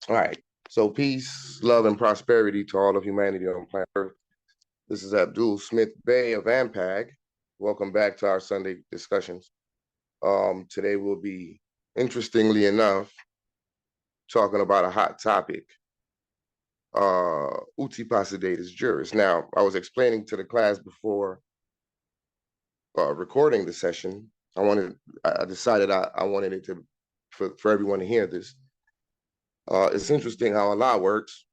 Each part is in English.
All right. So peace, love, and prosperity to all of humanity on planet Earth. This is Abdul Smith Bey of AMPAG. Welcome back to our Sunday discussions. Today we'll be, interestingly enough, talking about a hot topic, Uti Possidetis Juris. Now, I was explaining to the class before recording the session. I decided I wanted it to, for everyone to hear this. It's interesting how Allah works.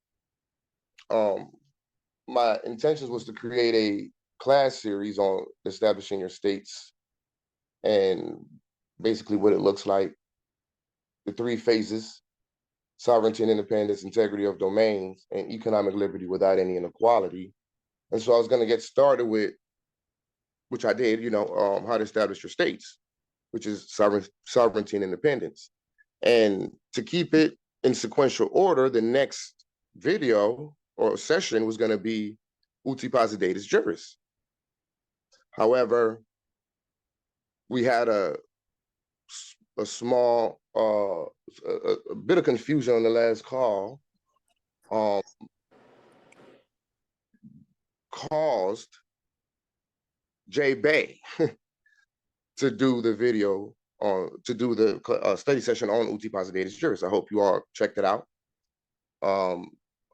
My intentions was to create a class series on establishing your states and basically what it looks like, the three phases: sovereignty and independence, integrity of domains, and economic liberty without any inequality. And so I was going to get started with, which I did, how to establish your states, which is sovereignty and independence. And to keep it in sequential order, the next video or session was going to be Uti Possidetis Juris. However, we had a small, a bit of confusion on the last call, caused Jay Bay to do the video to do the study session on Uti Possidetis Juris. I hope you all checked it out.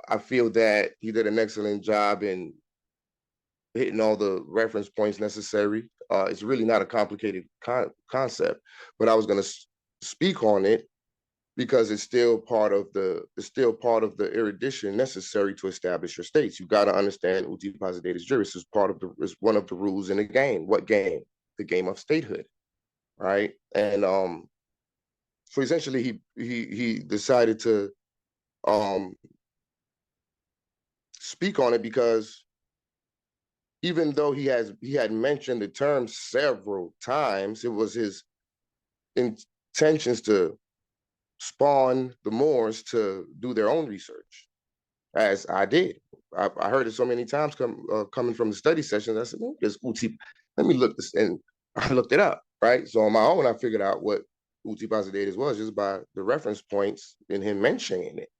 I feel that he did an excellent job in hitting all the reference points necessary. It's really not a complicated concept, but I was going to speak on it because it's still part of the erudition necessary to establish your states. You got to understand Uti Possidetis Juris is one of the rules in the game. What game? The game of statehood, right? And so essentially he decided to speak on it because even though he had mentioned the term several times, it was his intentions to spawn the Moors to do their own research, as I did. I heard it so many times coming from the study sessions. I said, "There's Uti. Let me look this," and I looked it up. Right, so on my own, I figured out what Uti Possidetis was just by the reference points in him mentioning it,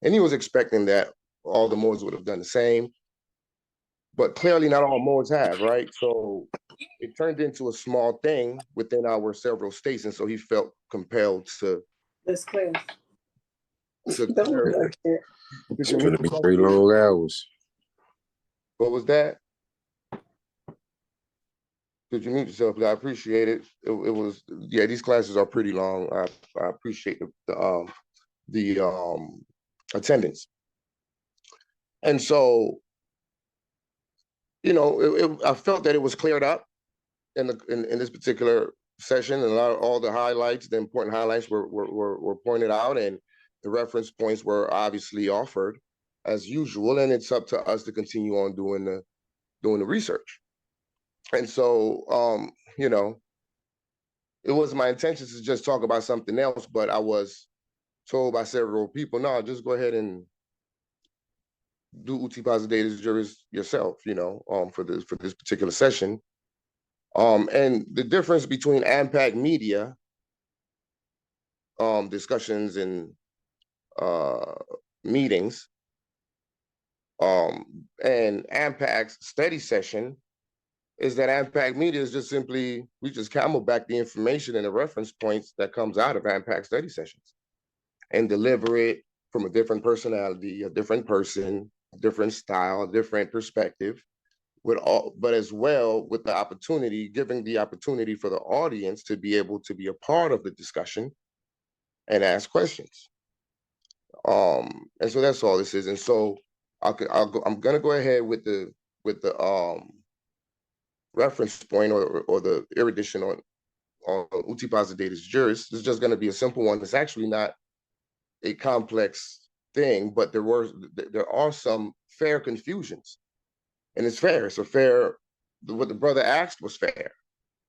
and he was expecting that all the Moors would have done the same. But clearly not all Moors have, right? So it turned into a small thing within our several states, and so he felt compelled to. This class. It's going to be 3 long hours. What was that? Did you mute yourself? I appreciate it. It was, yeah. These classes are pretty long. I appreciate the attendance, and so I felt that it was cleared up in this particular session, and all the highlights, the important highlights were pointed out, and the reference points were obviously offered as usual, and it's up to us to continue on doing the research. And so, it was my intention to just talk about something else, but I was told by several people, no, just go ahead and do Uti Possidetis Juris yourself, for this particular session. And the difference between AMPAG media discussions and meetings and AMPAG's study session is that AMPAG media is just simply, we just camelback the information and the reference points that comes out of AMPAG study sessions and deliver it from a different personality, a different person, a different style, a different perspective, but as well with the opportunity, giving the opportunity for the audience to be able to be a part of the discussion and ask questions. And so that's all this is. And so I'm gonna go ahead with the reference point or the erudition on Uti Possidetis Juris. This is just gonna be a simple one. It's actually not a complex thing, but there are some fair confusions. And it's fair. It's a fair, what the brother asked was fair.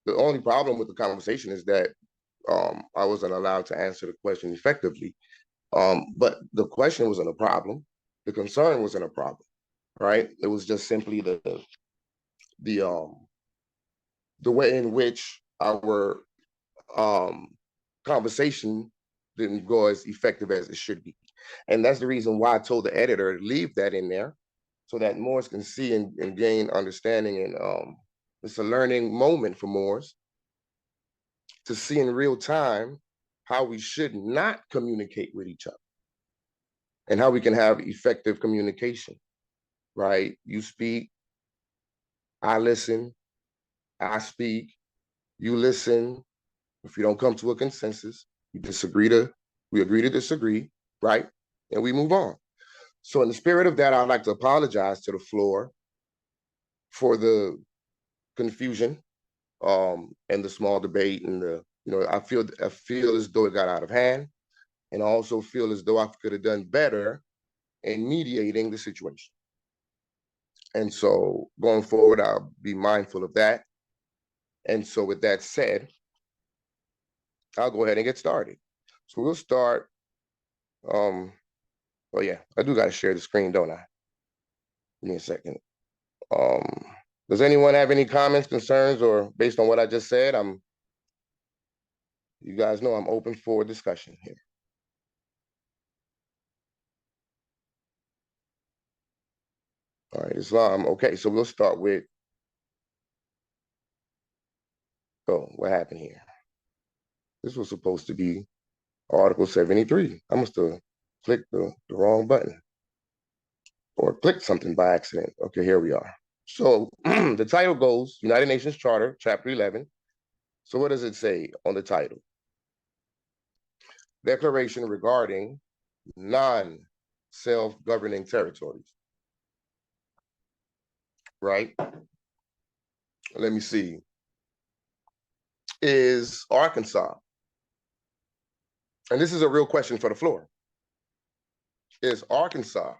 The only problem with the conversation is that I wasn't allowed to answer the question effectively. But the question wasn't a problem. The concern wasn't a problem, right? It was just simply the way in which our conversation didn't go as effective as it should be. And that's the reason why I told the editor to leave that in there so that Moors can see and gain understanding. And it's a learning moment for Moors to see in real time how we should not communicate with each other and how we can have effective communication, right? You speak, I listen, I speak, you listen. If you don't come to a consensus, we agree to disagree, right? And we move on. So in the spirit of that, I'd like to apologize to the floor for the confusion and the small debate and I feel as though it got out of hand, and I also feel as though I could have done better in mediating the situation. And so going forward, I'll be mindful of that. And so with that said, I'll go ahead and get started. So we'll start. Oh yeah, I do got to share the screen, don't I? Give me a second. Does anyone have any comments, concerns, or based on what I just said? You guys know I'm open for discussion here. All right, Islam. Okay, so we'll start with. Oh, what happened here? This was supposed to be Article 73. I must have clicked the wrong button or clicked something by accident. Okay, here we are. So the title goes United Nations Charter, Chapter 11. So what does it say on the title? Declaration regarding non-self-governing territories. Right? Let me see. Is Arkansas, and this is a real question for the floor, is Arkansas,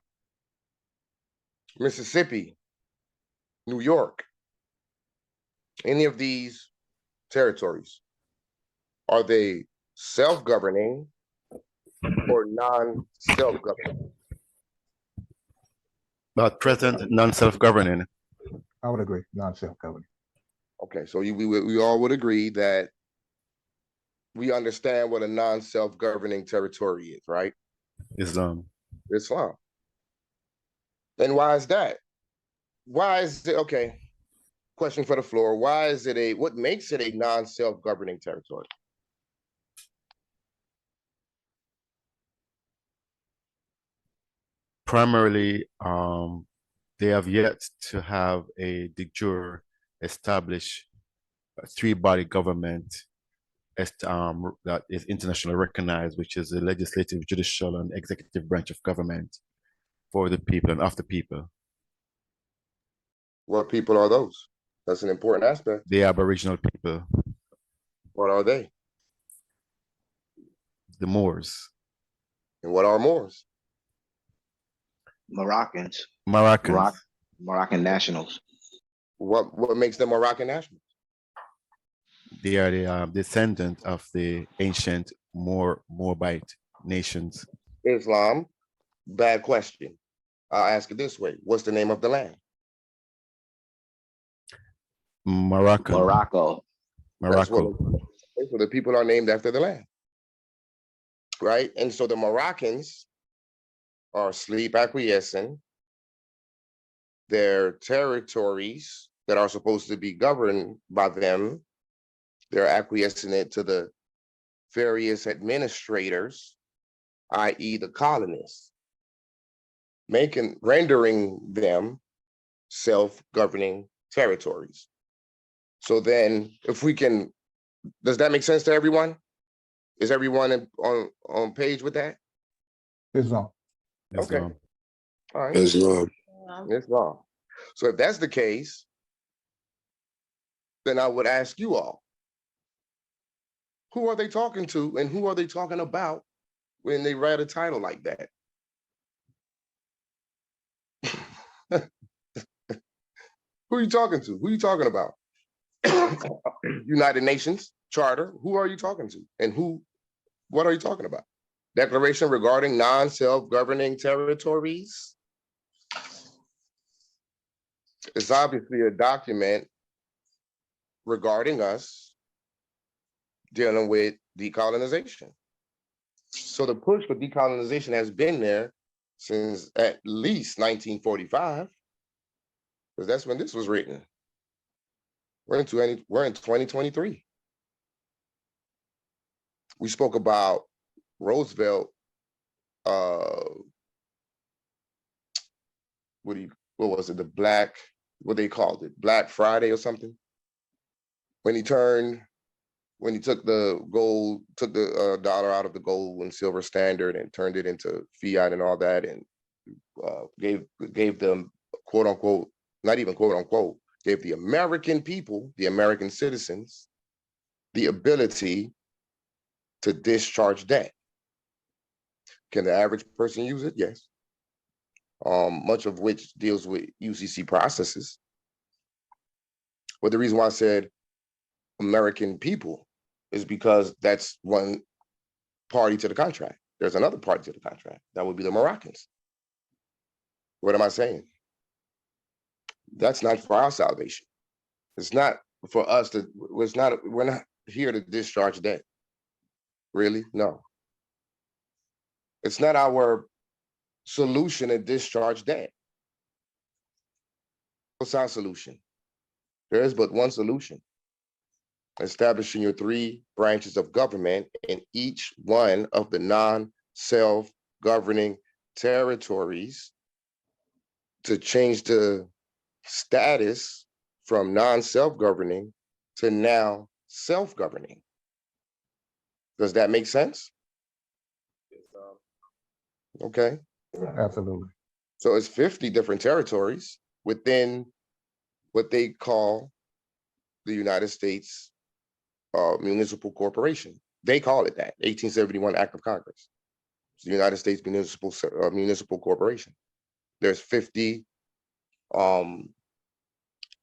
Mississippi, New York, any of these territories, are they self-governing or non-self-governing? But present, non-self-governing. I would agree, non-self-governing. Okay, so we all would agree that we understand what a non-self-governing territory is, right? Islam. Islam. And why is that? Why is it, okay, question for the floor, what makes it a non-self-governing territory? Primarily, they have yet to have a de jure established three-body government that is internationally recognized, which is the legislative, judicial, and executive branch of government for the people and of the people. What people are those? That's an important aspect. The Aboriginal people. What are they? The Moors. And what are Moors? Moroccans. Moroccan nationals. What makes them Moroccan nationals? They are the descendant of the ancient Moabite nations. Islam. Bad question. I'll ask it this way. What's the name of the land? Morocco. So the people are named after the land. Right? And so the Moroccans are asleep, acquiescing. Their territories that are supposed to be governed by them, they're acquiescing it to the various administrators, i.e. the colonists, rendering them self-governing territories. So then if we can, does that make sense to everyone? Is everyone on page with that? Islam. Okay. Islam. All right. Islam. Islam. So if that's the case, then I would ask you all, who are they talking to and who are they talking about when they write a title like that? Who are you talking to? Who are you talking about? United Nations Charter. Who are you talking to? And what are you talking about? Declaration regarding non-self-governing territories. It's obviously a document regarding us dealing with decolonization. So the push for decolonization has been there since at least 1945, because that's when this was written. We're in 2023. We spoke about Roosevelt. What was it? What they called it? Black Friday or something. When he took the gold, took the dollar out of the gold and silver standard and turned it into fiat and all that, and gave them, quote unquote, not even quote unquote, gave the American people, the American citizens, the ability to discharge debt. Can the average person use it? Yes. Much of which deals with UCC processes. But the reason why I said American people is because that's one party to the contract. There's another party to the contract. That would be the Moroccans. What am I saying? That's not for our salvation. It's not for us to, we're not here to discharge debt. Really? No. It's not our solution to discharge debt. What's our solution? There is but one solution. Establishing your 3 branches of government in each one of the non-self-governing territories to change the status from non-self-governing to now self-governing. Does that make sense? Okay. Absolutely. So it's 50 different territories within what they call the United States Municipal Corporation. They call it that, 1871 Act of Congress. It's the United States Municipal Corporation. There's 50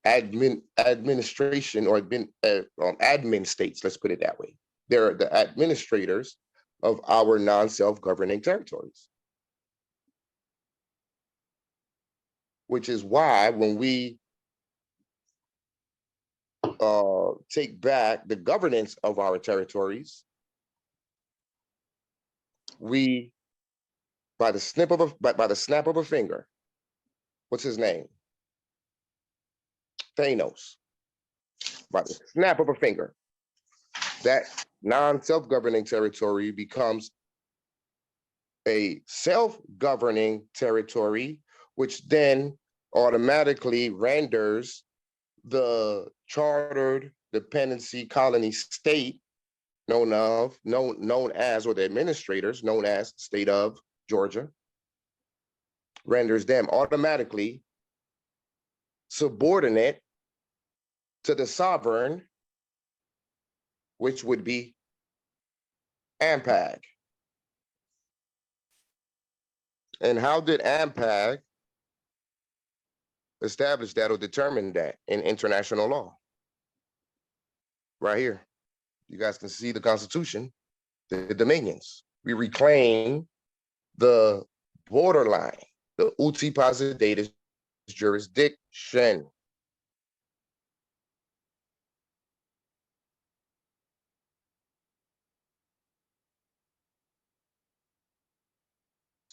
administration or admin states, let's put it that way. They're the administrators of our non-self-governing territories. Which is why when we take back the governance of our territories, we, by the snap of a finger, what's his name? Thanos. By the snap of a finger, that non-self-governing territory becomes a self-governing territory, which then automatically renders the chartered dependency colony state known as, or the administrators known as state of Georgia, renders them automatically subordinate to the sovereign, which would be AMPAG. And how did AMPAG establish that or determine that in international law? Right here. You guys can see the Constitution, the dominions. We reclaim the borderline, the Uti Possidetis Jurisdiction.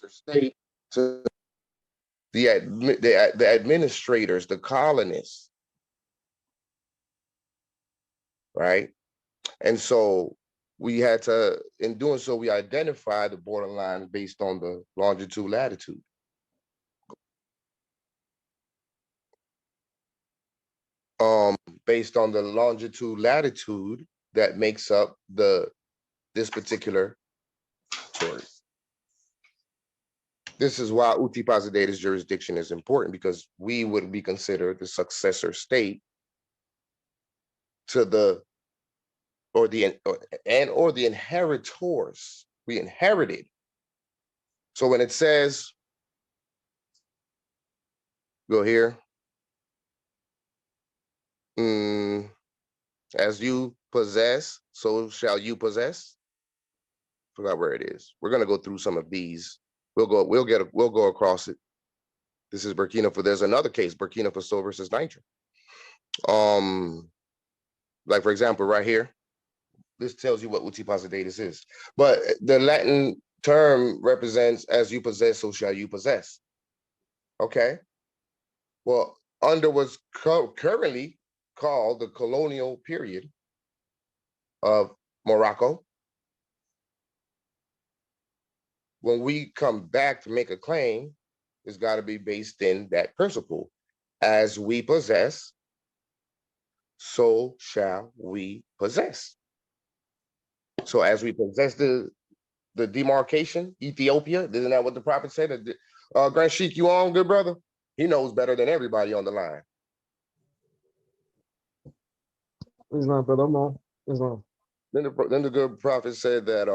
State to the administrators, the colonists, right? And so we had to, in doing so, we identify the borderline based on the longitude, latitude. Based on the longitude, latitude that makes up this particular territory. This is why Uti Possidetis jurisdiction is important, because we would be considered the successor state to the inheritors. We inherited. So when it says, go here, as you possess, so shall you possess. Forgot where it is. We're gonna go through some of these. We'll go across it. This is Burkina Faso. There's another case, Burkina Faso versus Niger. Like for example, right here, this tells you what Uti Possidetis is. But the Latin term represents as you possess, so shall you possess. Okay. Well, under what's currently called the colonial period of Morocco, when we come back to make a claim, it's got to be based in that principle. As we possess, so shall we possess. So as we possess the demarcation, Ethiopia, isn't that what the prophet said? Grand Sheik, you on, good brother? He knows better than everybody on the line. Islam, brother, I'm on. Islam. Then the good prophet said that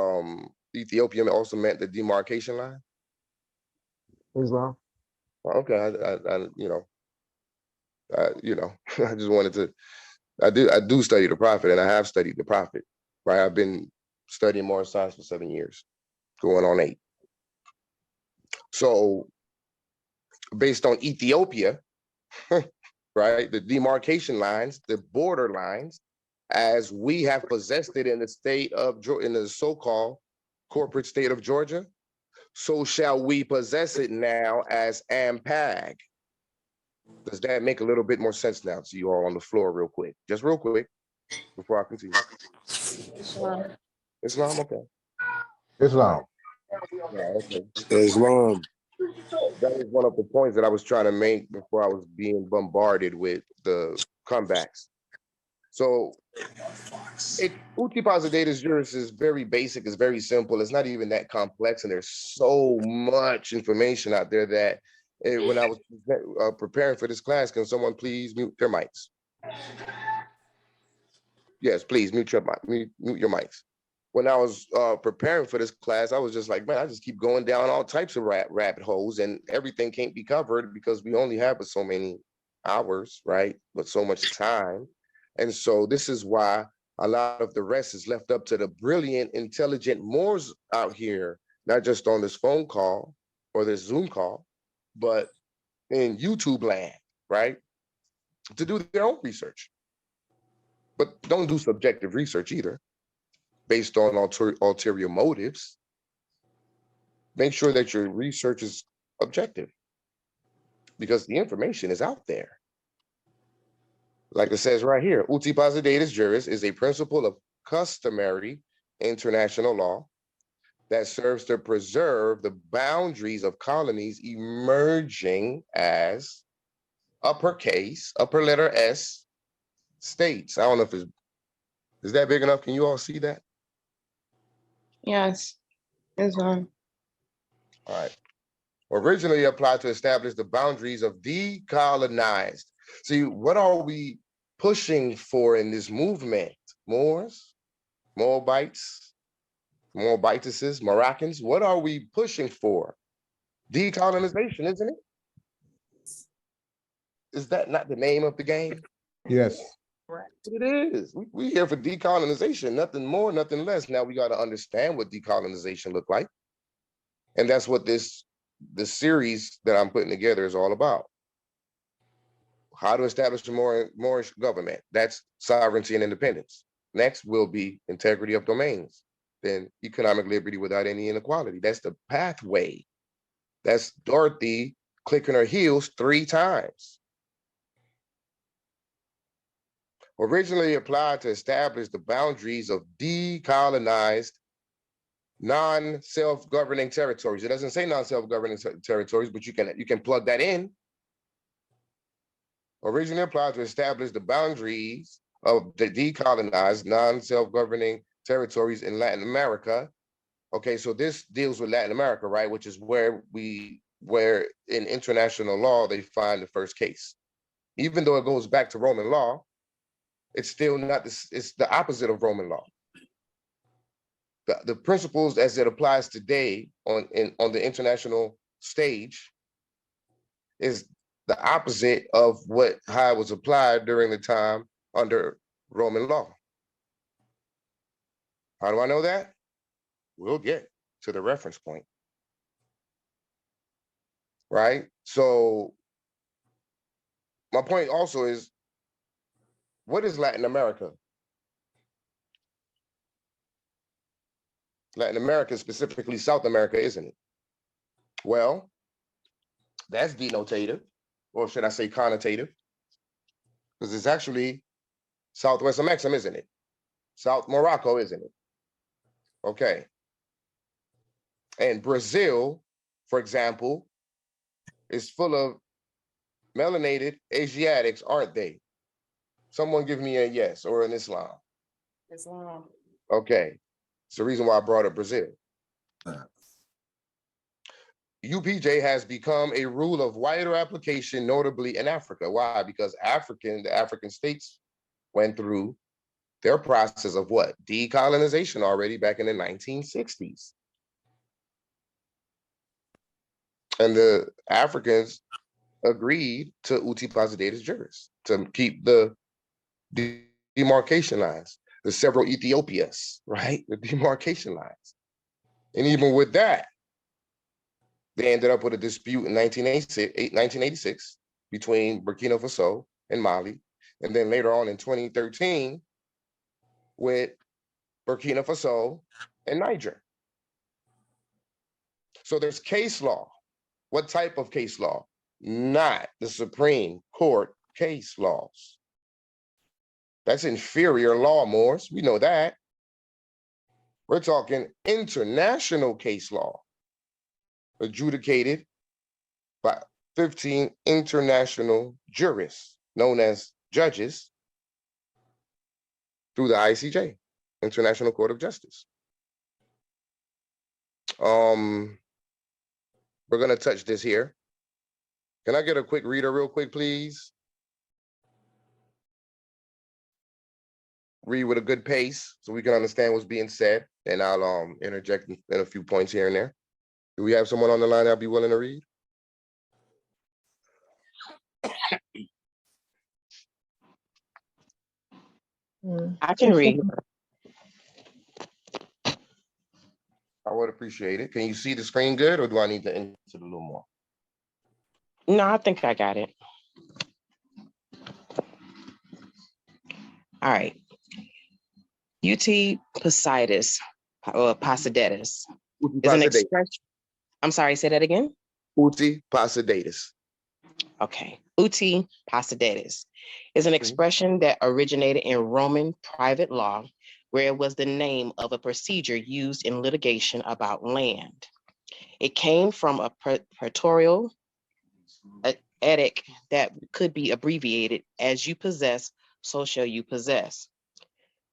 Ethiopia also meant the demarcation line. Islam. Okay, I I just wanted to. I do study the prophet, and I have studied the prophet. Right, I've been studying more science for 7 years, going on 8. So, based on Ethiopia, right, the demarcation lines, the border lines, as we have possessed it in the state of in the so-called corporate state of Georgia, so shall we possess it now as AMPAG. Does that make a little bit more sense now to you all on the floor real quick? Just real quick, before I continue. Islam, okay. Islam. Yeah, okay. Islam. That was one of the points that I was trying to make before I was being bombarded with the comebacks. So, Uti Possidetis Juris is very basic, it's very simple, it's not even that complex, and there's so much information out there that when I was preparing for this class, can someone please mute their mics? Yes, please mute your mics. When I was preparing for this class, I was just like, man, I just keep going down all types of rabbit holes, and everything can't be covered because we only have so many hours, right? But so much time. And so this is why a lot of the rest is left up to the brilliant, intelligent Moors out here, not just on this phone call or this Zoom call, but in YouTube land, right? To do their own research. But don't do subjective research either, based on ulterior motives. Make sure that your research is objective, because the information is out there. Like it says right here, Uti Possidetis Juris is a principle of customary international law that serves to preserve the boundaries of colonies emerging as uppercase, upper letter S, states. I don't know if is that big enough? Can you all see that? Yes, Islam. All right. Originally applied to establish the boundaries of decolonized. See, what are we pushing for in this movement? Moors, Moabites, Moabitises, Moroccans, what are we pushing for? Decolonization, isn't it? Is that not the name of the game? Yes. It is. We here for decolonization, nothing more, nothing less. Now we got to understand what decolonization look like. And that's what the series that I'm putting together is all about. How to establish a Moorish government. That's sovereignty and independence. Next will be integrity of domains. Then economic liberty without any inequality. That's the pathway. That's Dorothy clicking her heels 3 times. Originally applied to establish the boundaries of decolonized non-self-governing territories. It doesn't say non-self-governing territories, but you can plug that in. Originally applied to establish the boundaries of the decolonized non-self-governing territories in Latin America. Okay, so this deals with Latin America, right? Which is where in international law, they find the first case. Even though it goes back to Roman law, it's still not this, it's the opposite of Roman law. The principles as it applies today on the international stage is the opposite of how it was applied during the time under Roman law. How do I know that? We'll get to the reference point. Right? So my point also is, what is Latin America? Latin America, specifically South America, isn't it? Well, that's denotative, or should I say connotative? Because it's actually Southwest of Mexico, isn't it? South Morocco, isn't it? Okay. And Brazil, for example, is full of melanated Asiatics, aren't they? Someone give me a yes, or an Islam. Islam. Okay. It's the reason why I brought up Brazil. UPJ has become a rule of wider application, notably in Africa. Why? Because the African states went through their process of what? Decolonization already back in the 1960s. And the Africans agreed to Uti Possidetis Juris to keep the demarcation lines, the several Ethiopias, right? The demarcation lines. And even with that, they ended up with a dispute in 1986 between Burkina Faso and Mali. And then later on in 2013 with Burkina Faso and Niger. So there's case law. What type of case law? Not the Supreme Court case laws. That's inferior law, Morse. We know that. We're talking international case law, adjudicated by 15 international jurists, known as judges, through the ICJ, International Court of Justice. We're gonna touch this here. Can I get a quick reader real quick, please? Read with a good pace so we can understand what's being said, and I'll interject in a few points here and there. Do we have someone on the line that'll be willing to read? I can read. I would appreciate it. Can you see the screen good, or do I need to enter it a little more? No, I think I got it. All right. Uti Possidetis Possidetis is an expression. I'm sorry, say that again. Uti Possidetis. Okay. Uti Possidetis is an expression that originated in Roman private law, where it was the name of a procedure used in litigation about land. It came from a praetorial edict that could be abbreviated as you possess, so shall you possess.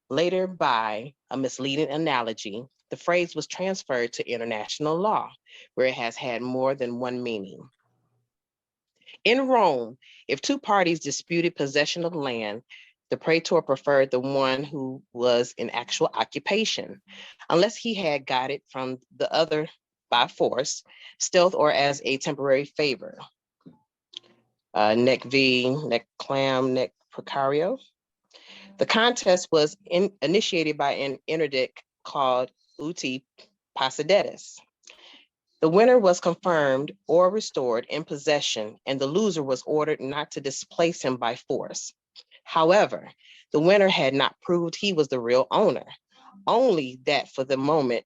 Later, by a misleading analogy, the phrase was transferred to international law, where it has had more than one meaning. In Rome, if two parties disputed possession of land, the praetor preferred the one who was in actual occupation, unless he had got it from the other by force, stealth, or as a temporary favor. Nec vi, nec clam, nec precario. The contest was initiated by an interdict called Uti Possidetis. The winner was confirmed or restored in possession, and the loser was ordered not to displace him by force. However, the winner had not proved he was the real owner, only that for the moment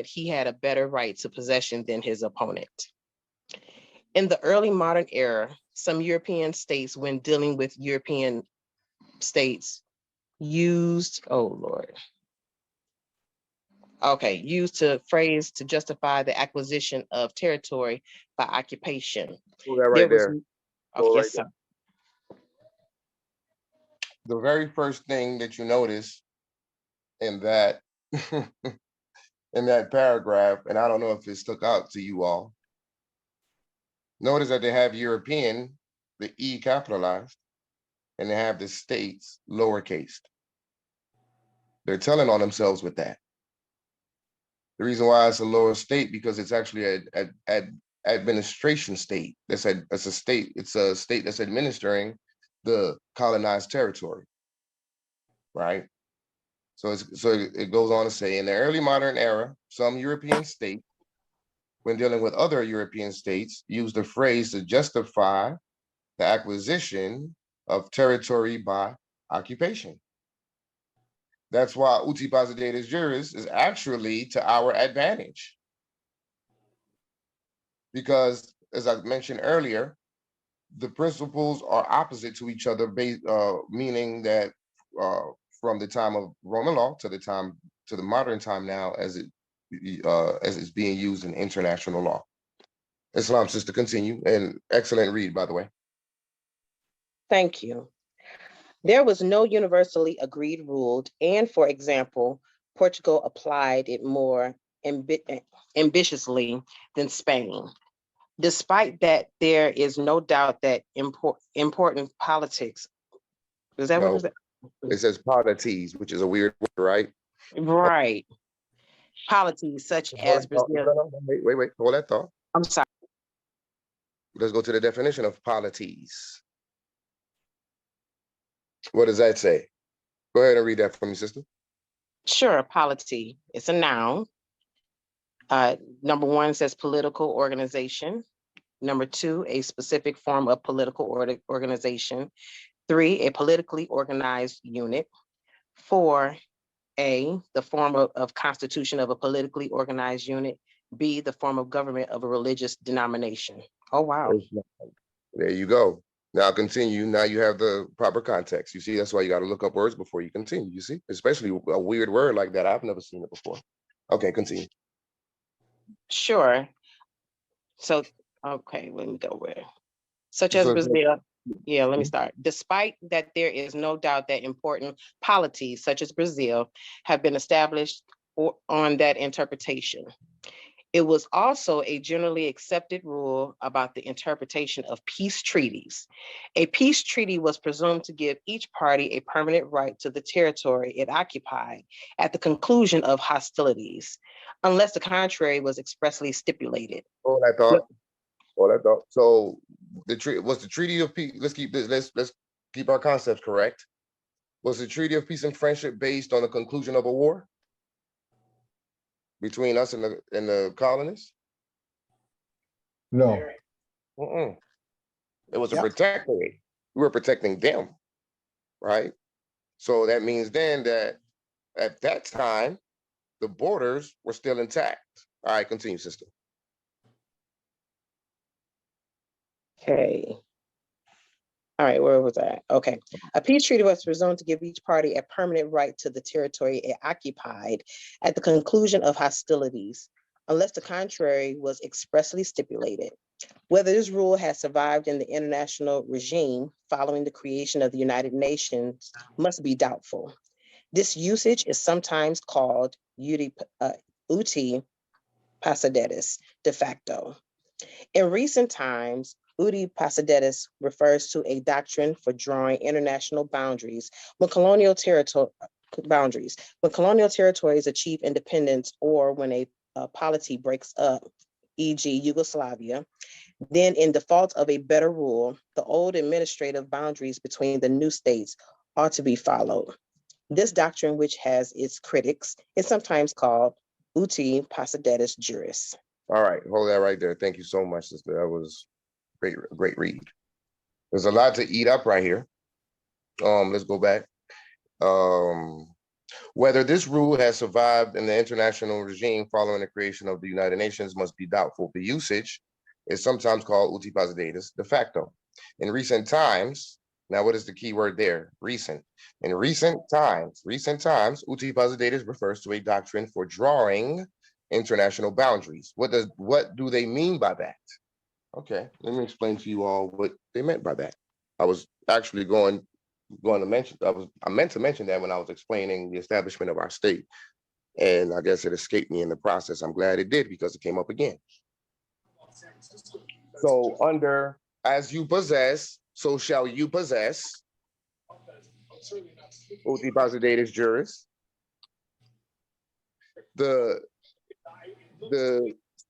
he had a better right to possession than his opponent. In the early modern era, some European states, when dealing with European states, used the phrase to justify the acquisition of territory by occupation. Hold that right there. Yes, sir. The very first thing that you notice in that in that paragraph, and I don't know if it stuck out to you all, notice that they have European, the E capitalized, and they have the states lowercase. They're telling on themselves with that. The reason why it's a lower state, because it's actually an administration state. It's a state that's administering the colonized territory, right? So it goes on to say, in the early modern era, some European states, when dealing with other European states, used the phrase to justify the acquisition of territory by occupation. That's why Uti Possidetis Juris is actually to our advantage. Because, as I mentioned earlier, the principles are opposite to each other, meaning that from the time of Roman law to the modern time now, as it's being used in international law. Islam, sister, continue. And excellent read, by the way. Thank you. There was no universally agreed rule, and for example, Portugal applied it more ambitiously than Spain. Despite that, there is no doubt that important politics. Is that what it says polities, which is a weird word, right? Right. Polities such as Brazil. Wait, hold that thought. I'm sorry. Let's go to the definition of polities. What does that say? Go ahead and read that for me, sister. Sure, polity. It's a noun. Number one says political organization. Number two, a specific form of political organization. Three, a politically organized unit. Four, A, the form of constitution of a politically organized unit. B, the form of government of a religious denomination. Oh, wow. There you go. Now continue. Now you have the proper context. You see, that's why you got to look up words before you continue. You see, especially a weird word like that. I've never seen it before. Okay, continue. Sure. So, okay, let me go where. Such as Brazil. Yeah, let me start. Despite that, there is no doubt that important polities such as Brazil have been established on that interpretation. It was also a generally accepted rule about the interpretation of peace treaties. A peace treaty was presumed to give each party a permanent right to the territory it occupied at the conclusion of hostilities, unless the contrary was expressly stipulated. Hold that thought. So was the Treaty of Peace? Let's keep our concepts correct. Was the Treaty of Peace and Friendship based on the conclusion of a war between us and the colonists? No. It was a protectorate. We were protecting them, right? So that means then that at that time, the borders were still intact. All right, continue, sister. Okay. All right, where was I? Okay. A peace treaty was presumed to give each party a permanent right to the territory it occupied at the conclusion of hostilities, unless the contrary was expressly stipulated. Whether this rule has survived in the international regime following the creation of the United Nations must be doubtful. This usage is sometimes called Uti Possidetis de facto. In recent times, Uti Possidetis refers to a doctrine for drawing international boundaries when colonial territories achieve independence or when a polity breaks up, e.g. Yugoslavia. Then in default of a better rule, the old administrative boundaries between the new states ought to be followed. This doctrine, which has its critics, is sometimes called Uti Possidetis Juris. All right, hold that right there. Thank you so much, sister. That was great read. There's a lot to eat up right here. Let's go back. Whether this rule has survived in the international regime following the creation of the United Nations must be doubtful. The usage is sometimes called Uti Possidetis de facto. In recent times, now what is the key word there? Recent. In recent times, Uti Possidetis refers to a doctrine for drawing international boundaries. What do they mean by that? Okay, let me explain to you all what they meant by that. I was actually going to mention, I meant to mention that when I was explaining the establishment of our state. And I guess it escaped me in the process. I'm glad it did because it came up again. So under as you possess, so shall you possess. Uti Possidetis Juris. The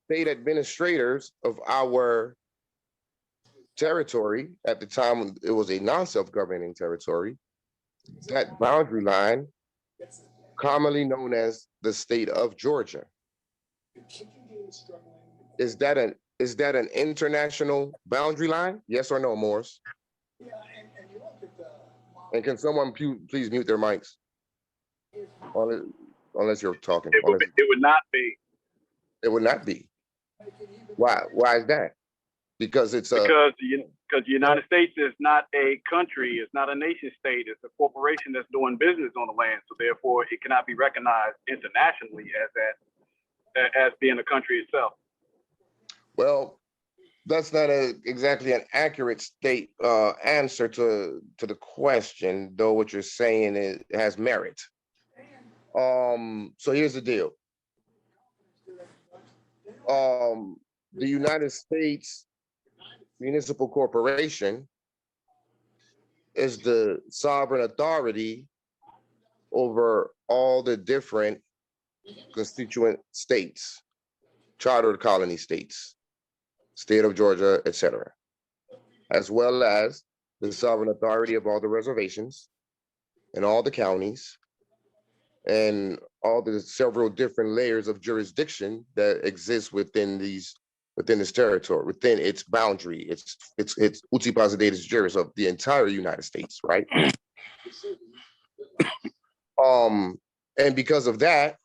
state administrators of our territory at the time when it was a non-self-governing territory, that boundary line, commonly known as the state of Georgia. Is that an international boundary line? Yes or no, Morris? And can someone please mute their mics? Unless you're talking. It would not be, It would not be. Why? Why is that? Because it's a because the United States is not a country, it's not a nation state, it's a corporation that's doing business on the land. So therefore, it cannot be recognized internationally as being a country itself. well. That's not exactly an accurate answer to the question, though. What you're saying has merit. So here's the deal. The United States Municipal Corporation is the sovereign authority over all the different constituent states, chartered colony states, state of Georgia, etc., as well as the sovereign authority of all the reservations and all the counties and all the several different layers of jurisdiction that exist within this territory, within its boundary. It's Uti Possidetis Juris of the entire United States, right? And because of that,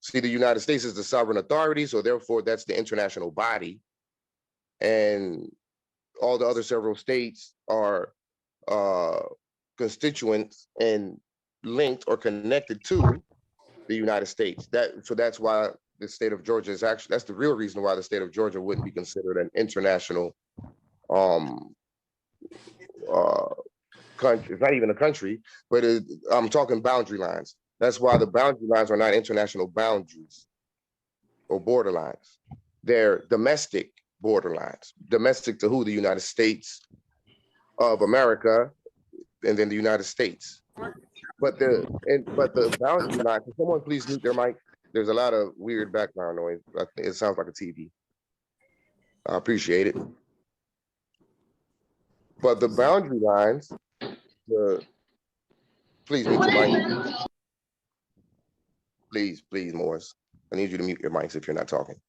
see, the United States is the sovereign authority, so therefore that's the international body. And all the other several states are constituents and linked or connected to the United States. So that's why the state of Georgia is actually, that's the real reason why the state of Georgia wouldn't be considered an international country. It's not even a country, but I'm talking boundary lines. That's why the boundary lines are not international boundaries or borderlines. They're domestic borderlines. Domestic to who? The United States of America, and then the United States. But the boundary line, can someone please mute their mic? There's a lot of weird background noise. It sounds like a TV. I appreciate it. But the boundary lines, please mute your mic. Please, Morris. I need you to mute your mics if you're not talking.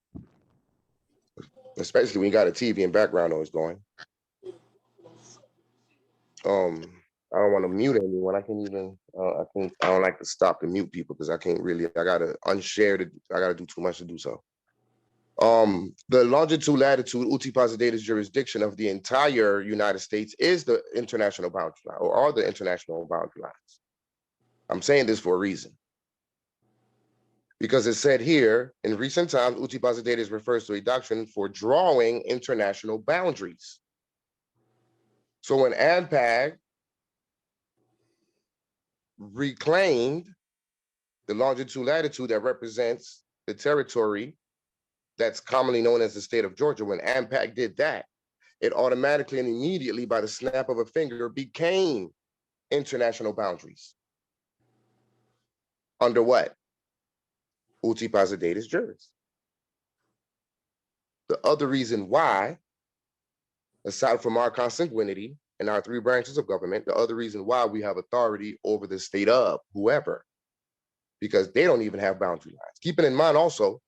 Especially when you got a TV and background noise going. I don't want to mute anyone. I don't like to stop and mute people because I can't really, I gotta unshare I gotta do too much to do so. The longitude, latitude, Uti Possidetis jurisdiction of the entire United States is the international boundary line, or are the international boundary lines. I'm saying this for a reason. Because it said here, in recent times, Uti Possidetis refers to a doctrine for drawing international boundaries. So when AMPAG reclaimed the longitude, latitude that represents the territory that's commonly known as the state of Georgia, when AMPAG did that, it automatically and immediately, by the snap of a finger, became international boundaries. Under what? Uti Possidetis Juris. The other reason why, aside from our consanguinity and our three branches of government, the other reason why we have authority over the state of whoever, because they don't even have boundary lines. Keeping in mind also,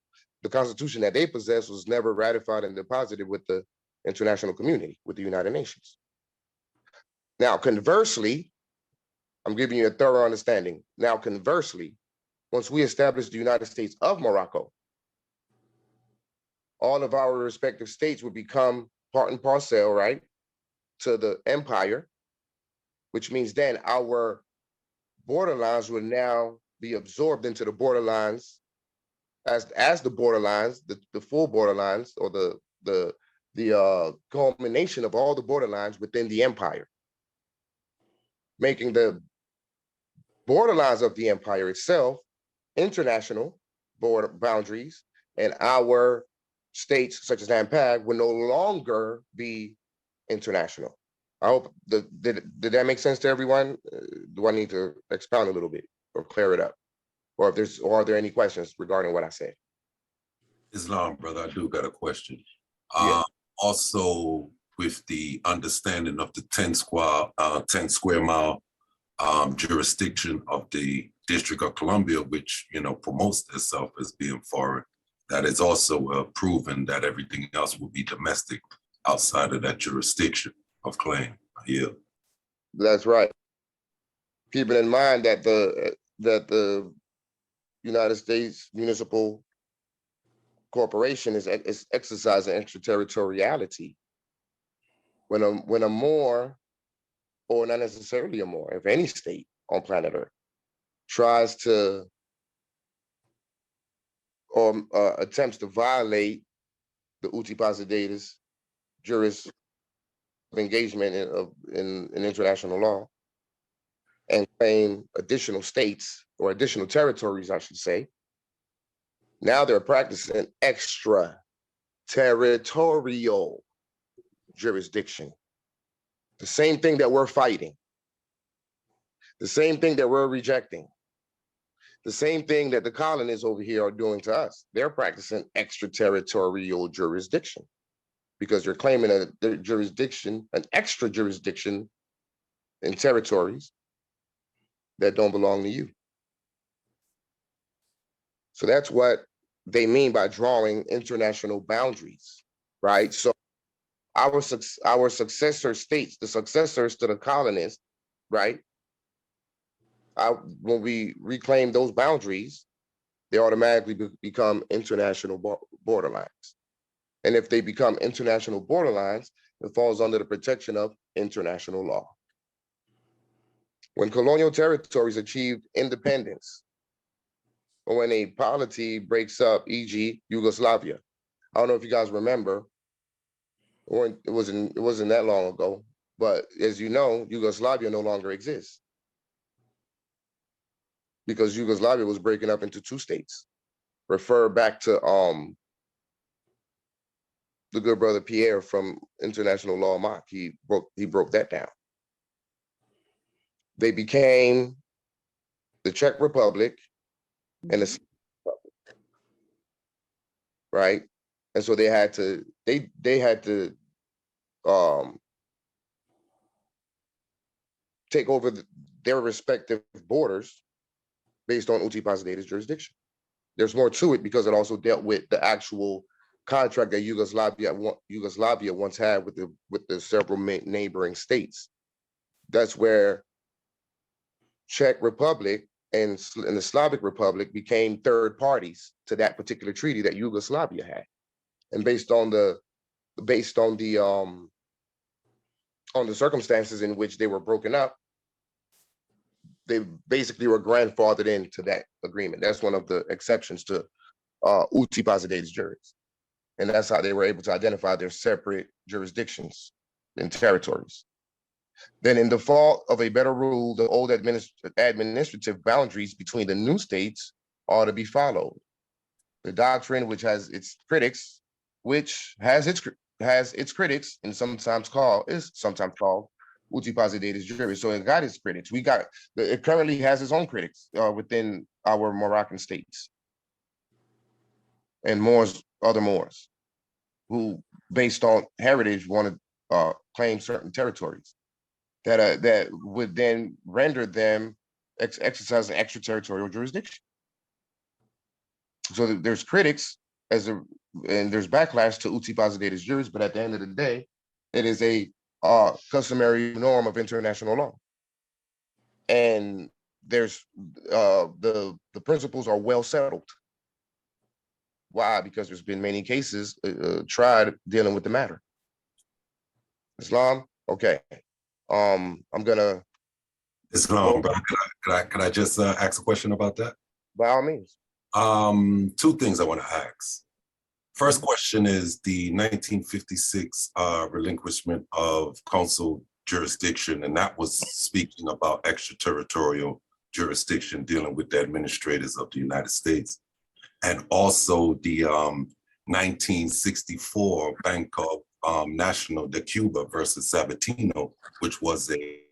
the Constitution that they possess was never ratified and deposited with the international community, with the United Nations. Now, conversely, I'm giving you a thorough understanding. Now, conversely, once we establish the United States of Morocco, all of our respective states would become part and parcel, right, to the empire, which means then our borderlines will now be absorbed into the borderlines as the borderlines, the full borderlines, or the culmination of all the borderlines within the empire, making the borderlines of the empire itself international border boundaries, and our states, such as AMPAG, will no longer be international. I hope, did that make sense to everyone? Do I need to expound a little bit or clear it up? Or are there any questions regarding what I said? Islam, brother, I do got a question. Yeah. Also, with the understanding of the 10 square mile jurisdiction of the District of Columbia, which, promotes itself as being foreign, that is also proven that everything else will be domestic outside of that jurisdiction of claim. Yeah. That's right. Keeping in mind that that the United States Municipal Corporation is exercising extraterritoriality when a more, or not necessarily a more, if any state on planet Earth tries to or attempts to violate the Uti Possidetis Juris of engagement in international law and claim additional states or additional territories, I should say, now they're practicing extraterritorial jurisdiction. The same thing that we're fighting, the same thing that we're rejecting, the same thing that the colonists over here are doing to us. They're practicing extraterritorial jurisdiction because they're claiming a jurisdiction, an extra jurisdiction in territories that don't belong to you. So that's what they mean by drawing international boundaries, right? So our successor states, the successors to the colonists, right? When we reclaim those boundaries, they automatically become international borderlines. And if they become international borderlines, it falls under the protection of international law. When colonial territories achieved independence, or when a polity breaks up, e.g. Yugoslavia, I don't know if you guys remember, or it wasn't that long ago, but as you know, Yugoslavia no longer exists because Yugoslavia was breaking up into two states. Refer back to the good brother Pierre from International Law Mock. He broke that down. They became the Czech Republic and the Slovak Republic, right? And so they had to take over their respective borders based on Uti Possidetis jurisdiction. There's more to it because it also dealt with the actual contract that Yugoslavia once had with the several neighboring states. That's where Czech Republic and the Slavic Republic became third parties to that particular treaty that Yugoslavia had. And based on the circumstances in which they were broken up, they basically were grandfathered into that agreement. That's one of the exceptions to Uti Possidetis Juris. And that's how they were able to identify their separate jurisdictions and territories. Then in default of a better rule, the old administrative boundaries between the new states are to be followed. The doctrine, which has its critics, and sometimes called Uti Possidetis Juris. So it got its critics. It currently has its own critics within our Moroccan states and other Moors who, based on heritage, want to claim certain territories that would then render them exercising extraterritorial jurisdiction. So there's critics and there's backlash to Uti Possidetis Juris, but at the end of the day, it is a customary norm of international law. And there's the principles are well settled. Why? Because there's been many cases tried dealing with the matter. Islam, okay. I'm gonna. Islam, brother, could I just ask a question about that? By all means. Two things I want to ask. First question is the 1956 relinquishment of consul jurisdiction, and that was speaking about extraterritorial jurisdiction dealing with the administrators of the United States. And also the 1964 Banco National de Cuba versus Sabatino, which was a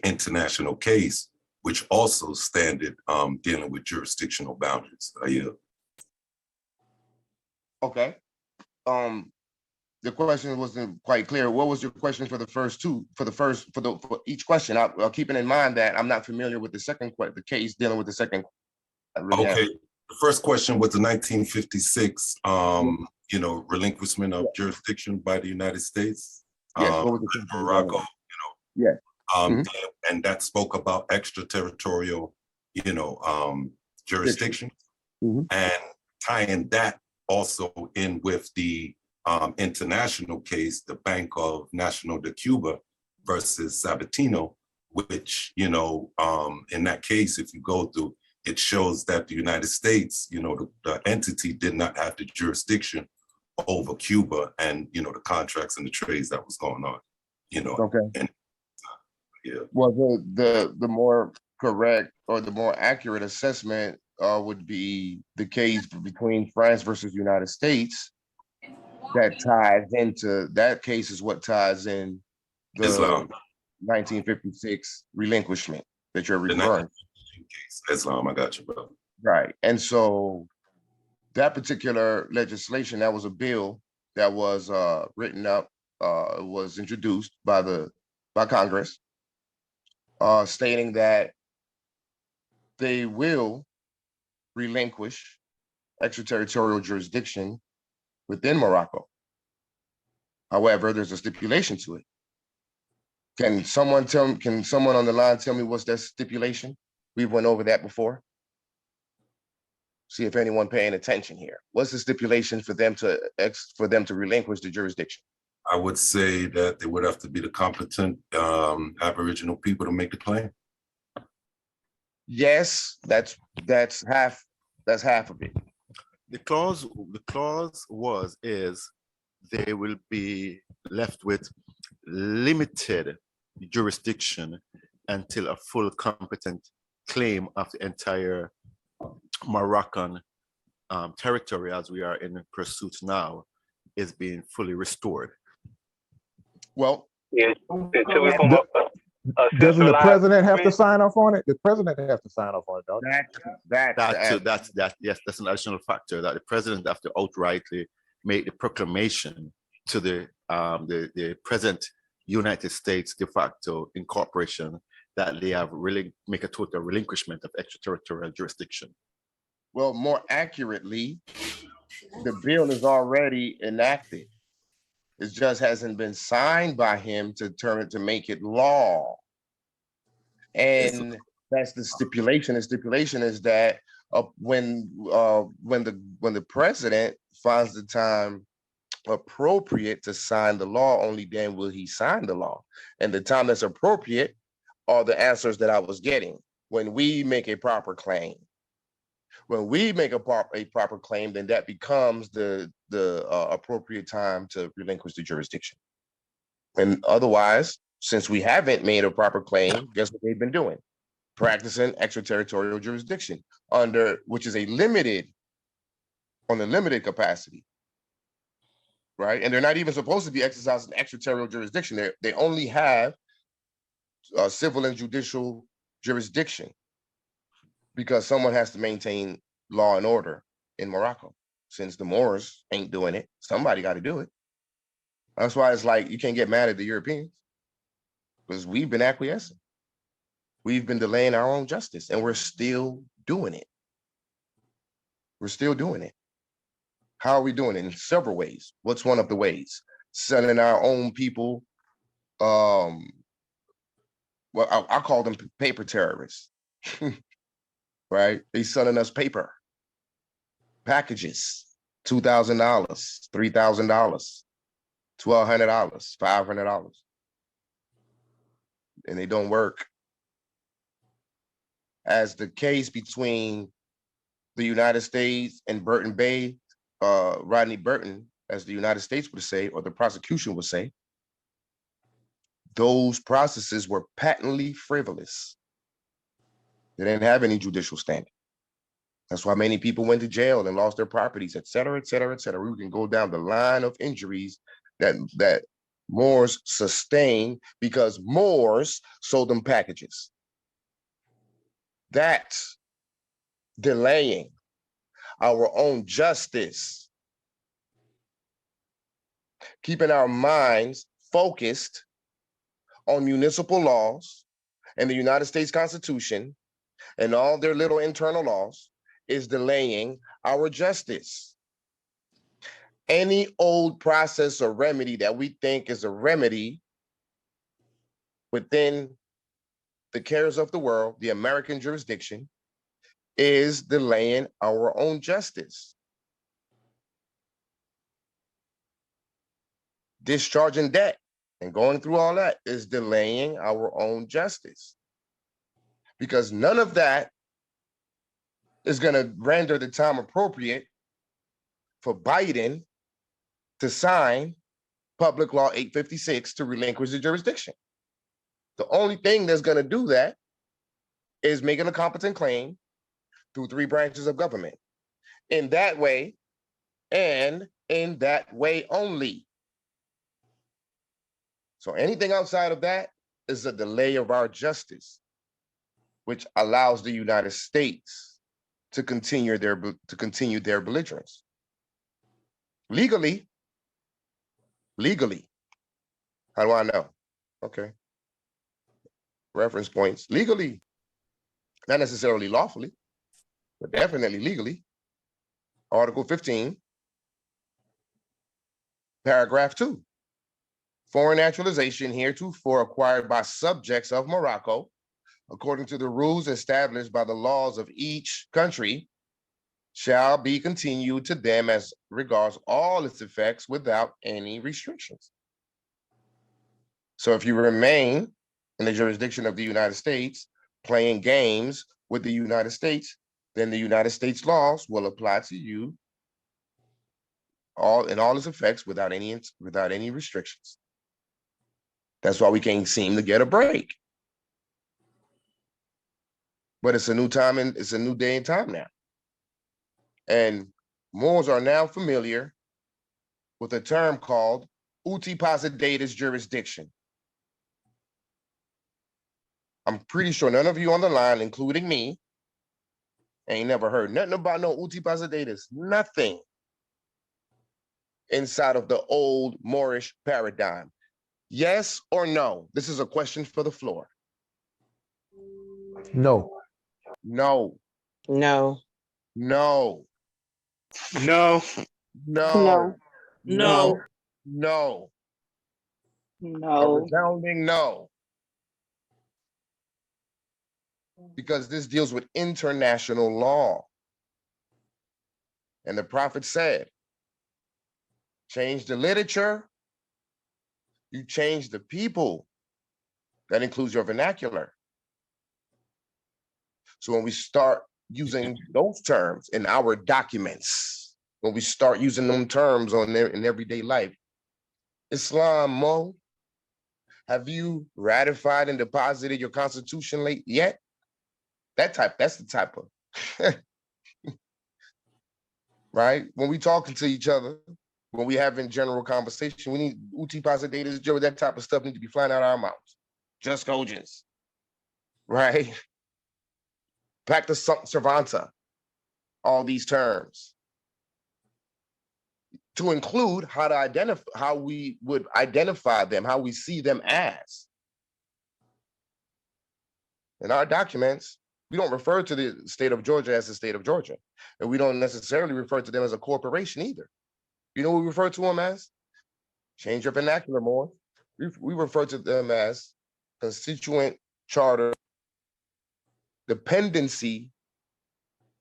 international case, which also standard dealing with jurisdictional boundaries. Okay. The question wasn't quite clear. What was your question for the first two? For each question, I'll keeping in mind that I'm not familiar with the case dealing with the second. Okay. The first question was the 1956, relinquishment of jurisdiction by the United States. Yes. What was the Morocco, Yes. And that spoke about extraterritorial, jurisdiction, and tying that also in with the international case, the Bank of National de Cuba versus Sabatino, which, in that case, if you go through, it shows that the United States, the entity did not have the jurisdiction over Cuba and, the contracts and the trades that was going on, Okay. And, yeah. Well, the more correct or the more accurate assessment would be the case between France versus United States. That ties into that case is what ties in the Islam. 1956 relinquishment that you're referring. Islam, I got you, bro. Right, and so that particular legislation, that was a bill that was written up, was introduced by Congress, stating that they will relinquish extraterritorial jurisdiction within Morocco. However, there's a stipulation to it. Can someone on the line tell me what's that stipulation? We've went over that before. See if anyone paying attention here. What's the stipulation for them to relinquish the jurisdiction? I would say that they would have to be the competent Aboriginal people to make the claim. Yes, that's half of it. The clause is they will be left with limited jurisdiction until a full competent claim of the entire Moroccan territory, as we are in pursuit now, is being fully restored. Well, Yeah, until we form a Doesn't the centralized president have to government. sign off on it? The president has to sign off on it, dog. That's an additional factor, that the president have to outrightly make the proclamation to the present United States de facto incorporation that they have really make a total relinquishment of extraterritorial jurisdiction. Well, more accurately, the bill is already enacted. It just hasn't been signed by him to make it law. And that's the stipulation. The stipulation is that when the president finds the time appropriate to sign the law, only then will he sign the law. And the time that's appropriate are the answers that I was getting. When we make a proper claim. When we make a proper claim, then that becomes the appropriate time to relinquish the jurisdiction. And otherwise, since we haven't made a proper claim, guess what they've been doing? Practicing extraterritorial jurisdiction which is on a limited capacity, right? And they're not even supposed to be exercising extraterritorial jurisdiction. They only have civil and judicial jurisdiction, because someone has to maintain law and order in Morocco. Since the Moors ain't doing it, somebody got to do it. That's why it's like you can't get mad at the Europeans, because we've been acquiescing. We've been delaying our own justice, and we're still doing it. We're still doing it. How are we doing it? In several ways. What's one of the ways? Sending our own people, well, I call them paper terrorists. Right? They selling us paper packages, $2,000, $3,000, $1,200, $500, and they don't work. As the case between the United States and Burton Bay, Rodney Burton, as the United States would say, or the prosecution would say, those processes were patently frivolous. They didn't have any judicial standing. That's why many people went to jail and lost their properties, et cetera, et cetera, et cetera. We can go down the line of injuries that Moors sustained because Moors sold them packages. That's delaying our own justice, keeping our minds focused on municipal laws and the United States Constitution and all their little internal laws is delaying our justice. Any old process or remedy that we think is a remedy within the cares of the world, the American jurisdiction, is delaying our own justice. Discharging debt and going through all that is delaying our own justice. Because none of that is going to render the time appropriate for Biden to sign Public Law 856 to relinquish the jurisdiction. The only thing that's going to do that is making a competent claim through 3 branches of government. In that way, and in that way only. So anything outside of that is a delay of our justice, which allows the United States to continue their belligerence. Legally, how do I know? Okay. Reference points. Legally, not necessarily lawfully, but definitely legally. Article 15, paragraph 2. Foreign naturalization heretofore acquired by subjects of Morocco, according to the rules established by the laws of each country, shall be continued to them as regards all its effects without any restrictions. So if you remain in the jurisdiction of the United States, playing games with the United States, then the United States laws will apply to you in all its effects without any restrictions. That's why we can't seem to get a break. But it's a new time and it's a new day and time now. And Moors are now familiar with a term called Uti Possidetis Jurisdiction. I'm pretty sure none of you on the line, including me, ain't never heard nothing about no Uti Possidetis, nothing inside of the old Moorish paradigm. Yes or no? This is a question for the floor. No. No. No. No. No. No. No. No. No. A No. resounding no. Because this deals with international law. And the prophet said, change the literature, you change the people. That includes your vernacular. So when we start using those terms in our documents, when we start using them terms in everyday life, Islam, Mo, have you ratified and deposited your constitution yet? That's the type of, right? When we talking to each other, when we having general conversation, we need Uti Possidetis Juris, that type of stuff need to be flying out of our mouths. Just cogence, right? Pacta servanta, all these terms. To include how to identify, how we would identify them, how we see them as. In our documents, we don't refer to the state of Georgia as the state of Georgia. And we don't necessarily refer to them as a corporation either. You know what we refer to them as? Change your vernacular more. We refer to them as constituent charter dependency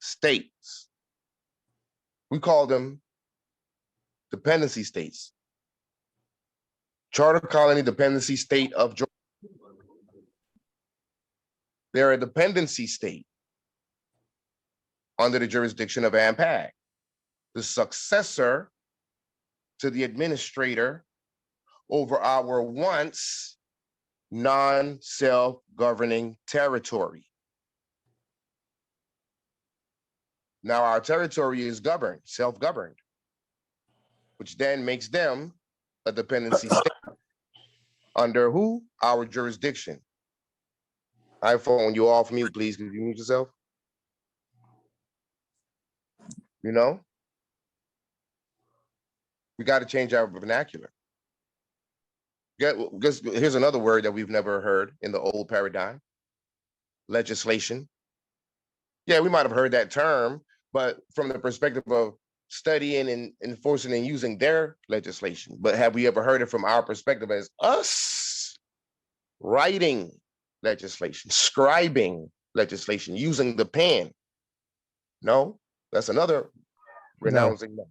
states. We call them dependency states. Charter colony dependency state of Georgia. They're a dependency state under the jurisdiction of AMPAG, the successor to the administrator over our once non-self-governing territory. Now our territory is governed, self-governed, which then makes them a dependency state under who? Our jurisdiction. iPhone, you off mute, please. Could you mute yourself? You know? We got to change our vernacular. Here's another word that we've never heard in the old paradigm. Legislation. Yeah, we might have heard that term, but from the perspective of studying and enforcing and using their legislation. But have we ever heard it from our perspective as us? writing legislation, scribing legislation, using the pen. No, that's another renouncing. No.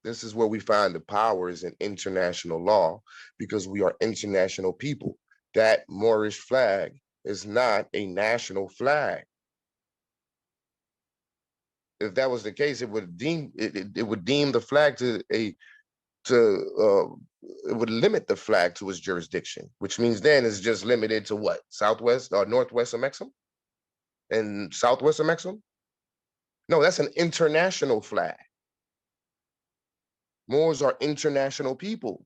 This is where we find the power is in international law, because we are international people. That Moorish flag is not a national flag. If that was the case, it would deem it would deem the flag it would limit the flag to its jurisdiction, which means then it's just limited to what? Southwest or Northwest of Mexico and Southwest of Mexico? No, that's an international flag. Moors are international people.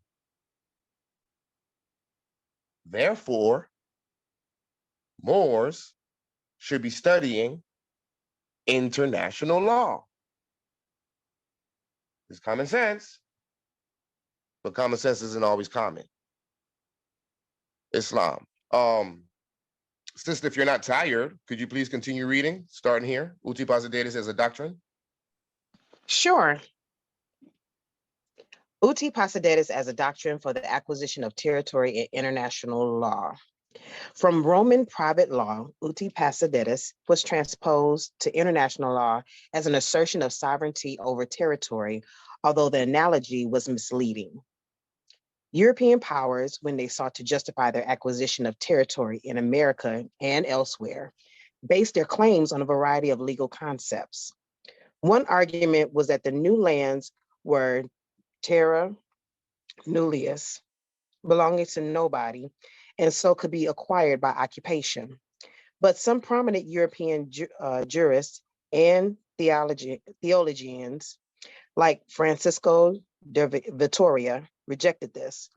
Therefore, Moors should be studying international law. It's common sense, but common sense isn't always common. Islam. Sister, if you're not tired, could you please continue reading, starting here? Uti Possidetis as a doctrine. Sure. Uti Possidetis as a doctrine for the acquisition of territory in international law. From Roman private law, Uti Possidetis was transposed to international law as an assertion of sovereignty over territory, although the analogy was misleading. European powers, when they sought to justify their acquisition of territory in America and elsewhere, based their claims on a variety of legal concepts. One argument was that the new lands were terra nullius, belonging to nobody, and so could be acquired by occupation. But some prominent European jurists and theologians, like Francisco de Vitoria, rejected this,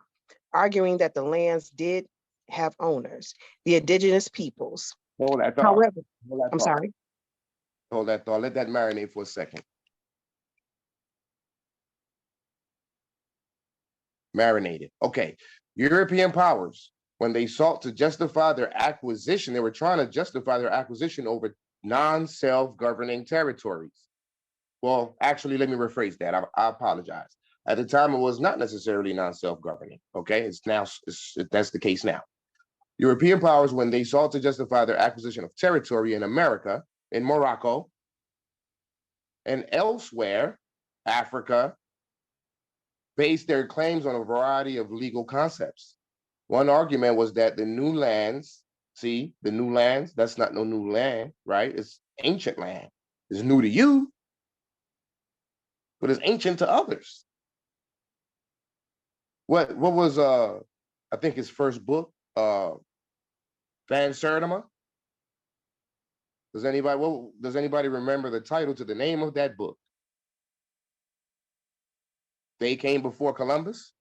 arguing that the lands did have owners, the indigenous peoples. Hold that thought. However, Hold that I'm thought. sorry. Hold that thought. Let that marinate for a second. Marinated. Okay. European powers, when they sought to justify their acquisition, they were trying to justify their acquisition over non-self-governing territories. Well, actually, let me rephrase that. I apologize. At the time, it was not necessarily non-self-governing. Okay, that's the case now. European powers, when they sought to justify their acquisition of territory in America, in Morocco, and elsewhere, Africa, based their claims on a variety of legal concepts. One argument was that the new lands, see, the new lands, that's not no new land, right? It's ancient land. It's new to you, but it's ancient to others. What was I think his first book, Van Sertima? Does anybody remember the title to the name of that book? They Came Before Columbus.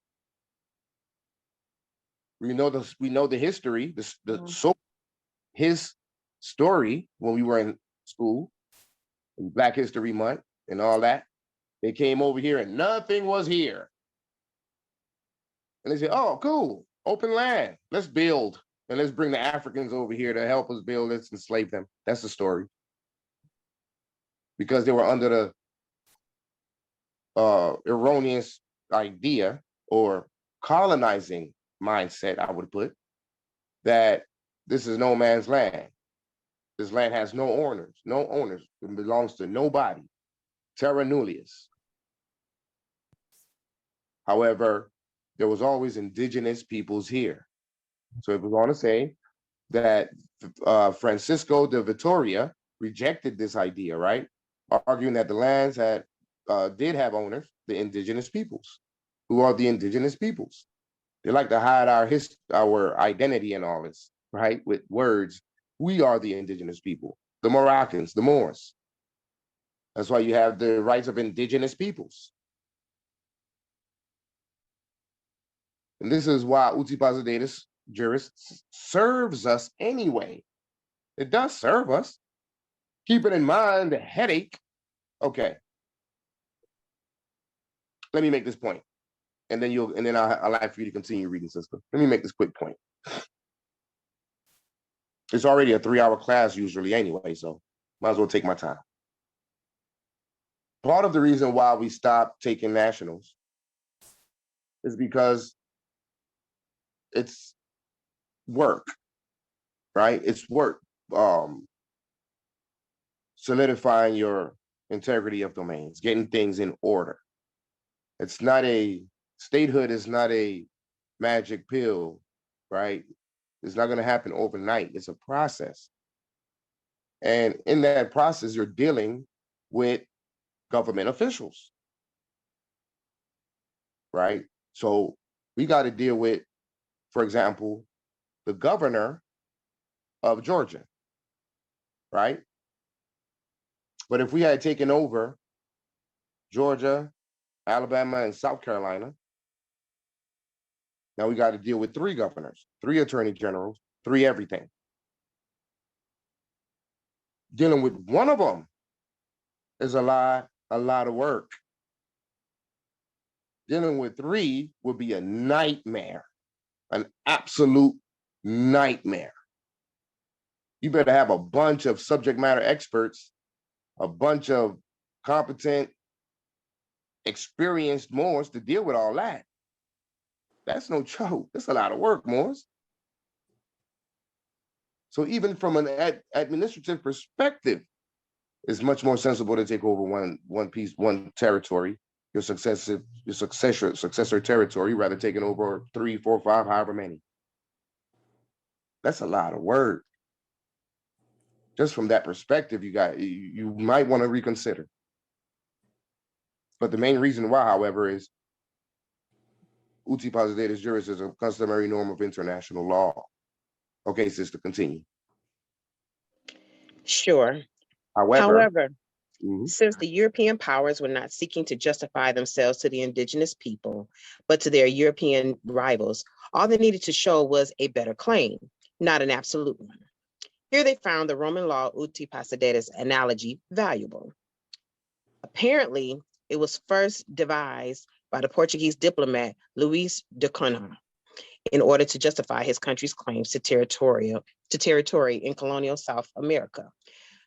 We know the history, his story when we were in school, in Black History Month and all that. They came over here and nothing was here. And they said, oh, cool, open land, let's build. And let's bring the Africans over here to help us build, let's enslave them. That's the story. Because they were under the erroneous idea or colonizing mindset, I would put, that this is no man's land. This land has no owners, it belongs to nobody, terra nullius. However, there was always indigenous peoples here. So if we're going to say that Francisco de Vitoria rejected this idea, right? Arguing that the lands did have owners, the indigenous peoples. Who are the indigenous peoples? They like to hide our identity and all this, right? With words. We are the indigenous people, the Moroccans, the Moors. That's why you have the rights of indigenous peoples. And this is why Uti Possidetis Juris serves us anyway. It does serve us. Keeping in mind the headache. Okay. Let me make this point. And then I'll like for you to continue reading, sister. Let me make this quick point. It's already a 3-hour class usually anyway, so might as well take my time. Part of the reason why we stopped taking nationals is because it's work, right? It's work. Solidifying your integrity of domains, getting things in order. It's not statehood is not a magic pill, right? It's not going to happen overnight. It's a process. And in that process, you're dealing with government officials, right? So we got to deal with, for example, the governor of Georgia, right? But if we had taken over Georgia, Alabama, and South Carolina, now we got to deal with 3 governors, 3 attorney generals, 3 everything. Dealing with one of them is a lot of work. Dealing with 3 would be a nightmare, an absolute nightmare. You better have a bunch of subject matter experts, a bunch of competent, experienced Moors to deal with all that. That's no joke. That's a lot of work, Moors. So even from an administrative perspective, it's much more sensible to take over one piece, one territory, your successor territory, rather taking over 3, 4, 5, however many. That's a lot of work. Just from that perspective, you might want to reconsider. But the main reason why, however, is Uti Possidetis Juris is a customary norm of international law. Okay, sister, continue. Sure. However, since the European powers were not seeking to justify themselves to the indigenous people, but to their European rivals, all they needed to show was a better claim, not an absolute one. Here they found the Roman law Uti Possidetis analogy valuable. Apparently, it was first devised by the Portuguese diplomat Luís de Cunha in order to justify his country's claims to territory in colonial South America,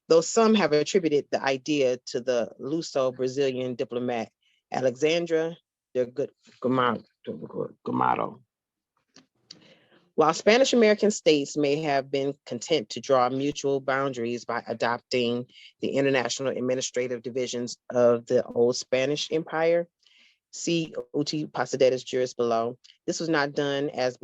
though some have attributed the idea to the Luso-Brazilian diplomat Alexandra de Gamato. While Spanish-American states may have been content to draw mutual boundaries by adopting the international administrative divisions of the old Spanish Empire, see Uti Possidetis Juris below, this was not done as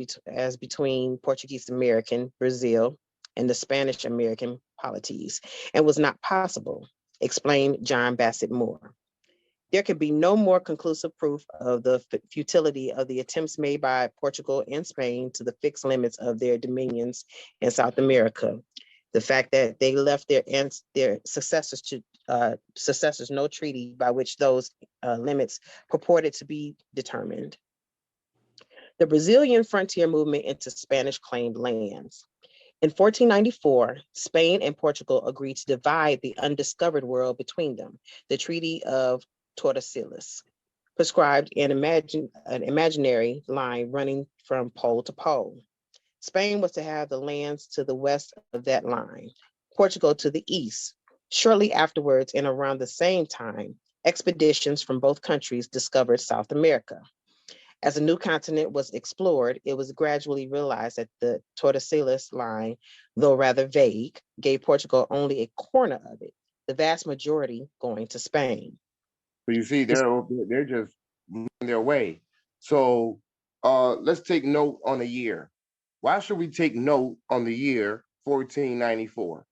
between Portuguese-American Brazil and the Spanish-American polities, and was not possible, explained John Bassett Moore. There could be no more conclusive proof of the futility of the attempts made by Portugal and Spain to the fixed limits of their dominions in South America. The fact that they left their successors no treaty by which those limits purported to be determined. The Brazilian frontier movement into Spanish claimed lands. In 1494, Spain and Portugal agreed to divide the undiscovered world between them. The Treaty of Tordesillas prescribed an imaginary line running from pole to pole. Spain was to have the lands to the west of that line, Portugal to the east. Shortly afterwards, and around the same time, expeditions from both countries discovered South America. As a new continent was explored, it was gradually realized that the Tordesillas line, though rather vague, gave Portugal only a corner of it, the vast majority going to Spain. So you see, they're just moving their way. So let's take note on the year. Why should we take note on the year 1494?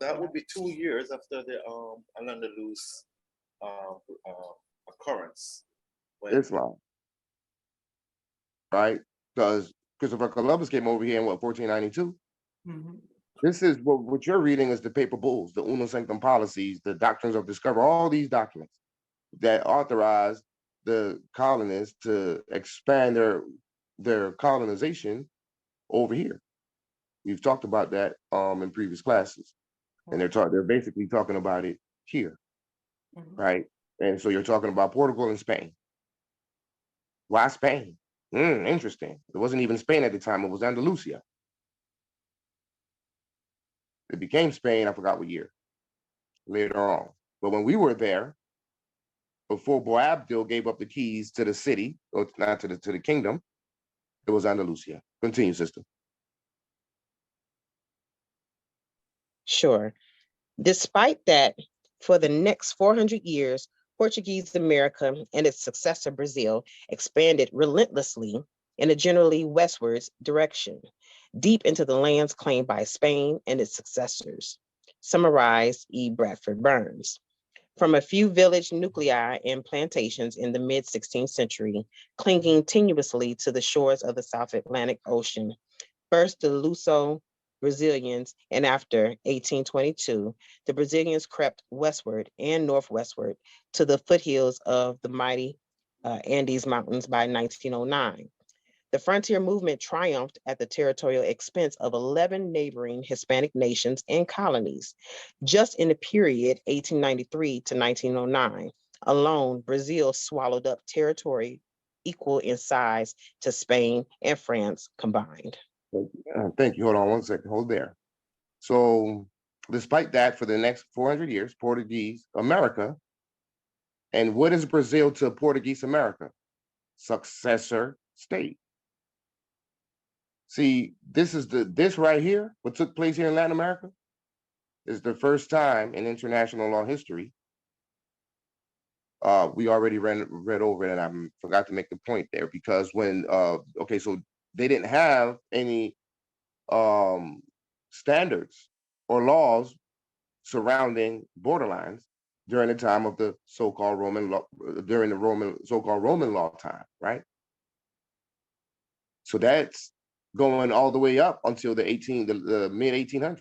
That would be 2 years after the Al-Andalus occurrence. Islam, right? Because Christopher Columbus came over here in 1492? This is what you're reading is the paper bulls, the Unum Sanctum policies, the doctrines of discovery, all these documents that authorize the colonists to expand their colonization over here. We've talked about that in previous classes, and they're basically talking about it here, right? And so you're talking about Portugal and Spain. Why Spain? Interesting. It wasn't even Spain at the time. It was Andalusia. It became Spain, I forgot what year, later on. But when we were there, before Boabdil gave up the keys to the city, or not to the kingdom, it was Andalusia. Continue, sister. Sure. Despite that, for the next 400 years, Portuguese America and its successor Brazil expanded relentlessly in a generally westwards direction, deep into the lands claimed by Spain and its successors. Summarized E. Bradford Burns. From a few village nuclei and plantations in the mid-16th century, clinging tenuously to the shores of the South Atlantic Ocean, first the Luso-Brazilians, and after 1822, the Brazilians crept westward and northwestward to the foothills of the mighty Andes Mountains by 1909. The frontier movement triumphed at the territorial expense of 11 neighboring Hispanic nations and colonies. Just in the period 1893 to 1909, alone, Brazil swallowed up territory equal in size to Spain and France combined. Thank you. Hold on one second. Hold there. So, despite that, for the next 400 years, Portuguese America, and what is Brazil to Portuguese America? Successor state. See, this right here, what took place here in Latin America, is the first time in international law history. We already read over it, and I forgot to make the point there, because when okay, so they didn't have any standards or laws surrounding borderlines during the time of the so-called Roman law, during the so-called Roman law time, right? So that's going all the way up until the mid 1800s.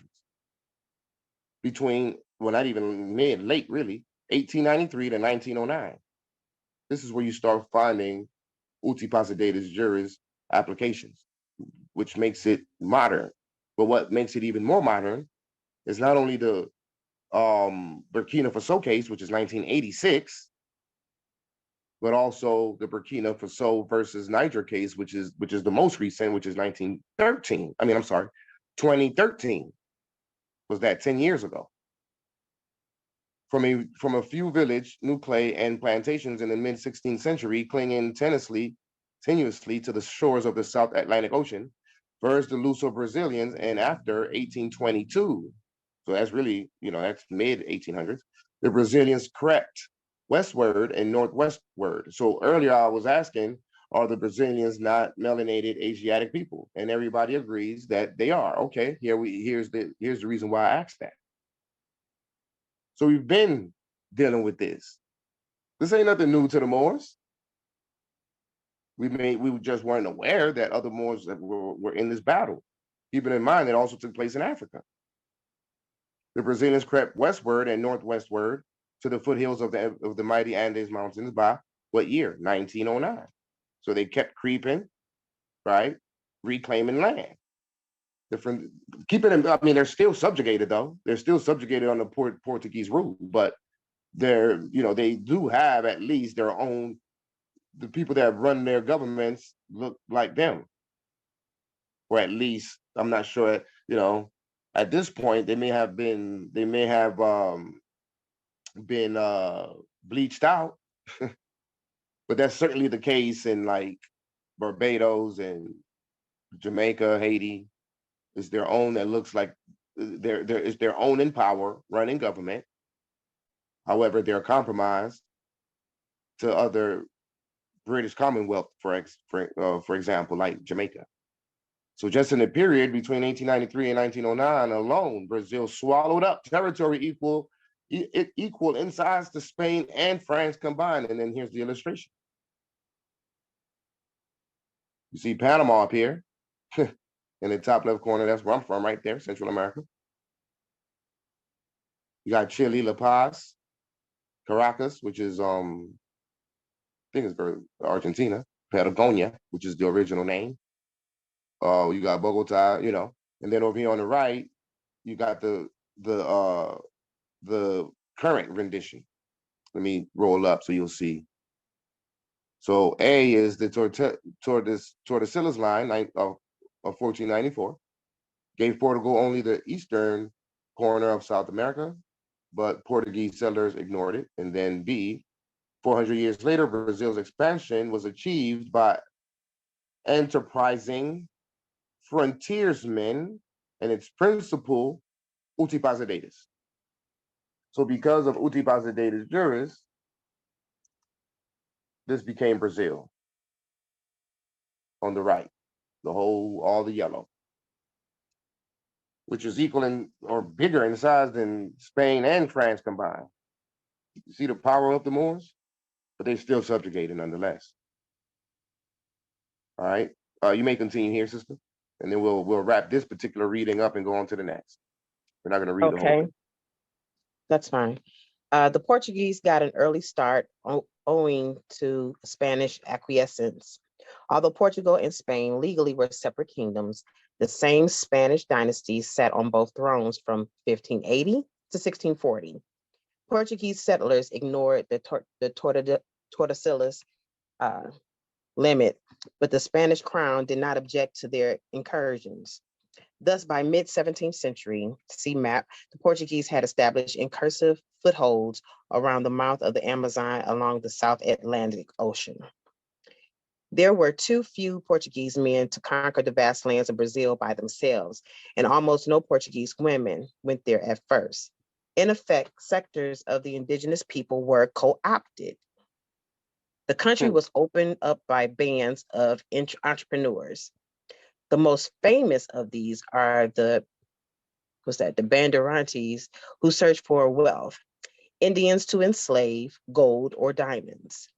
Between, well, not even late really, 1893 to 1909. This is where you start finding Uti Possidetis Juris applications, which makes it modern. But what makes it even more modern is not only the Burkina Faso case, which is 1986, but also the Burkina Faso versus Niger case, which is the most recent, which is 2013. Was that 10 years ago? From a few village, nuclei, and plantations in the mid-16th century, clinging tenuously to the shores of the South Atlantic Ocean, first the Luso-Brazilians, and after 1822, so that's really, that's mid-1800s, the Brazilians crept westward and northwestward. So earlier I was asking, are the Brazilians not melanated Asiatic people? And everybody agrees that they are. Okay, here's the reason why I asked that. So we've been dealing with this. This ain't nothing new to the Moors. We just weren't aware that other Moors that were in this battle. Keeping in mind, it also took place in Africa. The Brazilians crept westward and northwestward to the foothills of the mighty Andes Mountains by what year? 1909. So they kept creeping, right? Reclaiming land. They're still subjugated though. They're still subjugated under Portuguese rule, but they do have at least their own. The people that run their governments look like them, or at least I'm not sure. At this point they may have been bleached out, but that's certainly the case in like Barbados and Jamaica, Haiti. Is their own that looks like there is their own in power running government. However, they're compromised to other British Commonwealth, for example, like Jamaica. So just in the period between 1893 and 1909 alone, Brazil swallowed up territory equal in size to Spain and France combined. And then here's the illustration. You see Panama up here in the top left corner. That's where I'm from, right there, Central America. You got Chile, La Paz, Caracas, which is I think it's Argentina, Patagonia, which is the original name. You got Bogota, and then over here on the right, you got the current rendition. Let me roll up so you'll see. So A is the Tordesillas line of 1494. Gave Portugal only the eastern corner of South America, but Portuguese settlers ignored it. And then B, 400 years later, Brazil's expansion was achieved by enterprising frontiersmen and its principal, Uti Possidetis. So because of Uti Possidetis Juris, this became Brazil on the right, all the yellow, which is equal in or bigger in size than Spain and France combined. You see the power of the Moors, but they still subjugated nonetheless. All right, you may continue here, sister, and then we'll wrap this particular reading up and go on to the next. We're not going to read the whole Okay, thing. that's fine. The Portuguese got an early start owing to Spanish acquiescence. Although Portugal and Spain legally were separate kingdoms, the same Spanish dynasty sat on both thrones from 1580 to 1640. Portuguese settlers ignored the Tordesillas limit, but the Spanish crown did not object to their incursions. Thus, by mid-17th century, see map, the Portuguese had established incursive footholds around the mouth of the Amazon along the South Atlantic Ocean. There were too few Portuguese men to conquer the vast lands of Brazil by themselves, and almost no Portuguese women went there at first. In effect, sectors of the indigenous people were co-opted. The country was opened up by bands of entrepreneurs. The most famous of these are the Bandeirantes, who searched for wealth, Indians to enslave, gold or diamonds.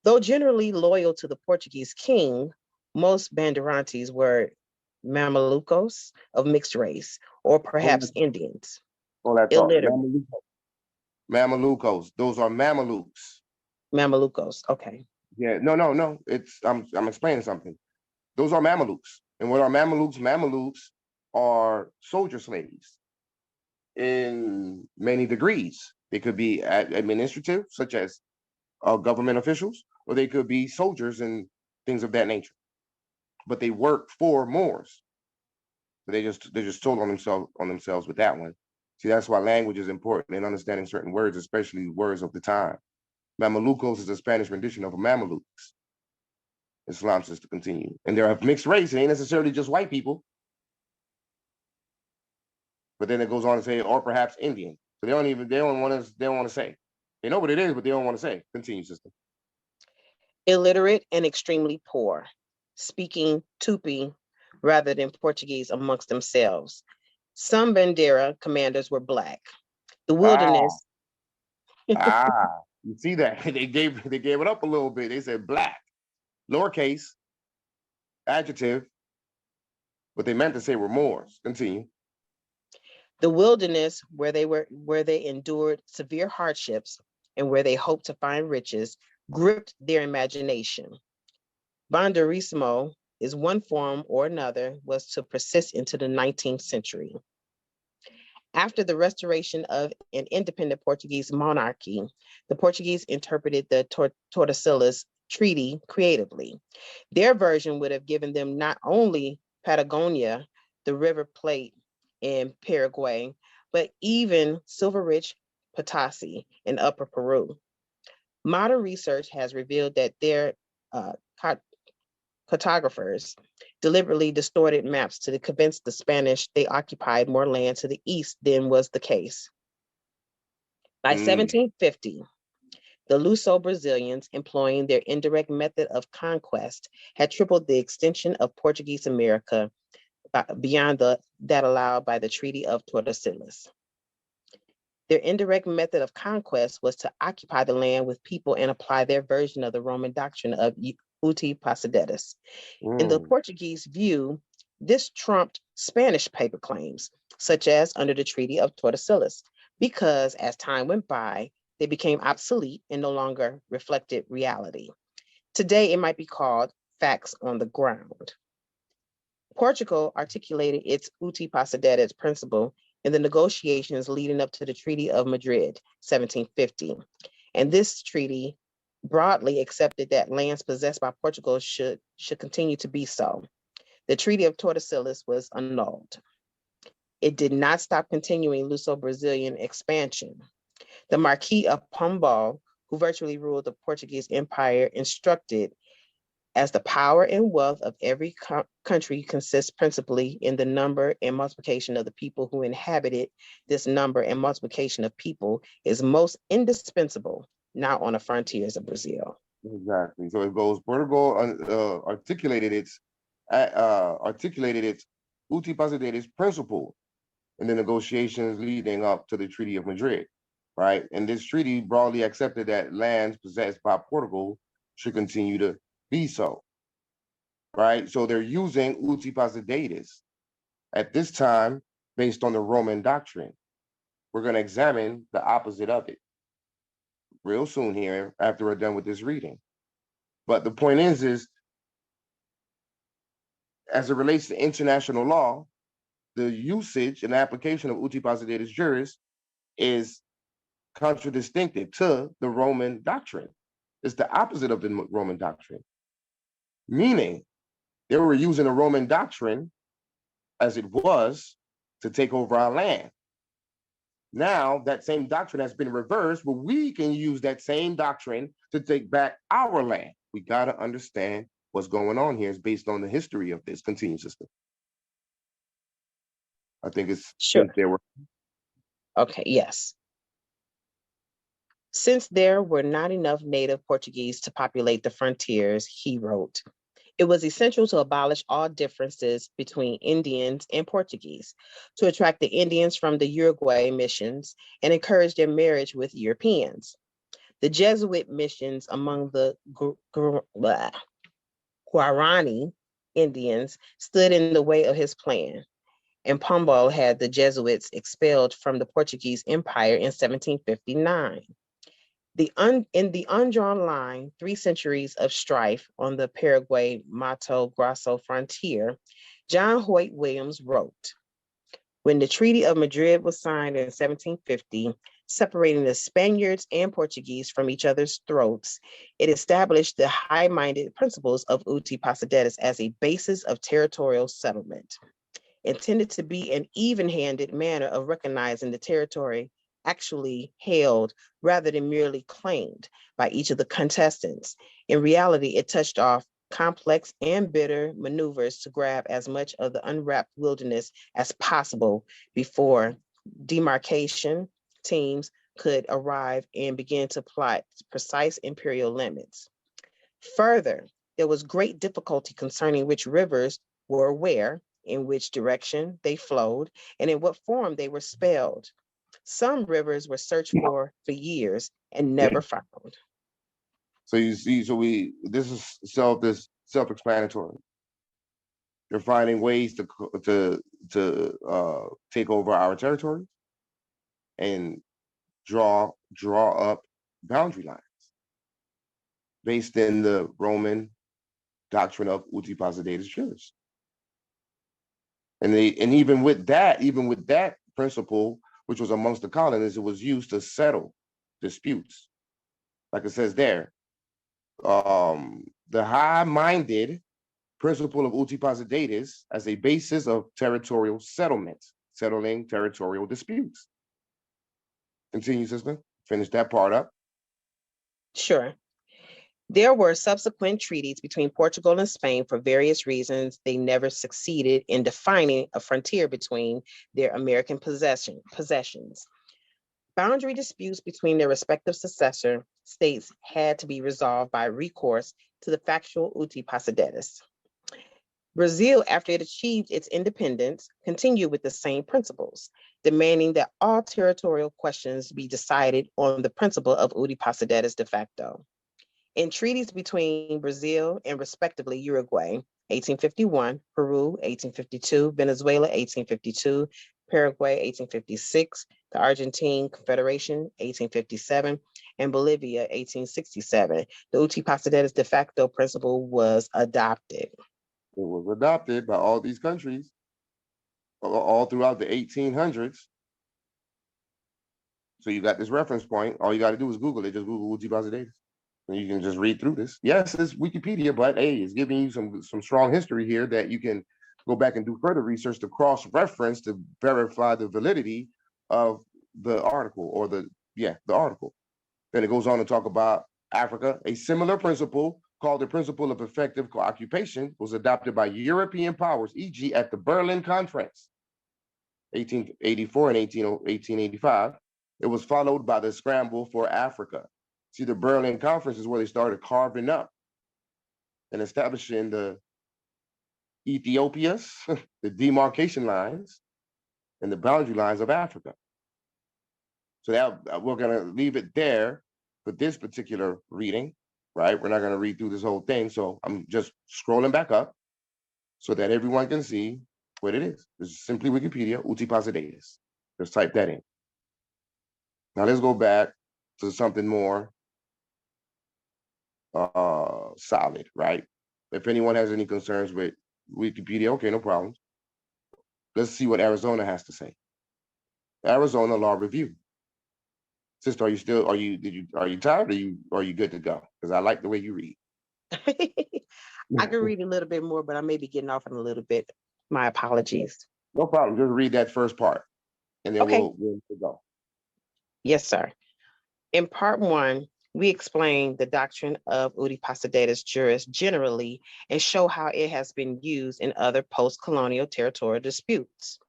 Though generally loyal to the Portuguese king, most Bandeirantes were Mamelucos of mixed race, or perhaps Indians. Illiterate. Mamelucos. Those are Mamelukes. Mamelucos. Okay. Yeah. No. I'm explaining something. Those are Mamelukes. And what are Mamelukes? Mamelukes are soldier slaves in many degrees. They could be administrative, such as government officials, or they could be soldiers and things of that nature. But they work for Moors. So they just told on themselves with that one. See, that's why language is important in understanding certain words, especially words of the time. Mamelucos is a Spanish rendition of a Mamelukes. Islam says to continue. And they're of mixed race. It ain't necessarily just white people. But then it goes on to say, or perhaps Indian. So they don't want to say. They know what it is, but they don't want to say. Continue, sister. Illiterate and extremely poor, speaking Tupi rather than Portuguese amongst themselves. Some Bandeira commanders were Black. The wilderness. You see that? They gave it up a little bit. They said Black, lowercase, adjective, but they meant to say were Moors. Continue. The wilderness, where they endured severe hardships and where they hoped to find riches, gripped their imagination. Bandeirismo is one form or another was to persist into the 19th century. After the restoration of an independent Portuguese monarchy, the Portuguese interpreted the Tordesillas Treaty creatively. Their version would have given them not only Patagonia, the River Plate in Paraguay, but even silver-rich Potosi in Upper Peru. Modern research has revealed that their cartographers deliberately distorted maps to convince the Spanish they occupied more land to the east than was the case. By 1750, the Luso-Brazilians, employing their indirect method of conquest, had tripled the extension of Portuguese America beyond that allowed by the Treaty of Tordesillas. Their indirect method of conquest was to occupy the land with people and apply their version of the Roman doctrine of Uti Possidetis. In the Portuguese view, this trumped Spanish paper claims, such as under the Treaty of Tordesillas, because as time went by, they became obsolete and no longer reflected reality. Today, it might be called facts on the ground. Portugal articulated its Uti Possidetis principle in the negotiations leading up to the Treaty of Madrid, 1750. And this treaty broadly accepted that lands possessed by Portugal should continue to be so. The Treaty of Tordesillas was annulled. It did not stop continuing Luso-Brazilian expansion. The Marquis of Pombal, who virtually ruled the Portuguese Empire, instructed as the power and wealth of every country consists principally in the number and multiplication of the people who inhabit it. This number and multiplication of people is most indispensable now on the frontiers of Brazil. Exactly. So it goes. Portugal articulated its Uti Possidetis principle in the negotiations leading up to the Treaty of Madrid, right? And this treaty broadly accepted that lands possessed by Portugal should continue to be so, right? So they're using Uti Possidetis at this time based on the Roman doctrine. We're going to examine the opposite of it real soon here after we're done with this reading. But the point is as it relates to international law, the usage and application of Uti Possidetis Juris is contradistinctive to the Roman doctrine. It's the opposite of the Roman doctrine, meaning they were using the Roman doctrine as it was to take over our land. Now that same doctrine has been reversed, but we can use that same doctrine to take back our land. We got to understand what's going on here is based on the history of this. Continue, sister. I think it's sure. Since there were. Okay, yes. Since there were not enough native Portuguese to populate the frontiers, he wrote, it was essential to abolish all differences between Indians and Portuguese, to attract the Indians from the Uruguay missions and encourage their marriage with Europeans. The Jesuit missions among the Guarani Indians stood in the way of his plan, and Pombal had the Jesuits expelled from the Portuguese Empire in 1759. In the undrawn line, 3 centuries of strife on the Paraguay-Mato Grosso frontier, John Hoyt Williams wrote, when the Treaty of Madrid was signed in 1750, separating the Spaniards and Portuguese from each other's throats, it established the high-minded principles of Uti Possidetis as a basis of territorial settlement, intended to be an even-handed manner of recognizing the territory actually held rather than merely claimed by each of the contestants. In reality, it touched off complex and bitter maneuvers to grab as much of the unwrapped wilderness as possible before demarcation teams could arrive and begin to plot precise imperial limits. Further, there was great difficulty concerning which rivers were where, in which direction they flowed, and in what form they were spelled. Some rivers were searched for years and never found. So you see, this is self-explanatory. They're finding ways to take over our territory and draw up boundary lines based in the Roman doctrine of Uti Possidetis Juris. And even with that principle, which was amongst the colonists, it was used to settle disputes. Like it says there, the high-minded principle of Uti Possidetis as a basis of territorial settlement, settling territorial disputes. Continue, sister. Finish that part up. Sure. There were subsequent treaties between Portugal and Spain. For various reasons, they never succeeded in defining a frontier between their American possessions. Boundary disputes between their respective successor states had to be resolved by recourse to the factual Uti Possidetis. Brazil, after it achieved its independence, continued with the same principles, demanding that all territorial questions be decided on the principle of Uti Possidetis de facto. In treaties between Brazil and respectively Uruguay, 1851, Peru, 1852, Venezuela, 1852, Paraguay, 1856, the Argentine Confederation, 1857, and Bolivia, 1867, the Uti Possidetis de facto principle was adopted. It was adopted by all these countries all throughout the 1800s. So you got this reference point. All you got to do is Google it. Just Google Uti Possidetis. And you can just read through this. Yes, it's Wikipedia, but hey, it's giving you some strong history here that you can go back and do further research to cross-reference to verify the validity of the article or the article. Then it goes on to talk about Africa. A similar principle called the principle of effective co-occupation was adopted by European powers, e.g. at the Berlin Conference, 1884 and 1885. It was followed by the scramble for Africa. See, the Berlin Conference is where they started carving up and establishing the Ethiopias, the demarcation lines, and the boundary lines of Africa. So that we're going to leave it there for this particular reading, right? We're not going to read through this whole thing. So I'm just scrolling back up so that everyone can see what it is. This is simply Wikipedia, Uti Possidetis. Just type that in. Now let's go back to something more solid, right? If anyone has any concerns with Wikipedia, okay, no problem. Let's see what Arizona has to say. Arizona Law Review. Sister, are you tired, or are you good to go? Because I like the way you read. I can read a little bit more, but I may be getting off in a little bit. My apologies. No problem. Just read that first part, and then Okay. we'll go. Yes, sir. In part one, we explain the doctrine of Uti Possidetis Juris generally and show how it has been used in other post-colonial territorial disputes.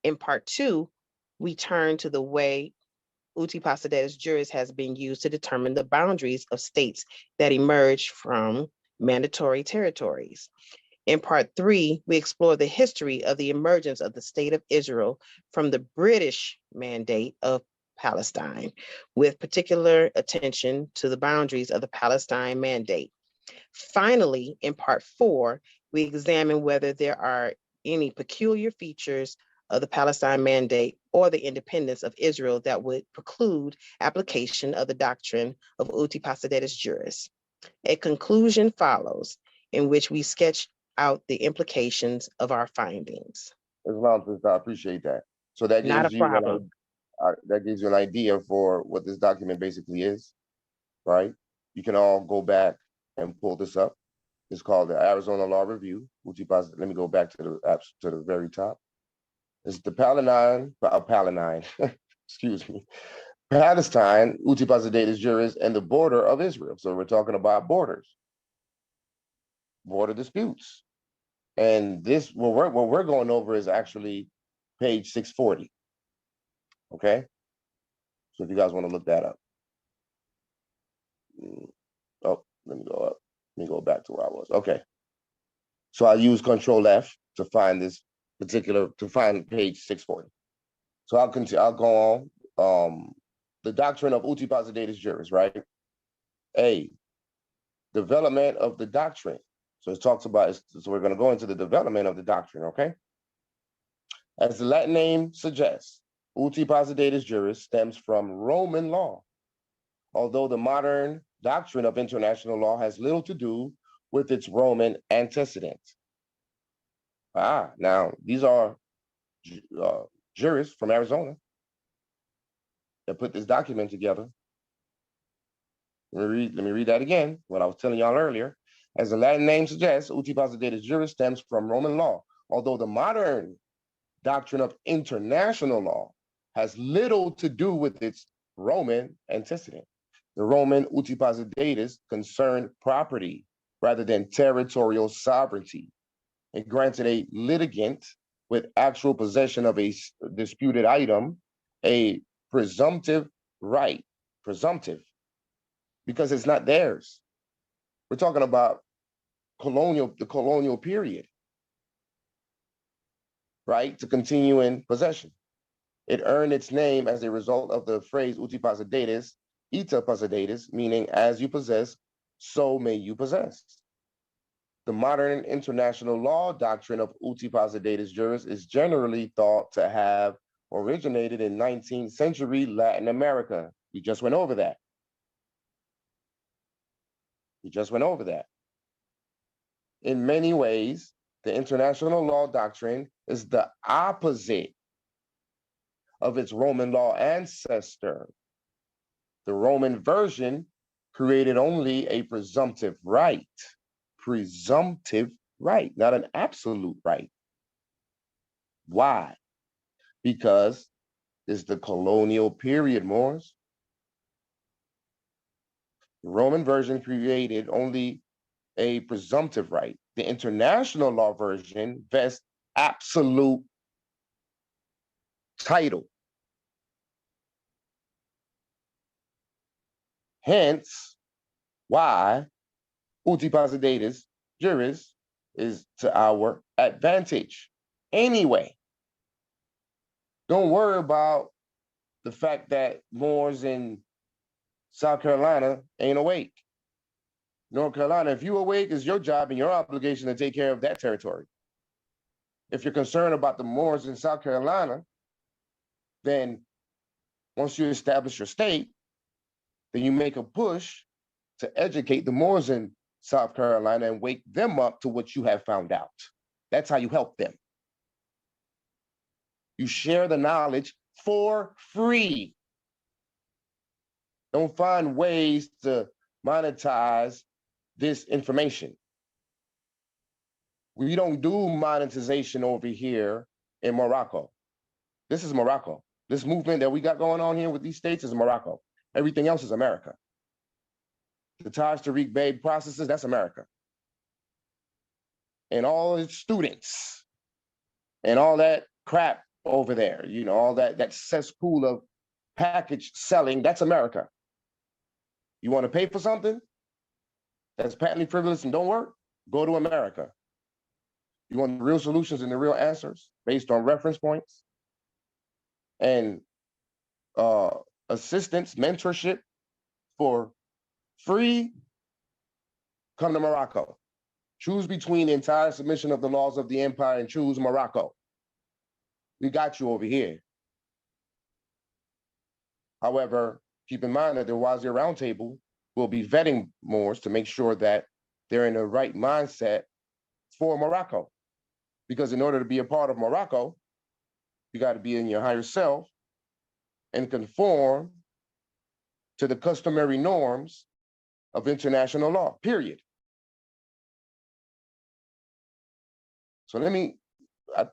In part two, we turn to the way Uti Possidetis Juris has been used to determine the boundaries of states that emerged from mandatory territories. In part three, we explore the history of the emergence of the state of Israel from the British Mandate of Palestine, with particular attention to the boundaries of the Palestine Mandate. Finally, in part four, we examine whether there are any peculiar features of the Palestine Mandate or the independence of Israel that would preclude application of the doctrine of Uti Possidetis Juris. A conclusion follows in which we sketch out the implications of our findings. I appreciate that. So that Not gives a you problem. that gives you an idea for what this document basically is, right? You can all go back and pull this up. It's called the Arizona Law Review. Let me go back to the very top. It's the Palestine, excuse me, Palestine, Uti Possidetis Juris, and the border of Israel. So we're talking about border disputes. And this, what we're going over is actually page 640. Okay. So if you guys want to look that up. Oh, let me go up. Let me go back to where I was. Okay. So I use Control F to find page 640. So I'll continue. I'll go on. The doctrine of Uti Possidetis Juris, right? A, development of the doctrine. So it talks about, so we're going to go into the development of the doctrine, okay? As the Latin name suggests, Uti Possidetis Juris stems from Roman law, although the modern doctrine of international law has little to do with its Roman antecedent. Now these are jurists from Arizona that put this document together. Let me read that again, what I was telling y'all earlier. As the Latin name suggests, Uti Possidetis Juris stems from Roman law, although the modern doctrine of international law has little to do with its Roman antecedent. The Roman Uti Possidetis concerned property rather than territorial sovereignty. It granted a litigant with actual possession of a disputed item a presumptive right, because it's not theirs. We're talking about the colonial period, right? To continue in possession. It earned its name as a result of the phrase Uti Possidetis, ita Possidetis, meaning as you possess, so may you possess. The modern international law doctrine of Uti Possidetis Juris is generally thought to have originated in 19th century Latin America. We just went over that. In many ways, the international law doctrine is the opposite of its Roman law ancestor. The Roman version created only a presumptive right, not an absolute right. Why? Because it's the colonial period, Moors. The Roman version created only a presumptive right. The international law version vests absolute title. Hence, why Uti Possidetis Juris is to our advantage. Anyway, don't worry about the fact that Moors in South Carolina ain't awake. North Carolina, if you awake, it's your job and your obligation to take care of that territory. If you're concerned about the Moors in South Carolina, then once you establish your state, then you make a push to educate the Moors in South Carolina and wake them up to what you have found out. That's how you help them. You share the knowledge for free. Don't find ways to monetize this information. We don't do monetization over here in Morocco. This is Morocco. This movement that we got going on here with these states is Morocco. Everything else is America. The Taj Tariq Bey processes, that's America. And all its students and all that crap over there, you know, all that cesspool of package selling, that's America. You want to pay for something that's patently frivolous and don't work? Go to America. You want the real solutions and the real answers based on reference points and assistance, mentorship for free? Come to Morocco. Choose between the entire submission of the laws of the empire and choose Morocco. We got you over here. However, keep in mind that the Wazir Roundtable will be vetting Moors to make sure that they're in the right mindset for Morocco. Because in order to be a part of Morocco, you got to be in your higher self and conform to the customary norms of international law, period. So let me, I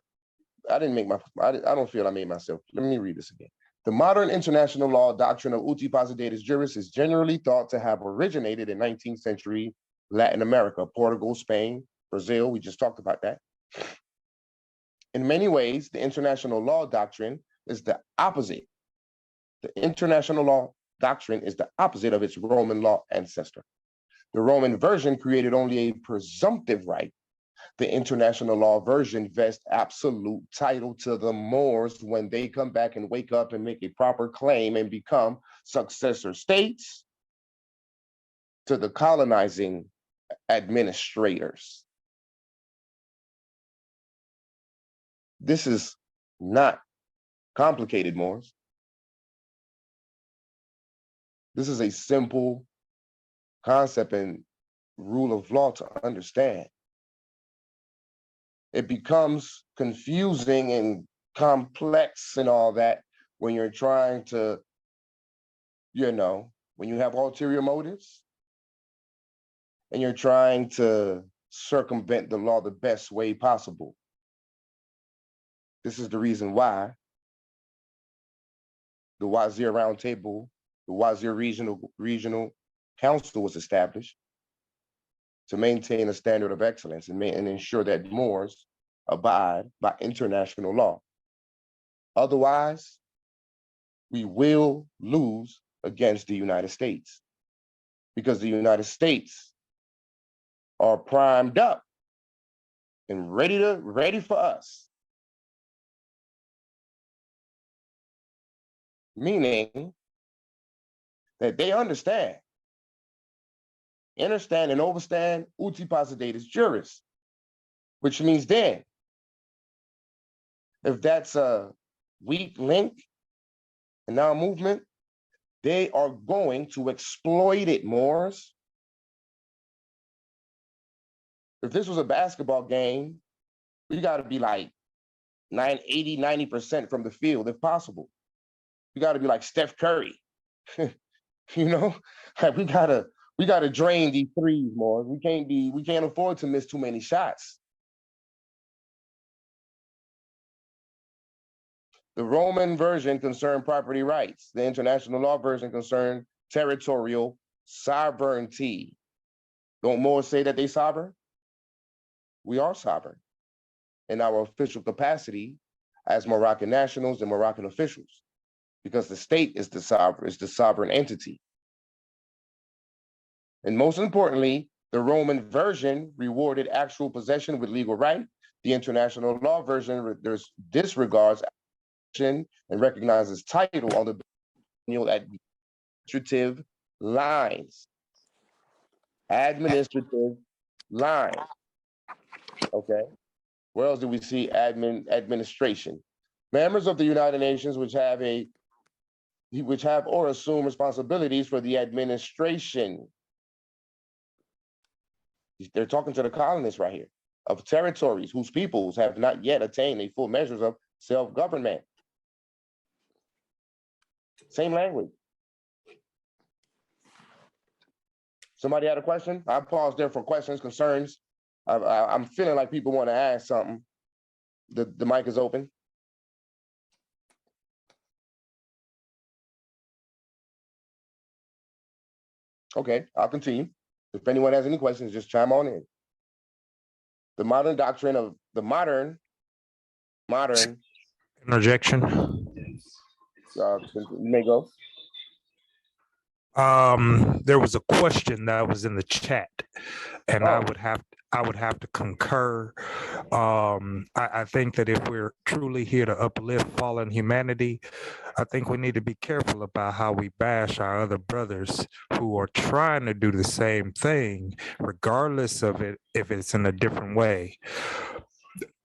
don't feel I made myself. Let me read this again. The modern international law doctrine of Uti Possidetis Juris is generally thought to have originated in 19th century Latin America, Portugal, Spain, Brazil. We just talked about that. In many ways, the international law doctrine is the opposite. The international law doctrine is the opposite of its Roman law ancestor. The Roman version created only a presumptive right. The international law version vests absolute title to the Moors when they come back and wake up and make a proper claim and become successor states to the colonizing administrators. This is not complicated, Moors. This is a simple concept and rule of law to understand. It becomes confusing and complex and all that when you're trying to, you know, when you have ulterior motives and you're trying to circumvent the law the best way possible. This is the reason why the Wazir Roundtable, the Wazir Regional Council was established to maintain a standard of excellence and ensure that Moors abide by international law. Otherwise, we will lose against the United States because the United States are primed up and ready for us. Meaning that they understand and overstand Uti Possidetis Juris, which means then, if that's a weak link in our movement, they are going to exploit it, Moors. If this was a basketball game, we got to be like 90% from the field if possible. We got to be like Steph Curry. You know, like we gotta drain these threes more. We can't afford to miss too many shots. The Roman version concerned property rights. The international law version concerned territorial sovereignty. Don't Moors say that they sovereign? We are sovereign in our official capacity as Moroccan nationals and Moroccan officials, because the state is the sovereign entity. And most importantly, the Roman version rewarded actual possession with legal right. The international law version disregards action and recognizes title on the administrative lines. Administrative lines. Okay. Where else do we see administration? Members of the United Nations which have or assume responsibilities for the administration. They're talking to the colonists right here, of territories whose peoples have not yet attained a full measures of self-government. Same language. Somebody had a question? I paused there for questions, concerns. I'm feeling like people want to ask something. The mic is open. Okay, I'll continue. If anyone has any questions, just chime on in. The modern doctrine of the modern interjection. You may go. There was a question that was in the chat, and I would have to concur. I think that if we're truly here to uplift fallen humanity, I think we need to be careful about how we bash our other brothers who are trying to do the same thing, regardless of it, if it's in a different way.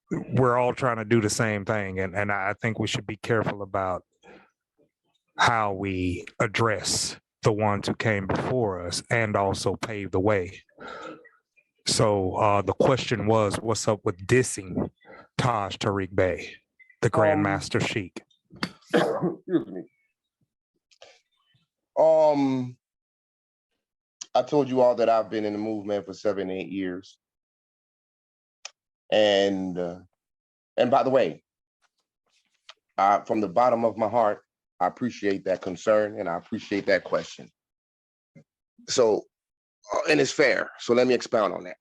We're all trying to do the same thing, and I think we should be careful about how we address the ones who came before us and also paved the way. So the question was, what's up with dissing Taj Tariq Bey, the Grandmaster Sheik? Excuse me. I told you all that I've been in the movement for 7, 8 years. And by the way, from the bottom of my heart, I appreciate that concern and I appreciate that question. So, and it's fair. So let me expound on that.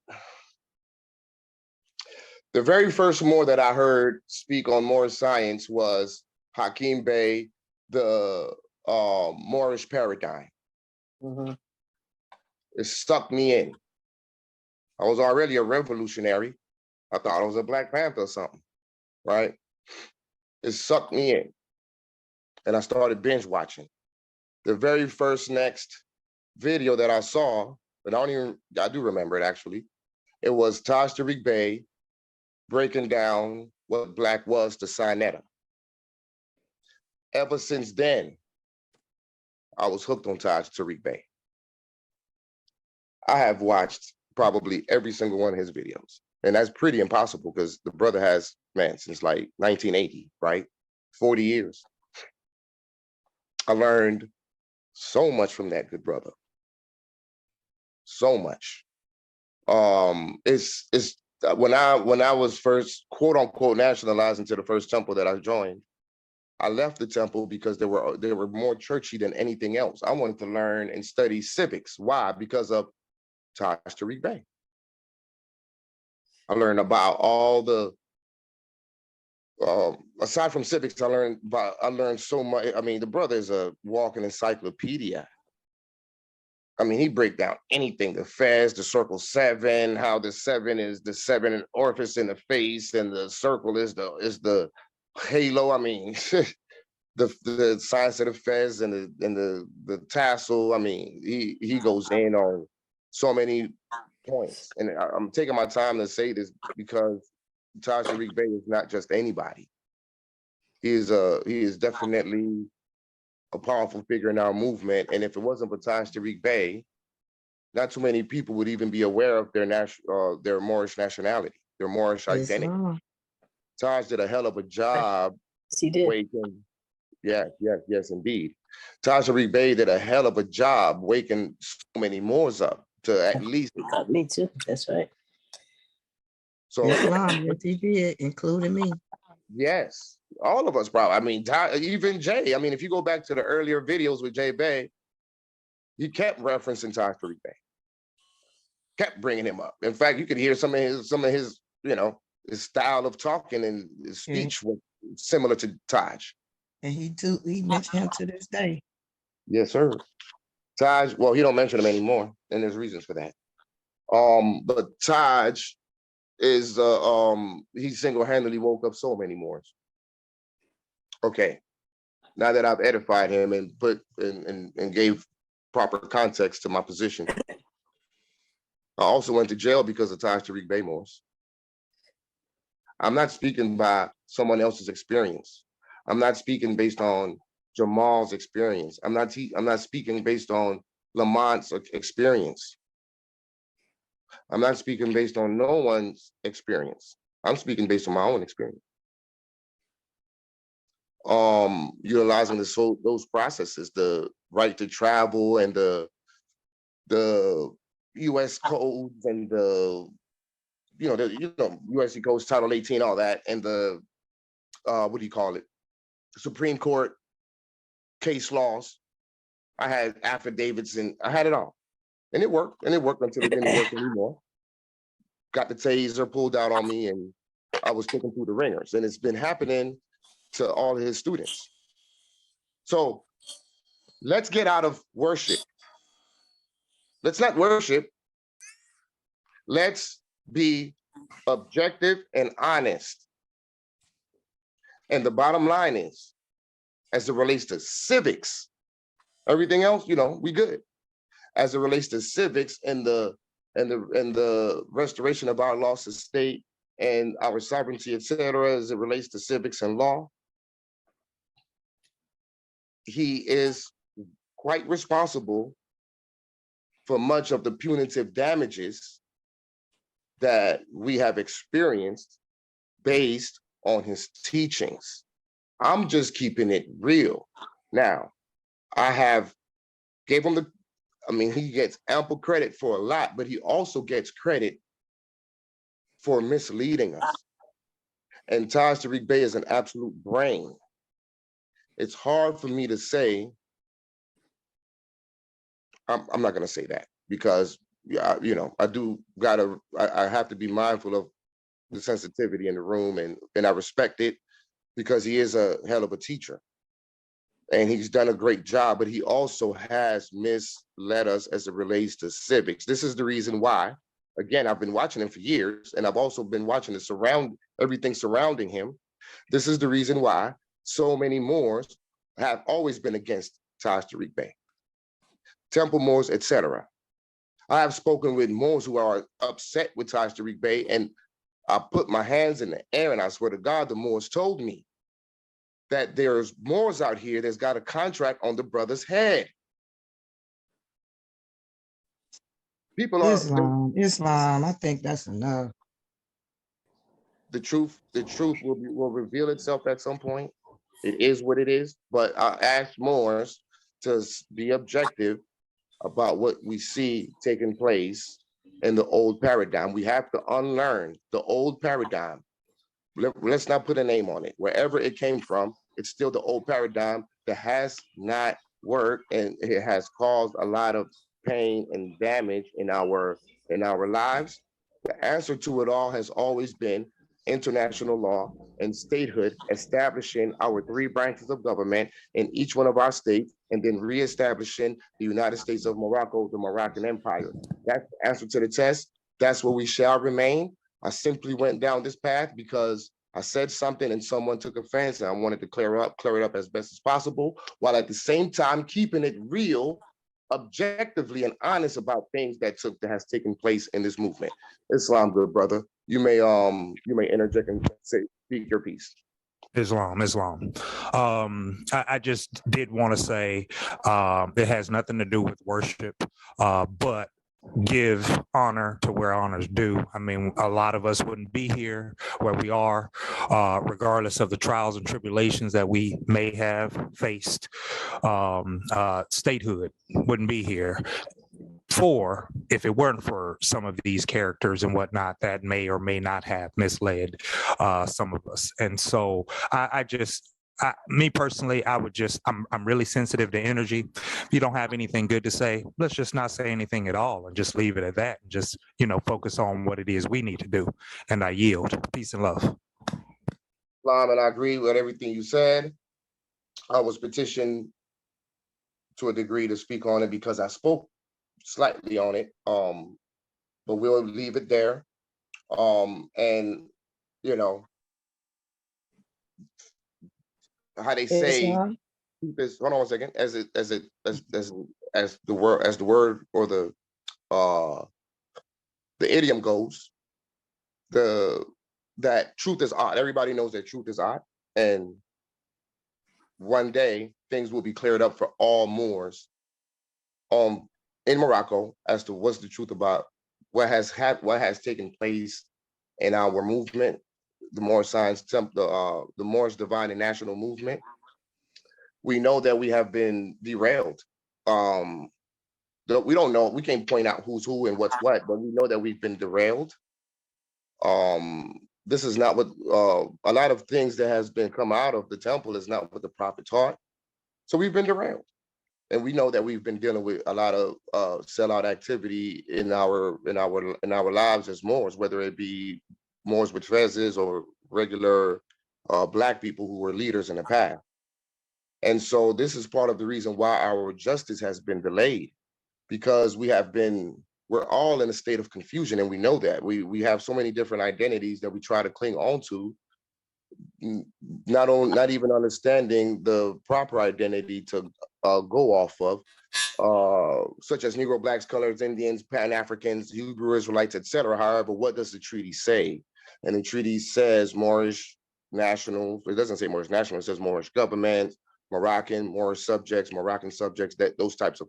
The very first Moor that I heard speak on Moor science was Hakim Bey, the Moorish paradigm. Mm-hmm. It sucked me in. I was already a revolutionary. I thought I was a Black Panther or something, right? It sucked me in. And I started binge watching. The very first next video that I saw, but I do remember it actually. It was Taj Tariq Bey breaking down what Black was to Sinetta. Ever since then, I was hooked on Taj Tariq Bey. I have watched probably every single one of his videos. And that's pretty impossible because the brother has, man, since like 1980, right? 40 years. I learned so much from that good brother. So much. It's when I was first quote unquote nationalized into the first temple that I joined, I left the temple because they were more churchy than anything else. I wanted to learn and study civics. Why? Because of Taj Tariq Bey. I learned about all the aside from civics, I learned so much. I mean, the brother is a walking encyclopedia. I mean, he break down anything, the Fez, the circle 7, how the 7 is the 7 orifice in the face, and the circle is the halo. I mean, the science of the Fez and the tassel. I mean, he goes in on so many points. And I'm taking my time to say this because Taj Tariq Bey is not just anybody. He is definitely a powerful figure in our movement. And if it wasn't for Taj Tariq Bey, not too many people would even be aware of their Moorish nationality, their Moorish identity. Taj did a hell of a job. He did. Yes, indeed. Taj Tariq Bey did a hell of a job waking so many Moors up to at least. Me too. That's right. So yes, he did, including me. Yes, all of us, probably. I mean, even Jay. I mean, if you go back to the earlier videos with Jay Bey, he kept referencing Taj Tariq Bey. Kept bringing him up. In fact, you could hear some of his, you know, his style of talking and his speech was similar to Taj. And he mentioned him to this day. Yes, sir. Taj, well, he don't mention him anymore, and there's reasons for that. But Taj is he single-handedly woke up so many more. Okay. Now that I've edified him and put and gave proper context to my position. I also went to jail because of Taj Tariq Bey Morris. I'm not speaking by someone else's experience. I'm not speaking based on Jamal's experience. I'm not speaking based on Lamont's experience. I'm not speaking based on no one's experience. I'm speaking based on my own experience. Utilizing those processes, the right to travel and the U.S. codes and the USC codes, Title 18, all that, and the what do you call it? Supreme Court case laws. I had affidavits and I had it all, and it worked until it didn't work anymore. Got the taser pulled out on me, and I was taken through the ringers, and it's been happening to all of his students. So let's get out of worship. Let's not worship. Let's be objective and honest. And the bottom line is, as it relates to civics, everything else, we good. As it relates to civics and the restoration of our lost estate and our sovereignty, et cetera, as it relates to civics and law, he is quite responsible for much of the punitive damages that we have experienced based on his teachings. I'm just keeping it real. Now, gave him he gets ample credit for a lot, but he also gets credit for misleading us. And Taj Tariq Bey is an absolute brain. It's hard for me to say, I'm not gonna say that because I have to be mindful of the sensitivity in the room, and I respect it because he is a hell of a teacher. And he's done a great job, but he also has misled us as it relates to civics. This is the reason why, again, I've been watching him for years, and I've also been watching everything surrounding him. This is the reason why so many Moors have always been against Taj Tariq Bey, Temple Moors, etc. I have spoken with Moors who are upset with Taj Tariq Bey, and I put my hands in the air, and I swear to God, the Moors told me that there's Moors out here that's got a contract on the brother's head. People are Islam. I think that's enough. The truth will reveal itself at some point. It is what it is. But I ask Moors to be objective about what we see taking place in the old paradigm. We have to unlearn the old paradigm. Let's not put a name on it. Wherever it came from, it's still the old paradigm that has not worked, and it has caused a lot of pain and damage in our lives. The answer to it all has always been international law and statehood, establishing our 3 branches of government in each one of our states, and then reestablishing the United States of Morocco, the Moroccan Empire. That's the answer to the test. That's where we shall remain. I simply went down this path because I said something and someone took offense, and I wanted to clear it up as best as possible, while at the same time keeping it real, objectively and honest about things that has taken place in this movement. Islam, good brother. You may interject and speak your piece. Islam. I just did want to say it has nothing to do with worship, but give honor to where honors due. I mean, a lot of us wouldn't be here where we are, regardless of the trials and tribulations that we may have faced. Statehood wouldn't be here if it weren't for some of these characters and whatnot that may or may not have misled some of us. And so I just me personally, I would just, I'm really sensitive to energy. If you don't have anything good to say, let's just not say anything at all and just leave it at that. And just, focus on what it is we need to do. And I yield. Peace and love. And I agree with everything you said. I was petitioned to a degree to speak on it because I spoke slightly on it. But we'll leave it there. And how they say, hold on one second, as the word or the idiom goes, that truth is odd. Everybody knows that truth is odd, and one day things will be cleared up for all Moors in Morocco as to what's the truth about what has taken place in our movement, the Moorish Science the Moorish Divine and National Movement. We know that we have been derailed. We don't know, we can't point out who's who and what's what, but we know that we've been derailed. This is not what a lot of things that has been come out of the temple is not what the prophet taught. So we've been derailed. And we know that we've been dealing with a lot of sellout activity in our lives as Moors, whether it be Moors with fezzes or regular Black people who were leaders in the past. And so this is part of the reason why our justice has been delayed, because we're all in a state of confusion, and we know that. We have so many different identities that we try to cling on to, not even understanding the proper identity to go off of, such as Negro, Blacks, Colors, Indians, Pan-Africans, Hebrew Israelites, etc. However, what does the treaty say? And the treaty says Moorish nationals. It doesn't say Moorish nationals. It says Moorish government, Moorish subjects, Moroccan subjects. That those types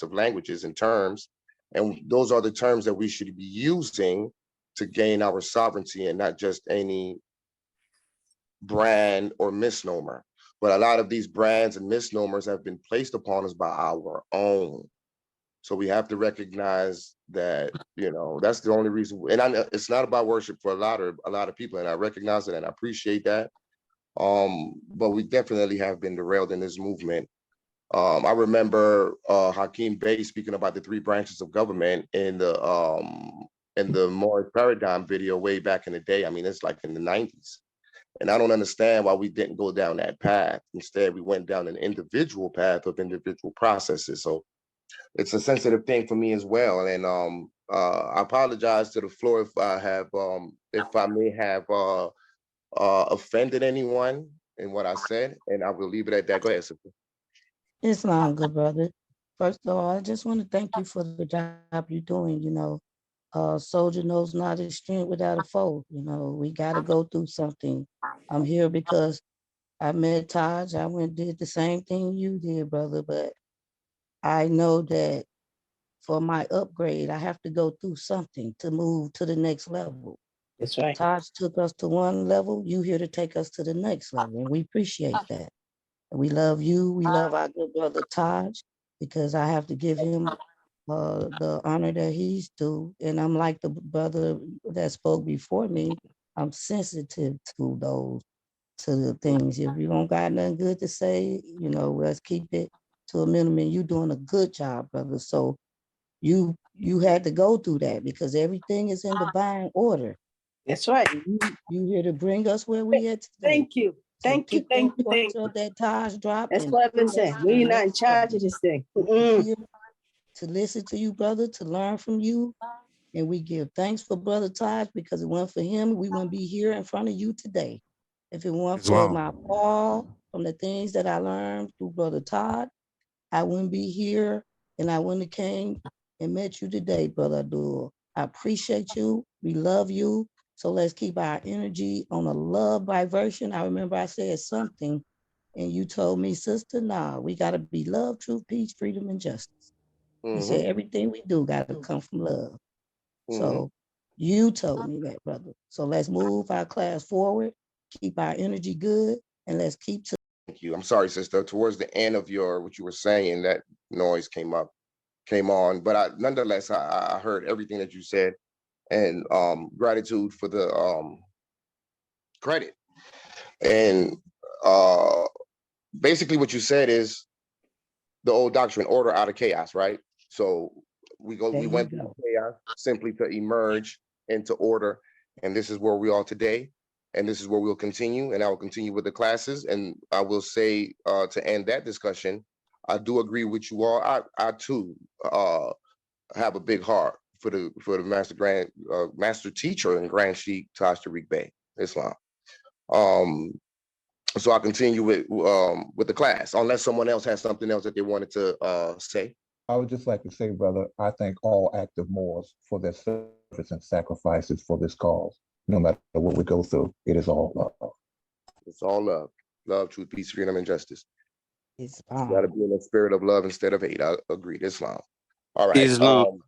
of languages and terms, and those are the terms that we should be using to gain our sovereignty, and not just any brand or misnomer. But a lot of these brands and misnomers have been placed upon us by our own. So we have to recognize that, that's the only reason. And it's not about worship for a lot of people, and I recognize it and I appreciate that. But we definitely have been derailed in this movement. I remember Hakeem Bey speaking about the 3 branches of government in the Moorish paradigm video way back in the day. I mean, it's like in the 90s. And I don't understand why we didn't go down that path. Instead, we went down an individual path of individual processes. So it's a sensitive thing for me as well. And I apologize to the floor if I may have offended anyone in what I said, and I will leave it at that. Go ahead, sister. Islam, good brother. First of all, I just want to thank you for the job you're doing. Soldier knows not his strength without a foe. We got to go through something. I'm here because I met Taj. I went and did the same thing you did, brother. But I know that for my upgrade, I have to go through something to move to the next level. That's right. Taj took us to one level. You here to take us to the next level, and we appreciate that. And we love you. We love our good brother Taj, because I have to give him the honor that he's due. And I'm like the brother that spoke before me. I'm sensitive to the things. If you don't got nothing good to say, let's keep it to a minimum. You're doing a good job, brother. So you had to go through that, because everything is in divine order. That's right. You here to bring us where we at today. Thank you. Thank you. That Taj dropped. That's what I've been saying. We're not in charge of this thing. To listen to you, brother, to learn from you. And we give thanks for Brother Taj, because it wasn't for him, we wouldn't be here in front of you today. If it weren't for my fall from the things that I learned through Brother Todd, I wouldn't be here, and I wouldn't have came and met you today, Brother Abdul. I appreciate you. We love you. So let's keep our energy on a love vibration. I remember I said something, and you told me, sister, nah, we got to be love, truth, peace, freedom, and justice. You said everything we do got to come from love. So you told me that, brother. So let's move our class forward, keep our energy good, and let's keep to. Thank you. I'm sorry, sister. Towards the end of what you were saying, that noise came on, but nonetheless, I heard everything that you said, and gratitude for the credit. And basically what you said is the old doctrine, order out of chaos, right? So we There went you through go. chaos simply to emerge into order. And this is where we are today. And this is where we'll continue. And I will continue with the classes. And I will say to end that discussion, I do agree with you all. I too have a big heart for the master teacher and Grand Sheikh Taj Tariq Bey, Islam. So I'll continue with the class, unless someone else has something else that they wanted to say. I would just like to say, brother, I thank all active Moors for their service and sacrifices for this cause. No matter what we go through, it is all love. It's all love. Love, truth, peace, freedom, and justice. It's Got to be in the spirit of love instead of hate. I agree. Islam. All right. Islam.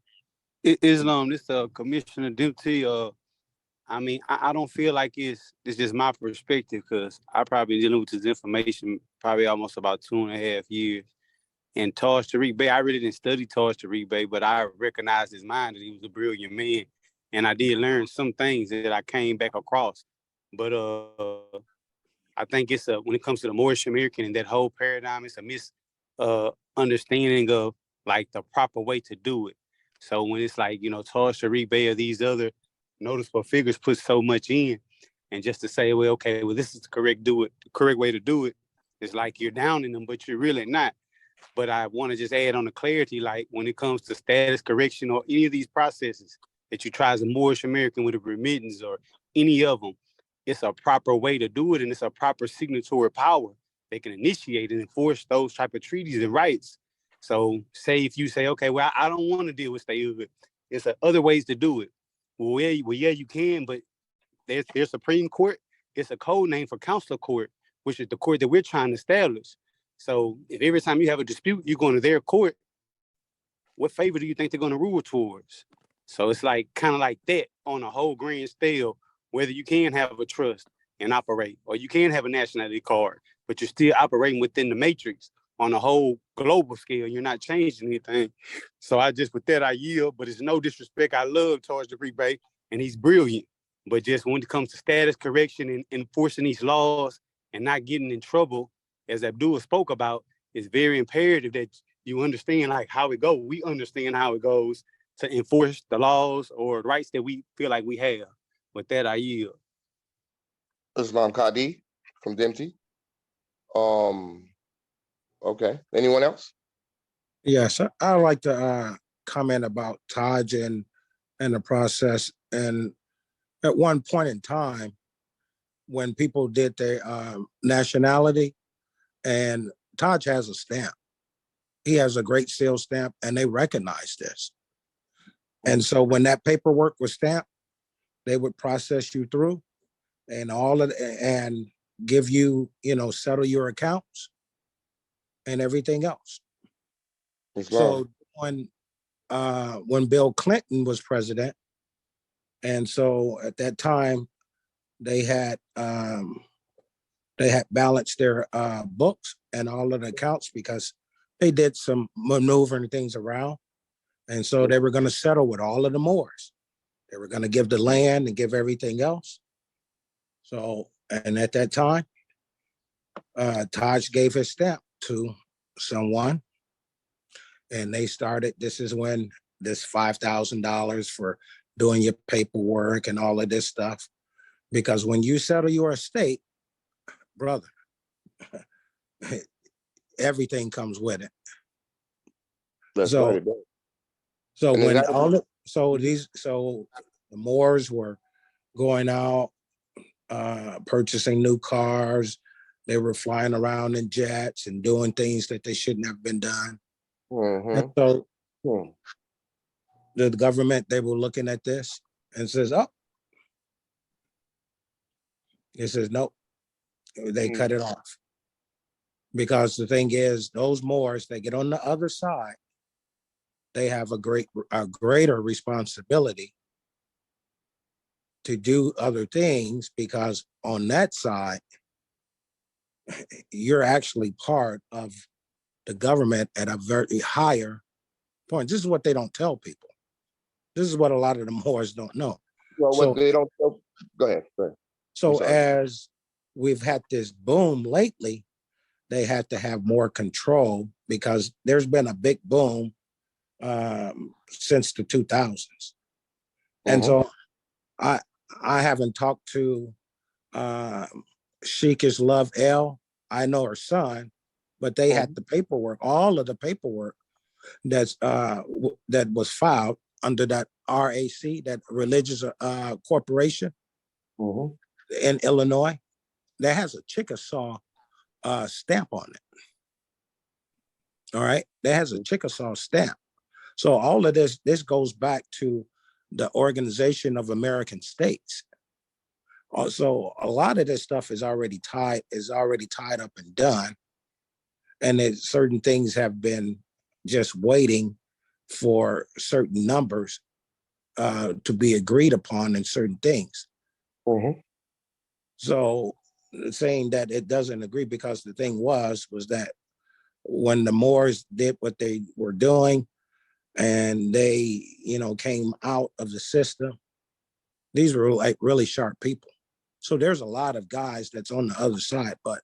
Islam, this Commissioner Dempsey, I mean, I don't feel like it's just my perspective, because I probably dealing with this information probably almost about 2.5 years. And Taj Tariq Bey, I really didn't study Taj Tariq Bey, but I recognized his mind that he was a brilliant man. And I did learn some things that I came back across. But I think it's when it comes to the Moorish American and that whole paradigm, it's a understanding of like the proper way to do it. So when it's like, you know, Taj Tariq Bey or these other noticeable figures put so much in, and just to say, well, okay, well, this is the correct way to do it, it's like you're downing them, but you're really not. But I want to just add on the clarity, like when it comes to status correction or any of these processes that you try as a Moorish American with a remittance or any of them, it's a proper way to do it, and it's a proper signatory power that can initiate and enforce those type of treaties and rights. So say if you say, okay, well, I don't want to deal with statehood, it's other ways to do it. Well, yeah, you can, but there's Supreme Court. It's a code name for Counselor Court, which is the court that we're trying to establish. So if every time you have a dispute, you're going to their court, what favor do you think they're going to rule towards? So it's like kind of like that on a whole grand scale, whether you can have a trust and operate, or you can have a nationality card, but you're still operating within the matrix on a whole global scale. You're not changing anything. So with that, I yield, but it's no disrespect. I love Taj Tariq Bey, and he's brilliant. But just when it comes to status correction and enforcing these laws and not getting in trouble, as Abdullah spoke about, it's very imperative that you understand like how it goes. We understand how it goes to enforce the laws or rights that we feel like we have. With that, I yield. Islam Qadi from Dempsey. Okay. Anyone else? Yes, I'd like to comment about Taj and the process. And at one point in time, when people did their nationality, and Taj has a stamp. He has a great seal stamp, and they recognize this. And so when that paperwork was stamped, they would process you through and give you, settle your accounts and everything else. So when Bill Clinton was president, and so at that time they had balanced their books and all of the accounts, because they did some maneuvering things around. And so they were going to settle with all of the Moors. They were going to give the land and give everything else. So, and at that time, Taj gave his stamp to someone, and they started, this is when this $5,000 for doing your paperwork and all of this stuff. Because when you settle your estate, brother, everything comes with it. That's so, right. So when the Moors were going out, purchasing new cars, they were flying around in jets and doing things that they shouldn't have been done. And so the government, they were looking at this and says, oh, it says, nope, they cut it off. Because the thing is, those Moors, they get on the other side, they have a greater responsibility to do other things, because on that side, you're actually part of the government at a very higher point. This is what they don't tell people. This is what a lot of the Moors don't know. Well, what they don't tell, go ahead. So as we've had this boom lately, they had to have more control because there's been a big boom since the 2000s. And so I haven't talked to Sheikah's Love L. I know her son, but they had the paperwork, all of the paperwork that was filed under that RAC, that religious corporation in Illinois. That has a Chickasaw stamp on it. All right, that has a Chickasaw stamp. So all of this goes back to the Organization of American States. Also, a lot of this stuff is already tied up and done, and certain things have been just waiting for certain numbers to be agreed upon in certain things. So saying that it doesn't agree, because the thing was that when the Moors did what they were doing and they, came out of the system, these were like really sharp people. So there's a lot of guys that's on the other side, but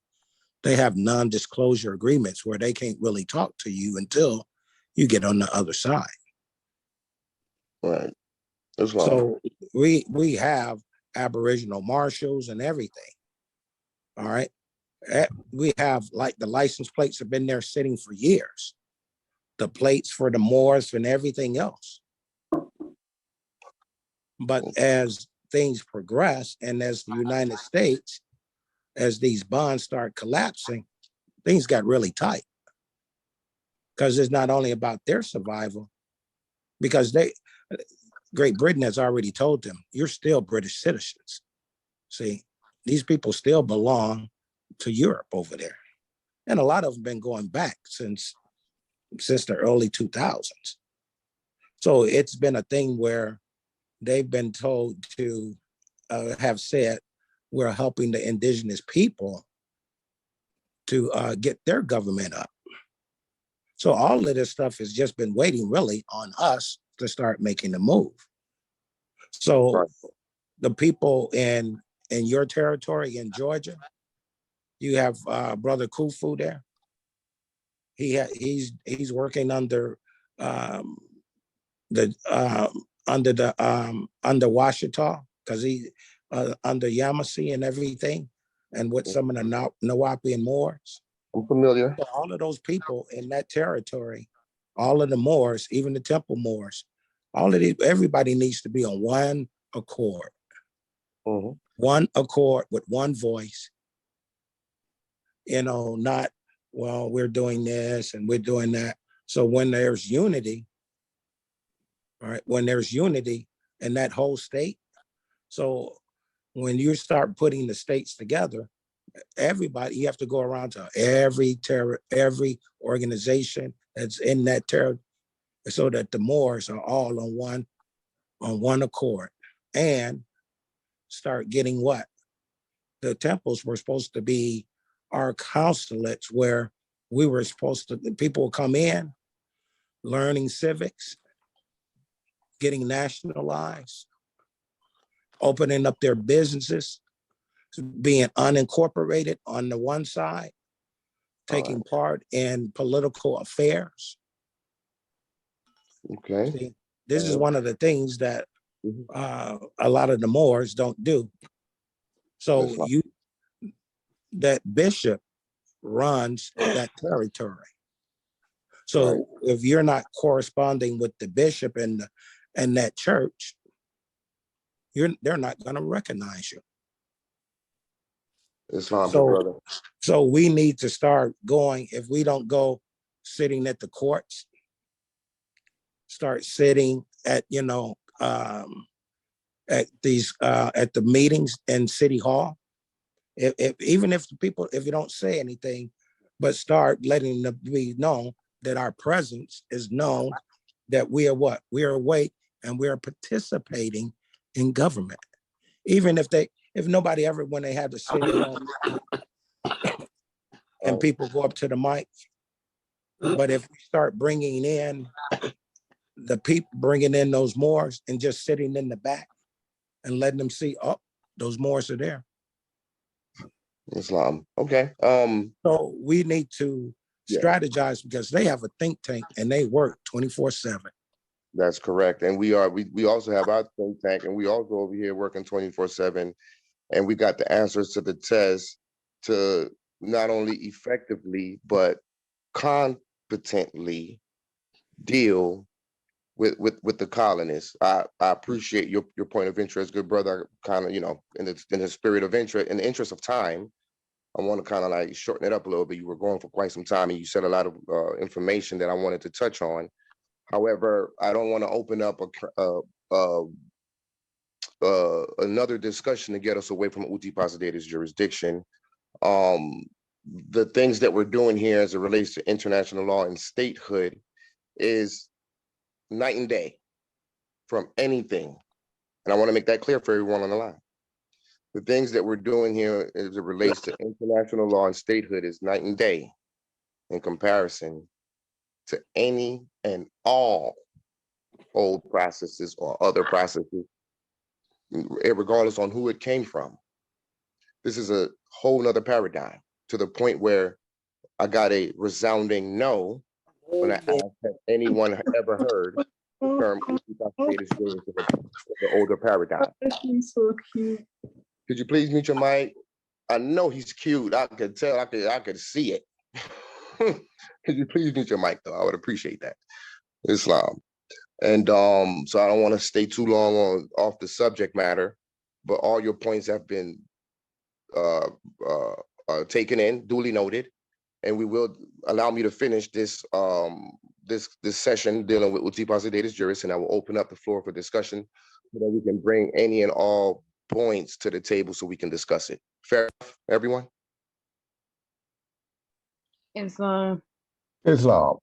they have non-disclosure agreements where they can't really talk to you until you get on the other side. Right. So we have Aboriginal marshals and everything. All right. We have, like, the license plates have been there sitting for years. The plates for the Moors and everything else. But as things progress, and as the United States, as these bonds start collapsing, things got really tight. Because it's not only about their survival, because Great Britain has already told them, you're still British citizens. See, these people still belong to Europe over there. And a lot of them been going back since the early 2000s. So it's been a thing where they've been told to have said, we're helping the indigenous people to get their government up. So all of this stuff has just been waiting really on us to start making the move. So the people in your territory in Georgia, you have Brother Khufu there. He's working under under Washita, because he under Yamasee and everything, and with some of the Nawapi and Moors. I'm familiar. So all of those people in that territory, all of the Moors, even the Temple Moors, everybody needs to be on one accord. One accord with one voice. Not, well, we're doing this and we're doing that. So when there's unity, all right, when there's unity in that whole state, so when you start putting the states together, everybody, you have to go around to every organization that's in that territory, so that the Moors are all on one accord, and start getting what? The temples were supposed to be our consulates, where we were supposed to, people will come in, learning civics, getting nationalized, opening up their businesses, being unincorporated on the one side, taking part in political affairs. Okay. See, this is one of the things that a lot of the Moors don't do. So that bishop runs that territory. So if you're not corresponding with the bishop and that church, they're not going to recognize you. Islam, brother. So we need to start going. If we don't go sitting at the courts, start sitting at at the meetings in City Hall. Even if the people, if you don't say anything, but start letting them be known that our presence is known, that we are what? We are awake and we are participating in government. Even if nobody ever, when they have the city hall and people go up to the mic, but if we start bringing in the people, bringing in those Moors and just sitting in the back and letting them see, oh, those Moors are there. Islam. Okay. So we need to Yeah. strategize because they have a think tank and they work 24/7. That's correct. And we also have our think tank, and we also over here working 24/7, and we got the answers to the test to not only effectively but competently deal with the colonists. I appreciate your point of interest, good brother. Kind of, in the spirit of interest, in the interest of time, I want to kind of like shorten it up a little bit. You were going for quite some time, and you said a lot of information that I wanted to touch on. However, I don't want to open up another discussion to get us away from Uti Possidetis jurisdiction. The things that we're doing here as it relates to international law and statehood is night and day from anything. And I want to make that clear for everyone on the line. The things that we're doing here as it relates to international law and statehood is night and day in comparison to any and all old processes or other processes, regardless on who it came from. This is a whole nother paradigm, to the point where I got a resounding no when I asked, has anyone ever heard the term Uti Possidetis Juris in the older paradigm? He's so cute. Could you please mute your mic? I know he's cute. I could tell. I could see it. Could you please mute your mic, though? I would appreciate that. Islam. And so I don't want to stay too long off the subject matter, but all your points have been taken in, duly noted, and we will allow me to finish this this session dealing with Uti Possidetis Juris, and I will open up the floor for discussion so that we can bring any and all points to the table so we can discuss it. Fair enough, everyone? Islam. Islam.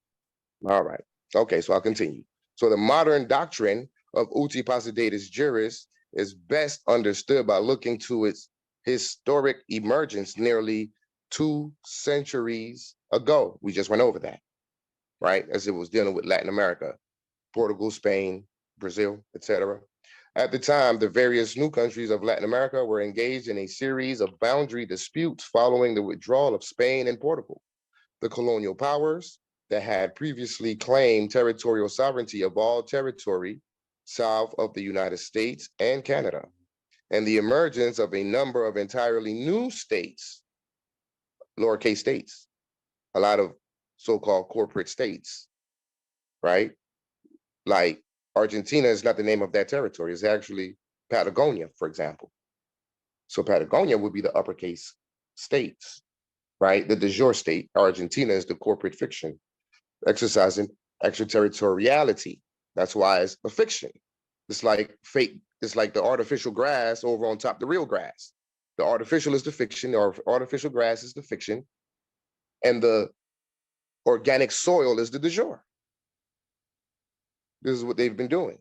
All right. Okay, so I'll continue. So the modern doctrine of Uti Possidetis Juris is best understood by looking to its historic emergence nearly 2 centuries ago. We just went over that, right? As it was dealing with Latin America, Portugal, Spain, Brazil, etc. At the time, the various new countries of Latin America were engaged in a series of boundary disputes following the withdrawal of Spain and Portugal. The colonial powers that had previously claimed territorial sovereignty of all territory south of the United States and Canada, and the emergence of a number of entirely new states, lowercase states, a lot of so-called corporate states, right? Like Argentina is not the name of that territory. It's actually Patagonia, for example. So Patagonia would be the uppercase states, right? The de jure state. Argentina is the corporate fiction, exercising extraterritoriality. That's why it's a fiction. It's like fake. It's like the artificial grass over on top of the real grass. The artificial is the fiction, or artificial grass is the fiction, and the organic soil is the de jure. This is what they've been doing.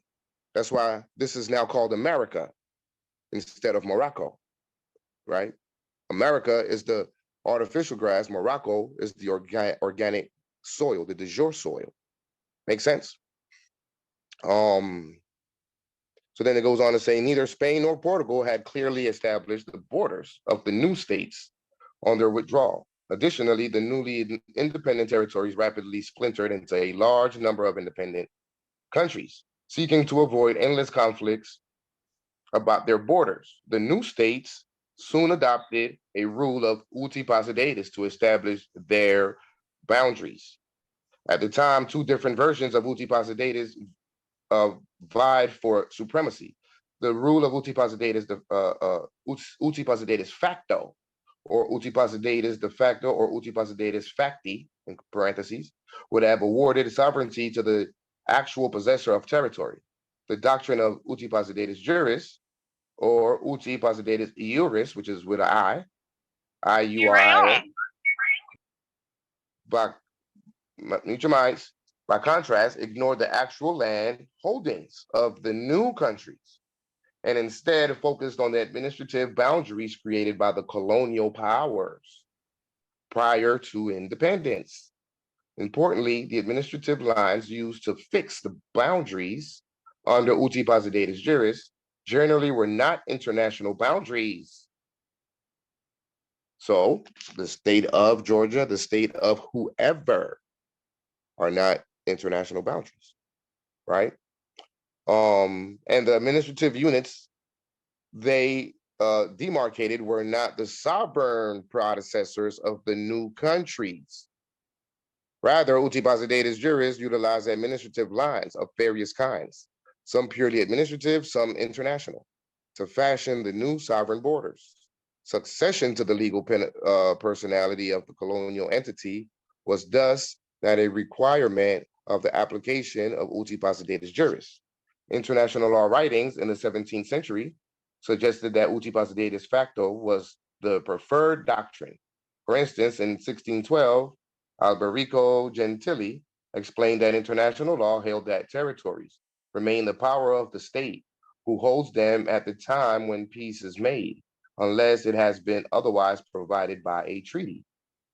That's why this is now called America instead of Morocco, right? America is the artificial grass. Morocco is the organic soil, the de jure soil. Make sense? So then it goes on to say, neither Spain nor Portugal had clearly established the borders of the new states on their withdrawal. Additionally, the newly independent territories rapidly splintered into a large number of independent countries, seeking to avoid endless conflicts about their borders. The new states soon adopted a rule of Uti Possidetis to establish their boundaries. At the time, 2 different versions of Uti Possidetis vied for supremacy. The rule of Uti Possidetis, Uti Possidetis facto, or Uti Possidetis de facto, or Uti Possidetis facti, in parentheses, would have awarded sovereignty to the actual possessor of territory. The doctrine of Uti Possidetis Juris, or Uti Possidetis Juris, which is with an I-U-R-I-S, mute your mics. By contrast, ignored the actual land holdings of the new countries and instead focused on the administrative boundaries created by the colonial powers prior to independence. Importantly, the administrative lines used to fix the boundaries under Uti Possidetis Juris generally were not international boundaries. So the state of Georgia, the state of whoever are not international boundaries, right? And the administrative units they demarcated were not the sovereign predecessors of the new countries. Rather, Uti Possidetis Juris utilized administrative lines of various kinds, some purely administrative, some international, to fashion the new sovereign borders. Succession to the legal personality of the colonial entity was thus not a requirement of the application of Uti Possidetis Juris. International law writings in the 17th century suggested that Uti Possidetis facto was the preferred doctrine. For instance, in 1612, Alberico Gentili explained that international law held that territories remain the power of the state who holds them at the time when peace is made, unless it has been otherwise provided by a treaty.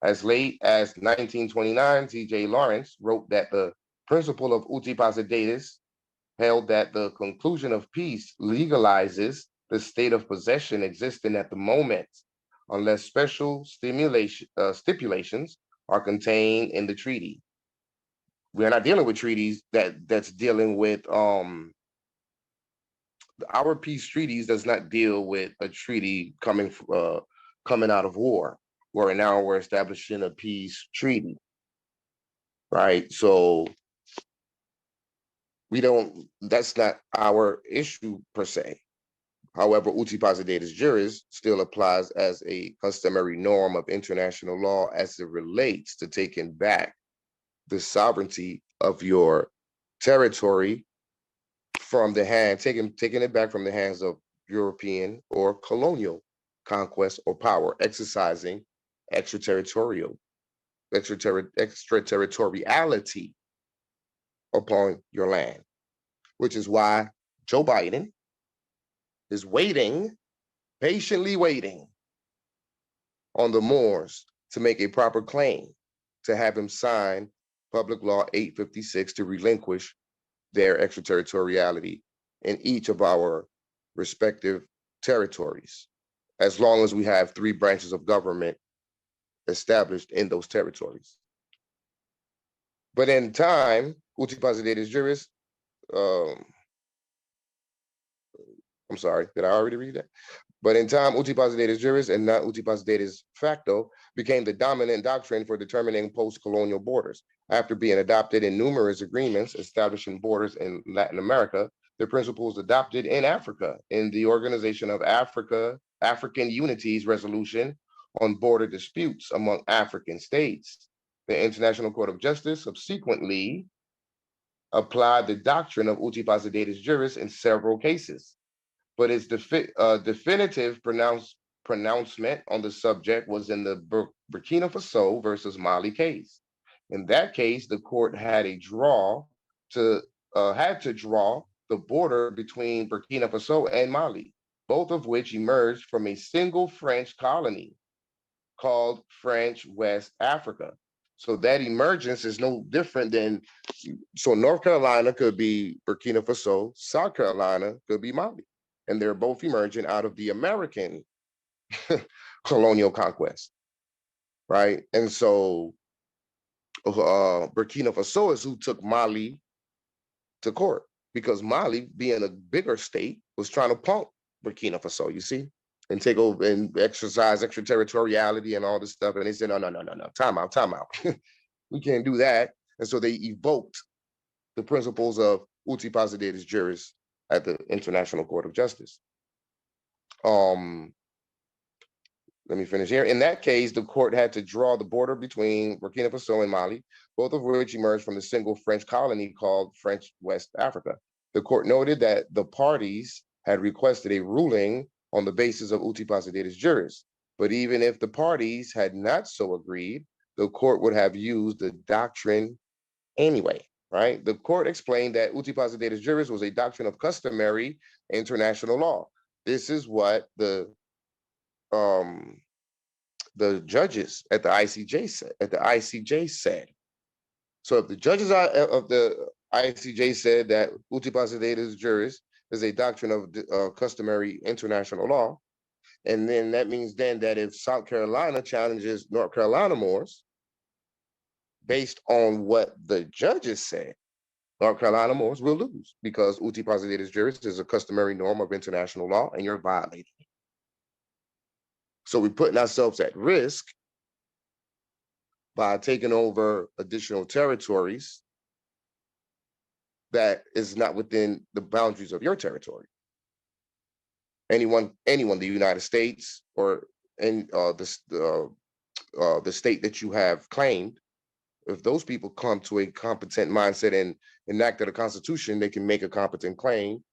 As late as 1929, T.J. Lawrence wrote that the principle of Uti Possidetis held that the conclusion of peace legalizes the state of possession existing at the moment, unless special stipulations are contained in the treaty. We're not dealing with treaties that's dealing with our peace treaties does not deal with a treaty coming out of war, where now we're establishing a peace treaty, right? So that's not our issue per se. However, Uti Possidetis Juris still applies as a customary norm of international law as it relates to taking back the sovereignty of your territory from the hand, taking it back from the hands of European or colonial conquest or power, exercising extraterritoriality upon your land, which is why Joe Biden is patiently waiting on the Moors to make a proper claim to have him sign Public Law 856 to relinquish their extraterritoriality in each of our respective territories, as long as we have 3 branches of government established in those territories. But in time, Uti Possidetis Juris, I'm sorry, did I already read that? But in time, Uti Possidetis Juris and not Uti Possidetis facto became the dominant doctrine for determining post-colonial borders. After being adopted in numerous agreements establishing borders in Latin America, the principles adopted in Africa in the Organization of African Unity's Resolution on Border Disputes among African states. The International Court of Justice subsequently applied the doctrine of Uti Possidetis Juris in several cases, but its definitive pronouncement on the subject was in the Burkina Faso versus Mali case. In that case, the court had to draw the border between Burkina Faso and Mali, both of which emerged from a single French colony called French West Africa. So that emergence is no different than, so North Carolina could be Burkina Faso, South Carolina could be Mali. And they're both emerging out of the American colonial conquest, right? And so Burkina Faso is who took Mali to court, because Mali, being a bigger state, was trying to punk Burkina Faso, you see, and take over and exercise extraterritoriality and all this stuff. And they said, no, time out. We can't do that. And so they evoked the principles of Uti Possidetis Juris at the International Court of Justice. Let me finish here. In that case, the court had to draw the border between Burkina Faso and Mali, both of which emerged from the single French colony called French West Africa. The court noted that the parties had requested a ruling on the basis of Uti Possidetis Juris, but even if the parties had not so agreed, the court would have used the doctrine anyway, right? The court explained that Uti Possidetis Juris was a doctrine of customary international law. This is what the judges at the ICJ said. So if the judges of the ICJ said that Uti Possidetis Juris is a doctrine of customary international law, And then that means then that if South Carolina challenges North Carolina Moors, based on what the judges said, North Carolina Moors will lose because Uti Possidetis Juris is a customary norm of international law and you're violating it. So we're putting ourselves at risk by taking over additional territories that is not within the boundaries of your territory. Anyone, the United States or the state that you have claimed, if those people come to a competent mindset and enacted a constitution, they can make a competent claim.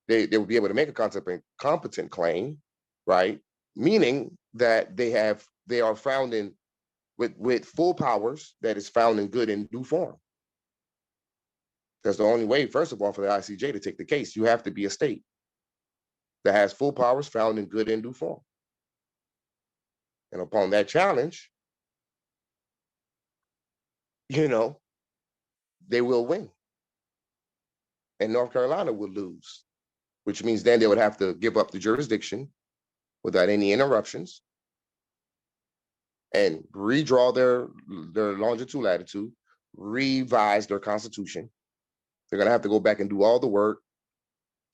They will be able to make a competent claim, right? Meaning that they are found in with full powers that is found in good and due form. That's the only way, first of all, for the ICJ to take the case. You have to be a state that has full powers found in good and due form. And upon that challenge, they will win. And North Carolina will lose, which means then they would have to give up the jurisdiction without any interruptions and redraw their longitude, latitude, revise their constitution. They're going to have to go back and do all the work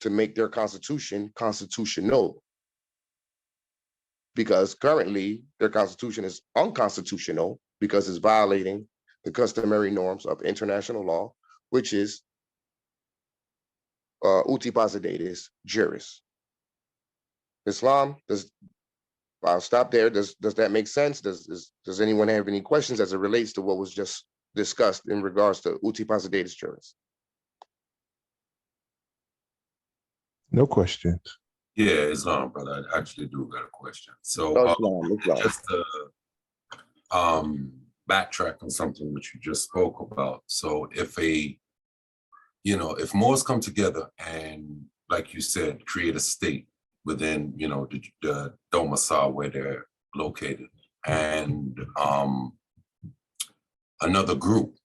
to make their constitution constitutional. Because currently their constitution is unconstitutional because it's violating the customary norms of international law, which is Uti Possidetis Juris. Islam, I'll stop there. Does that make sense? Does anyone have any questions as it relates to what was just discussed in regards to Uti Possidetis Juris? No questions. Yeah, Islam, brother. I actually do got a question. So Islam. just to backtrack on something which you just spoke about. So if if Moors come together and, like you said, create a state within, the domicile where they're located, and another group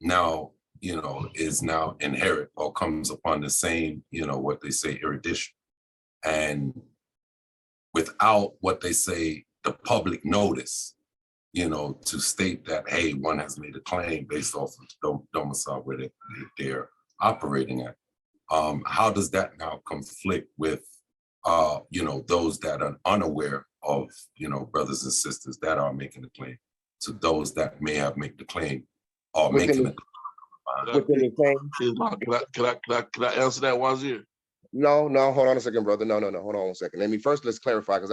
now, is now inherit or comes upon the same, what they say, erudition, and without what they say, the public notice, to state that, hey, one has made a claim based off of the domicile where they're operating at. How does that now conflict with, those that are unaware of, brothers and sisters that are making the claim, to those that may have made the claim or making it? Within the claim. Can I answer that, Wazir? No, hold on a second, brother. No, hold on a second. Let's clarify, because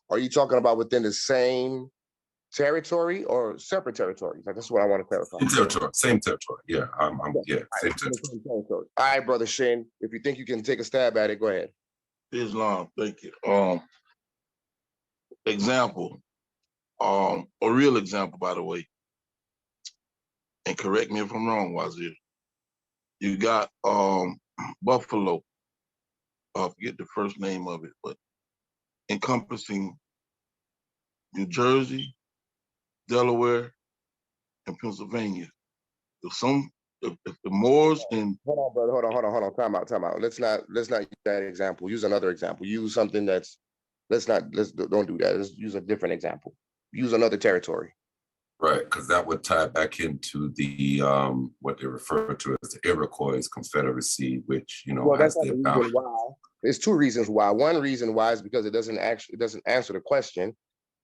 are you talking about within the same territory or separate territories? That's what I want to clarify. Same territory. Yeah, same territory. All right, brother Shane, if you think you can take a stab at it, go ahead. Islam, thank you. Example, a real example, by the way, and correct me if I'm wrong, Wazir. You got Buffalo, I forget the first name of it, but encompassing New Jersey, Delaware, and Pennsylvania. If the Moors and hold on, brother, hold on, time out. Let's not use that example. Use another example. Use something that's don't do that. Let's use a different example. Use another territory. Right, because that would tie back into the what they refer to as the Iroquois Confederacy, which that's not the reason why. There's two reasons why. One reason why is because it doesn't answer the question,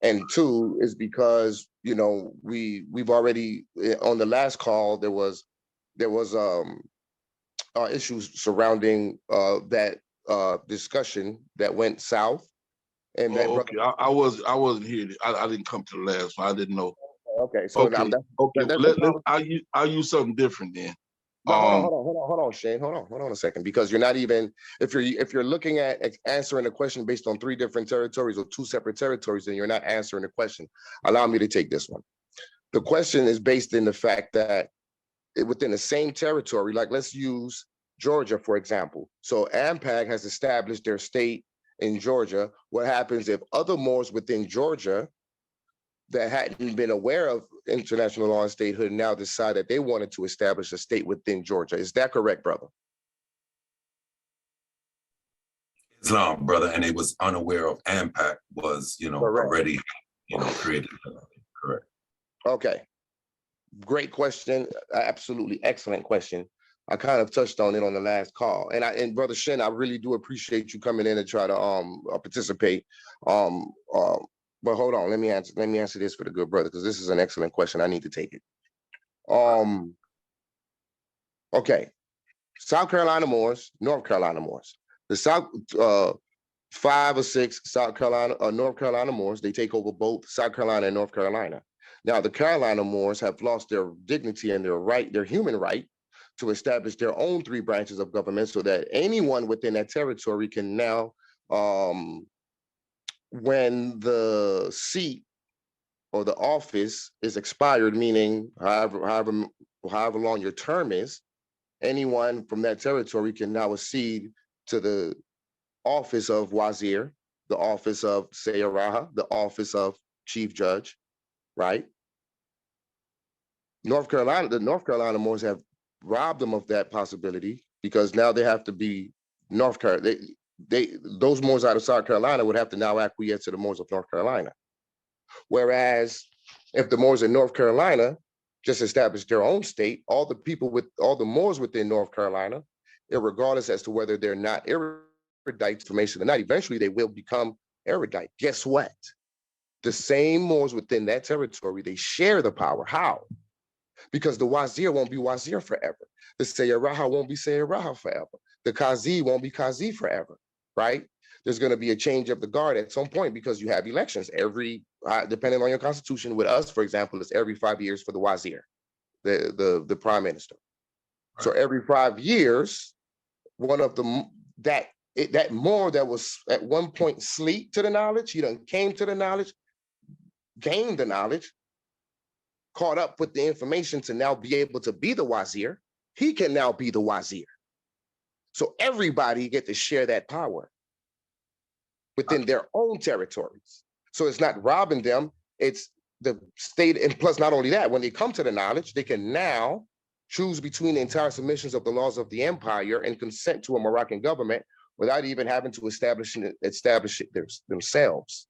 and two is because we've already on the last call there was issues surrounding that discussion that went south, and okay. I wasn't here. I didn't come to the last one. I didn't know. Okay, so I'll use something different then. Hold on, Shane. Hold on a second, because you're not even, if you're looking at answering a question based on 3 different territories or 2 separate territories, then you're not answering the question. Allow me to take this one. The question is based in the fact that within the same territory, like let's use Georgia, for example. So AMPAG has established their state in Georgia. What happens if other Moors within Georgia that hadn't been aware of international law and statehood now decide that they wanted to establish a state within Georgia? Is that correct, brother? Islam, brother, and they was unaware of AMPAG was, Correct. already, created. Correct. Okay. Great question. Absolutely excellent question. I kind of touched on it on the last call. And Brother Shen, I really do appreciate you coming in and try to participate. But hold on, let me answer this for the good brother, because this is an excellent question. I need to take it. Okay. South Carolina Moors, North Carolina Moors. The South 5 or 6 South Carolina North Carolina Moors, they take over both South Carolina and North Carolina. Now, the Carolina Moors have lost their dignity and their human right to establish their own 3 branches of government, so that anyone within that territory can now, when the seat or the office is expired, meaning however long your term is, anyone from that territory can now accede to the office of Wazir, the office of Sayaraha, the office of Chief Judge, right? The North Carolina Moors have robbed them of that possibility, because now they have to be North Carolina. Those Moors out of South Carolina would have to now acquiesce to the Moors of North Carolina. Whereas if the Moors in North Carolina just established their own state, all the Moors within North Carolina, regardless as to whether they're not erudite formation or not, eventually they will become erudite. Guess what? The same Moors within that territory, they share the power. How? Because the Wazir won't be Wazir forever. The Sayaraha won't be Sayaraha forever. The Qazi won't be Qazi forever, right? There's going to be a change of the guard at some point, because you have elections every, depending on your constitution. With us, for example, it's every 5 years for the Wazir, the prime minister. Right. So every 5 years, one of the, that Moor that was at one point asleep to the knowledge, he done came to the knowledge, gained the knowledge, caught up with the information to now be able to be the Wazir. He can now be the Wazir. So everybody get to share that power within their own territories. So it's not robbing them, it's the state. And plus, not only that, when they come to the knowledge, they can now choose between the entire submissions of the laws of the empire and consent to a Moroccan government without even having to establish it themselves.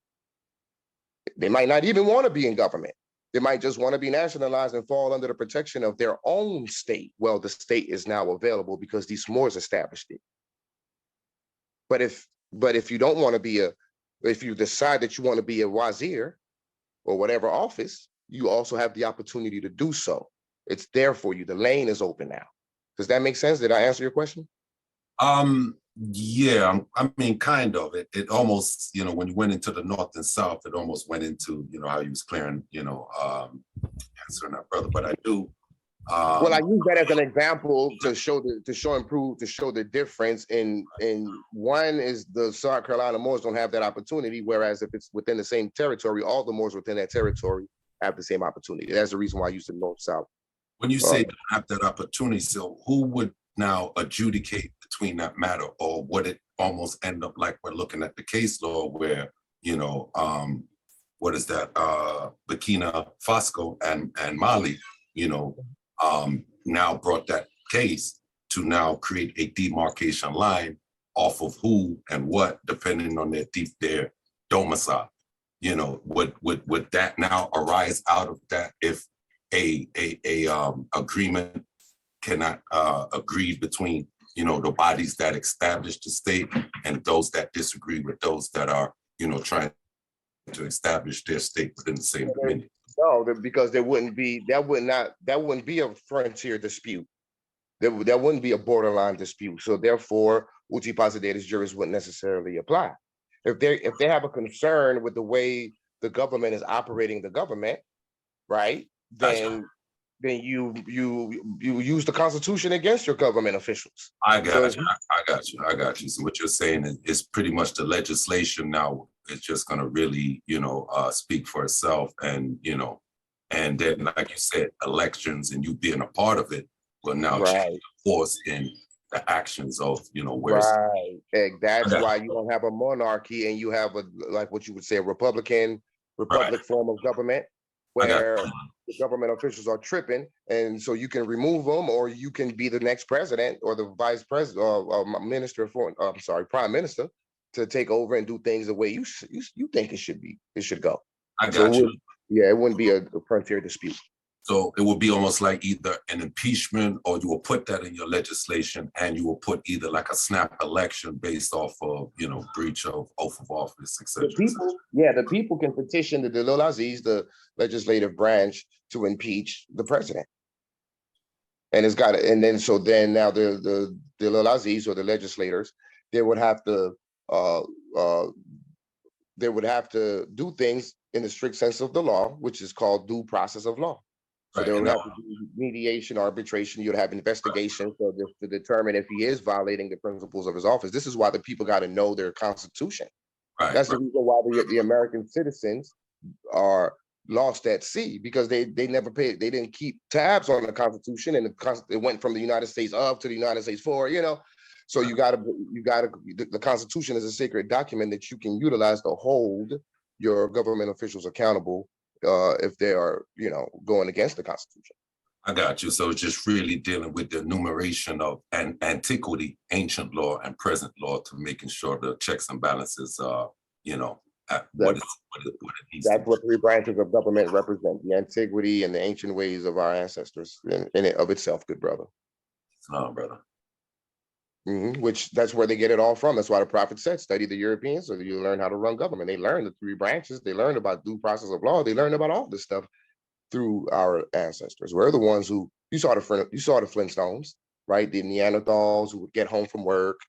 They might not even want to be in government. They might just want to be nationalized and fall under the protection of their own state. Well, the state is now available because these Moors established it. But if you don't want to be if you decide that you want to be a Wazir or whatever office, you also have the opportunity to do so. It's there for you. The lane is open now. Does that make sense? Did I answer your question? Yeah, I mean, kind of. It almost, when you went into the North and South, it almost went into, how you was clearing, answering that, brother. But I do. Well, I use that as an example to show the difference in one is the South Carolina Moors don't have that opportunity, whereas if it's within the same territory, all the Moors within that territory have the same opportunity. That's the reason why I use the North-South. When you say don't have that opportunity, so who would now adjudicate between that matter, or would it almost end up like we're looking at the case law where, what is that, Burkina Faso and Mali, now brought that case to now create a demarcation line off of who and what, depending on their domicile. Would that now arise out of that if a agreement cannot agree between the bodies that establish the state and those that disagree with those that are trying to establish their state within the same dominion? No, because that wouldn't be a frontier dispute. There wouldn't be a borderline dispute. So therefore, Uti Possidetis Juris wouldn't necessarily apply. If they have a concern with the way the government is operating the government, right? Then you use the Constitution against your government officials. I got you. So what you're saying is pretty much the legislation now is just going to really, speak for itself, and and then, like you said, elections and you being a part of it will now change the force in the actions of, That's why you don't have a monarchy and you have like what you would say, a republic form of government, where the government officials are tripping, and so you can remove them, or you can be the next president or the vice president or prime minister, to take over and do things the way you think it should go. I got you. It wouldn't be a frontier dispute. So it would be almost like either an impeachment, or you will put that in your legislation, and you will put either like a snap election based off of, you know, breach of oath of office, etc. The people can petition the Dalil Aziz, the legislative branch, to impeach the president. And it's got and then now the Dalil Aziz, or the legislators, they would have to do things in the strict sense of the law, which is called due process of law. So they would have to do mediation, arbitration. You'd have investigation to determine if he is violating the principles of his office. This is why the people got to know their constitution. That's the reason why the American citizens are lost at sea, because they never paid. They didn't keep tabs on the Constitution, and it went from the United States of to the United States for. So the Constitution is a sacred document that you can utilize to hold your government officials accountable if they are, going against the Constitution. I got you. So it's just really dealing with the enumeration of antiquity, ancient law, and present law, to making sure the checks and balances are, what it needs. That's what three branches of government represent: the antiquity and the ancient ways of our ancestors, in it of itself, good brother. No, brother. Which that's where they get it all from. That's why the prophet said, study the Europeans so that you learn how to run government. They learned the three branches. They learned about due process of law. They learned about all this stuff through our ancestors. We're the ones who, you saw the Flintstones, right? The Neanderthals who would get home from work,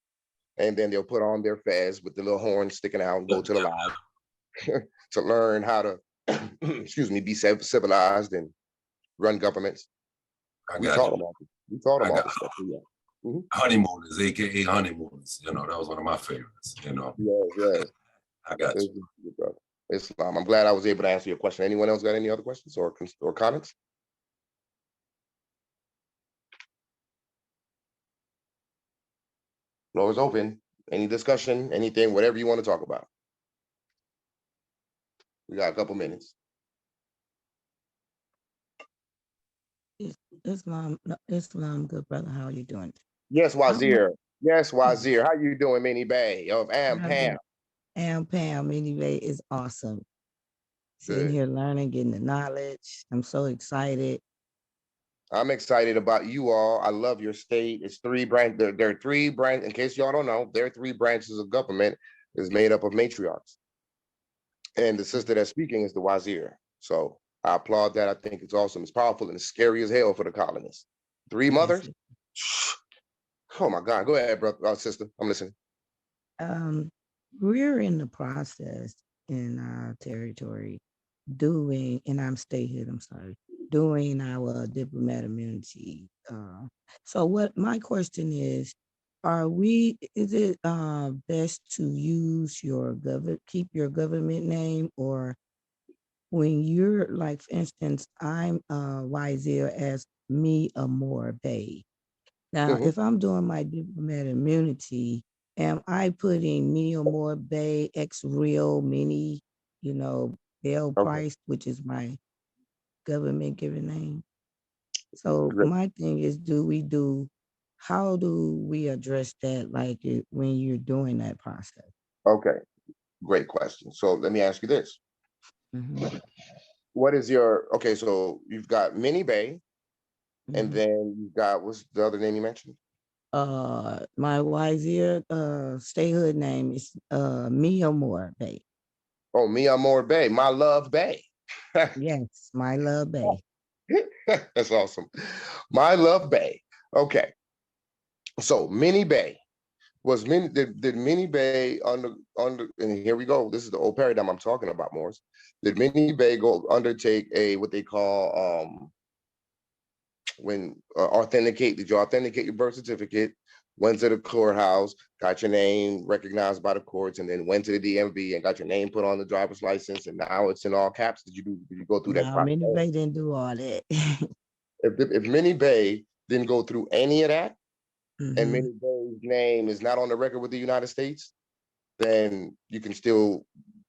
and then they'll put on their fez with the little horn sticking out and go to the lab to learn how to, be civilized and run governments. We taught them all this stuff. Honeymooners, aka honeymooners. That was one of my favorites. Yes. I got you. Islam. I'm glad I was able to answer your question. Anyone else got any other questions or comments? Floor is open. Any discussion, anything, whatever you want to talk about. We got a couple minutes. Islam, good brother. How are you doing? Yes, Wazir. Yes, Wazir. How you doing, Minnie Bay of AMPAG? AMPAG, Minnie Bay is awesome. Sitting here learning, getting the knowledge. I'm so excited. I'm excited about you all. I love your state. It's three branch. There are three branches. In case y'all don't know, there are three branches of government. Is made up of matriarchs. And the sister that's speaking is the Wazir. So I applaud that. I think it's awesome. It's powerful and it's scary as hell for the colonists. Three mothers. Oh my God. Go ahead, brother, sister. I'm listening. We're in the process in our territory doing our diplomat immunity. So what my question is it best to use keep your government name, or when you're like, for instance, I'm Wazir as me Amor Bay. Now, if I'm doing my diplomat immunity, am I putting me Amor Bay X Real Mini, Bell Price, which is my government given name? So my thing is, how do we address that, like when you're doing that process? Okay, great question. So let me ask you this. What is so you've got Minnie Bay, and then you've got, what's the other name you mentioned? My Wazir statehood name is Mia Moore Bay. Oh, Mia Moore Bay, my love Bay. Yes, my love Bay. That's awesome. My love Bay. Okay. So Minnie Bay was did Minnie Bay under and here we go. This is the old paradigm I'm talking about, Morris. Did Minnie Bay undertake what they call did you authenticate your birth certificate, went to the courthouse, got your name recognized by the courts, and then went to the DMV and got your name put on the driver's license, and now it's in all caps? Did you go through that process? Minnie Bay didn't do all that. If Minnie Bay didn't go through any of that, and Minnie Bay's name is not on the record with the United States, then you can still,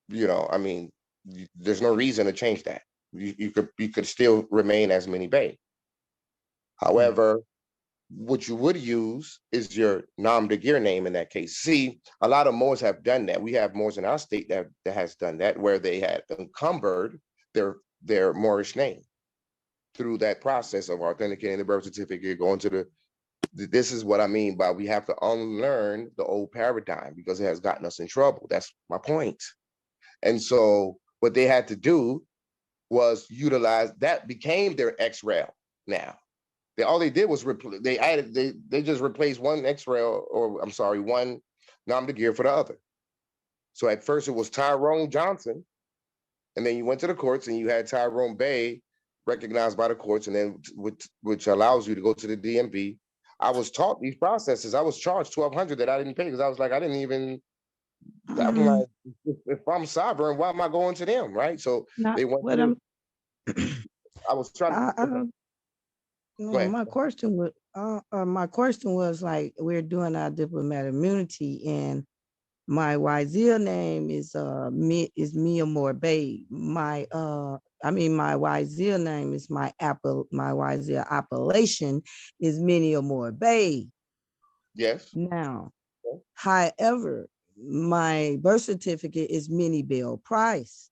there's no reason to change that. You could still remain as Minnie Bay. However, what you would use is your nom de guerre name in that case. See, a lot of Moors have done that. We have Moors in our state that has done that, where they had encumbered their Moorish name through that process of authenticating the birth certificate, going to this is what I mean by we have to unlearn the old paradigm because it has gotten us in trouble. That's my point. And so what they had to do was utilize that, became their X-rail now. All they did was they just replaced one X-rail, or I'm sorry, one nom de guerre for the other. So at first it was Tyrone Johnson, and then you went to the courts and you had Tyrone Bay recognized by the courts, and then which allows you to go to the DMV. I was taught these processes. I was charged $1,200 that I didn't pay because I was like, I'm like, if I'm sovereign, why am I going to them, right? So they went. I was trying. No, my question was like, we're doing our diplomatic immunity, and my YZL name is Mia Moore Bay. My YZL name is my YZL appellation is Minnie Moore Bay. Yes. Now, however, my birth certificate is Minnie Bell Price.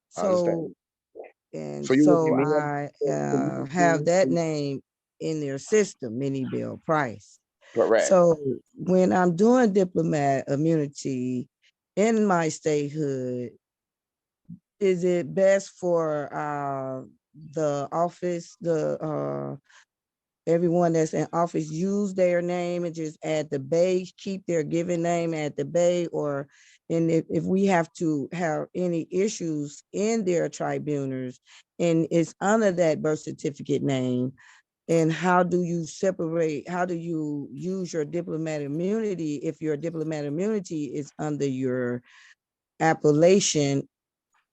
So, I have that name in their system, Minnie Bell Price. Correct. So when I'm doing diplomat immunity in my statehood, is it best for the office, everyone that's in office use their name and just add the Bay, keep their given name at the Bay, and if we have to have any issues in their tribunals and it's under that birth certificate name, and how do you use your diplomatic immunity if your diplomatic immunity is under your appellation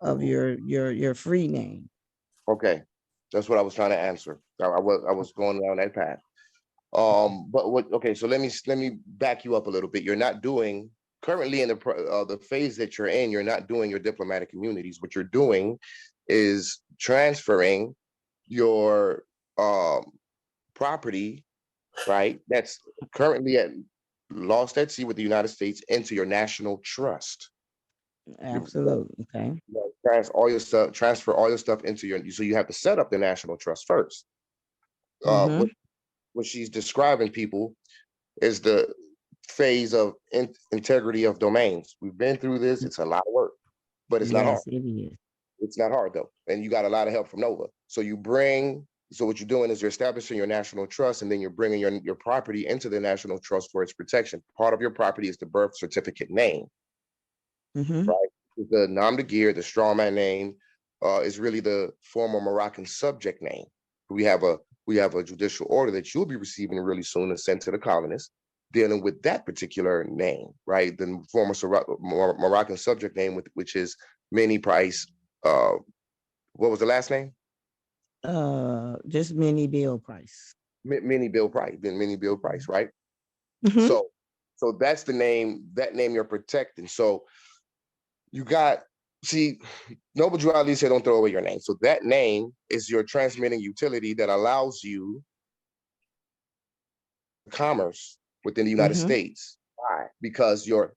of your free name? Okay, that's what I was trying to answer. I was going down that path. Okay, so let me back you up a little bit. You're not doing currently in the phase that you're in. You're not doing your diplomatic immunities. What you're doing is transferring your property, right? That's currently lost at sea with the United States into your national trust. Absolutely. Okay. Transfer all your stuff into so you have to set up the national trust first. What she's describing, people, is the phase of integrity of domains. We've been through this. It's a lot of work, but it's not hard. Yes, it is. It's not hard though, and you got a lot of help from Nova. So what you're doing is you're establishing your national trust, and then you're bringing your property into the national trust for its protection. Part of your property is the birth certificate name, right? The nom de guerre, the strawman name, is really the former Moroccan subject name. We have a judicial order that you'll be receiving really soon and sent to the colonists dealing with that particular name, right? The former Moroccan subject name, which is Minnie Price. What was the last name? Just Minnie Bill Price. Minnie Bill Price. Then Minnie Bill Price, right? So that's the name. That name you're protecting. So you got. See, Noble Drew Ali said, don't throw away your name. So that name is your transmitting utility that allows you commerce within the United States. Why? Because your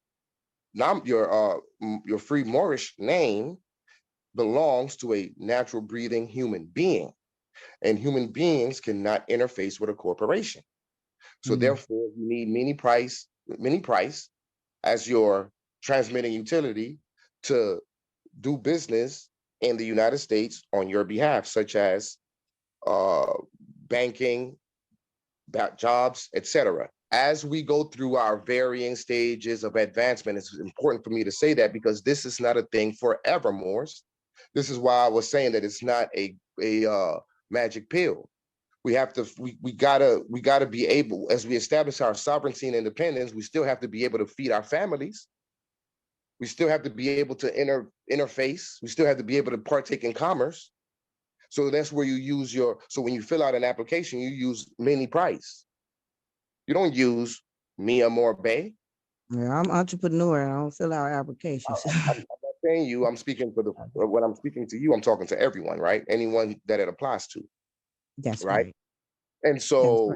free Moorish name belongs to a natural breathing human being, and human beings cannot interface with a corporation. So therefore, you need Minnie Price as your transmitting utility to do business in the United States on your behalf, such as banking, jobs, etc. As we go through our varying stages of advancement, it's important for me to say that because this is not a thing forever, Moors. This is why I was saying that it's not a magic pill. We gotta be able, as we establish our sovereignty and independence, we still have to be able to feed our families. We still have to be able to interface. We still have to be able to partake in commerce. So that's where you use so when you fill out an application, you use Minnie Price. You don't use Mia Moore Bay. Yeah, I'm entrepreneur. I don't fill out applications. I'm not saying you, I'm speaking when I'm speaking to you, I'm talking to everyone, right? Anyone that it applies to. That's right. right. And so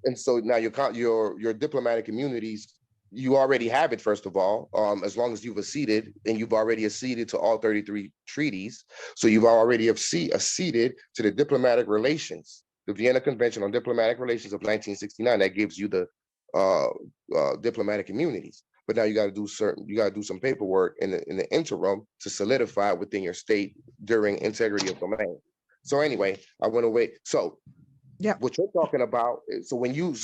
And so now your diplomatic immunities, you already have it, first of all, as long as you've acceded, and you've already acceded to all 33 treaties. So you've already acceded to the diplomatic relations, the Vienna Convention on Diplomatic Relations of 1969. That gives you the diplomatic immunities. But now you got to do some paperwork in the interim to solidify within your state during integrity of domain. So anyway, I went away. So yeah, what you're talking about. So when you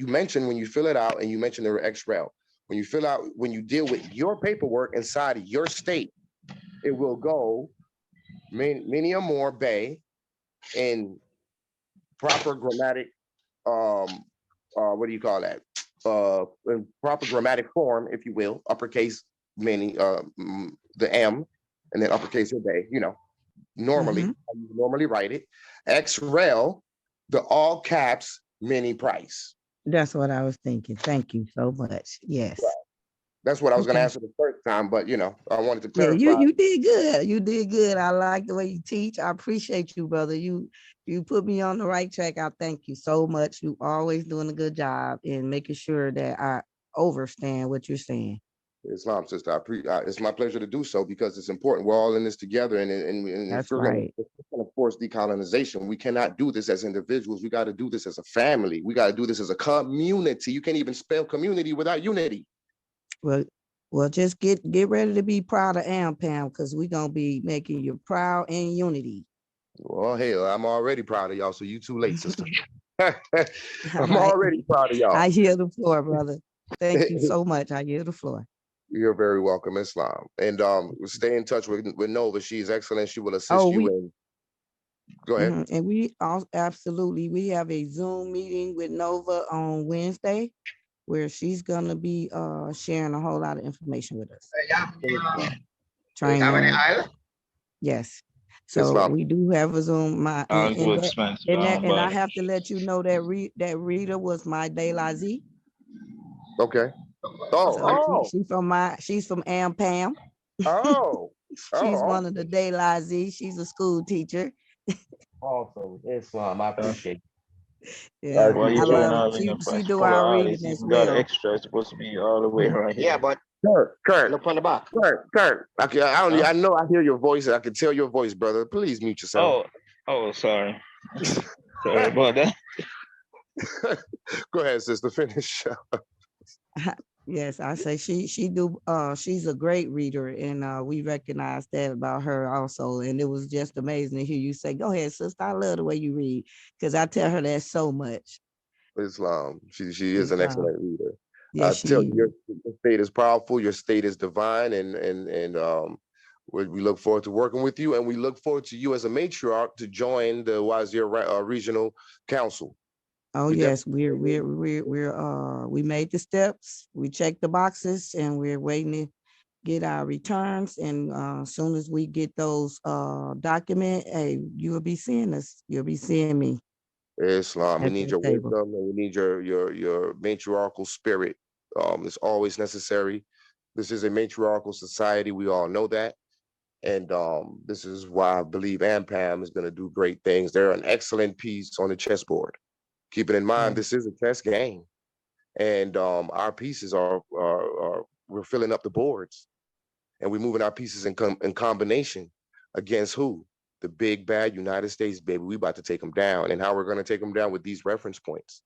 mentioned, when you fill it out and you mentioned the XREL, when you deal with your paperwork inside of your state, it will go many or more bay in proper grammatic, what do you call that? In proper grammatic form, if you will, uppercase many, the M, and then uppercase your bay, normally, how you normally write it. XREL, the all caps mini price. That's what I was thinking. Thank you so much. Yes. Right. That's what I was going to answer the first time, but I wanted to clarify. Yeah, you did good. You did good. I like the way you teach. I appreciate you, brother. You put me on the right track. I thank you so much. You always doing a good job in making sure that I understand what you're saying. Islam, sister, it's my pleasure to do so, because it's important. We're all in this together, and if we're going to force decolonization, we cannot do this as individuals. We got to do this as a family. We got to do this as a community. You can't even spell community without unity. Well, just get ready to be proud of AMPAG, because we're gonna be making you proud in unity. Well, hell, I'm already proud of y'all. So you too late, sister. I'm already proud of y'all. I yield the floor, brother. Thank you so much. I yield the floor. You're very welcome, Islam. And stay in touch with Nova. She's excellent. She will assist you. Go ahead. And we absolutely, we have a Zoom meeting with Nova on Wednesday, where she's gonna be sharing a whole lot of information with us. Training. Yes. So Islam. we do have a Zoom. And I have to let you know that that Rita was my De La Z. Okay. She's from AMPAG. She's one of the De La Z. She's a school teacher. Awesome. Islam, I appreciate it. Yeah, I love she do our reading as well. Extra is supposed to be all the way right here. Yeah, but Kurt, look on the back. Kurt. I know I hear your voice. I can tell your voice, brother. Please mute yourself. Oh, sorry. Sorry about that. Go ahead, sister. Finish. Yes, I say she's a great reader, and we recognize that about her also. And it was just amazing to hear you say, "Go ahead, sister. I love the way you read," because I tell her that so much. Islam. She is an excellent reader. Yes, I tell you, your state is powerful. Your state is divine, and we look forward to working with you, and we look forward to you as a matriarch to join the Wazir Regional Council. Oh yes, we made the steps. We checked the boxes, and we're waiting to get our returns. And as soon as we get those documents, hey, you will be seeing us. You'll be seeing me. Islam, we need your wisdom, and we need your matriarchal spirit. It's always necessary. This is a matriarchal society. We all know that. And this is why I believe AMPAG is going to do great things. They're an excellent piece on the chessboard. Keeping in mind, this is a chess game. And our pieces we're filling up the boards. And we're moving our pieces in combination against who? The big bad United States, baby. We about to take them down. And how we're going to take them down with these reference points.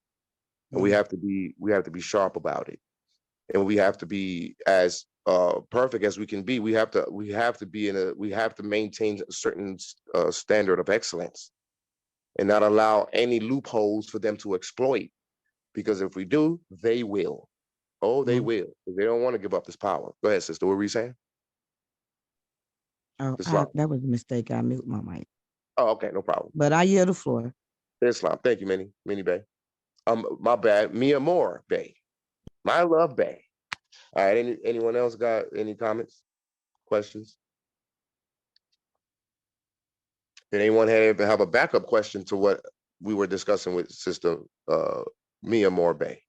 And we have to be sharp about it. And we have to be as perfect as we can be. We have to maintain a certain standard of excellence and not allow any loopholes for them to exploit. Because if we do, they will. Oh, they will. They don't want to give up this power. Go ahead, sister. What were you saying? Oh, that was a mistake. I mute my mic. Oh, okay, no problem. But I yield the floor. Islam. Thank you, Minnie Bay. My bad. Mia Moore Bay. My love Bay. All right. Anyone else got any comments, questions? Did anyone have a backup question to what we were discussing with Sister Mia Moore Bay?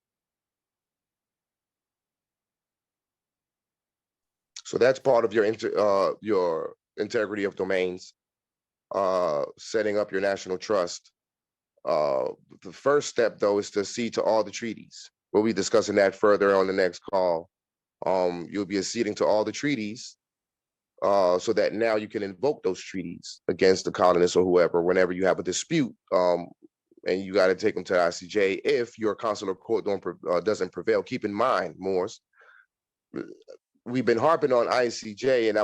So that's part of your integrity of domains, setting up your national trust, The first step, though, is to accede to all the treaties. We'll be discussing that further on the next call. You'll be acceding to all the treaties so that now you can invoke those treaties against the colonists or whoever whenever you have a dispute. And you got to take them to the ICJ if your consular court doesn't prevail. Keep in mind, Moors, we've been harping on ICJ, and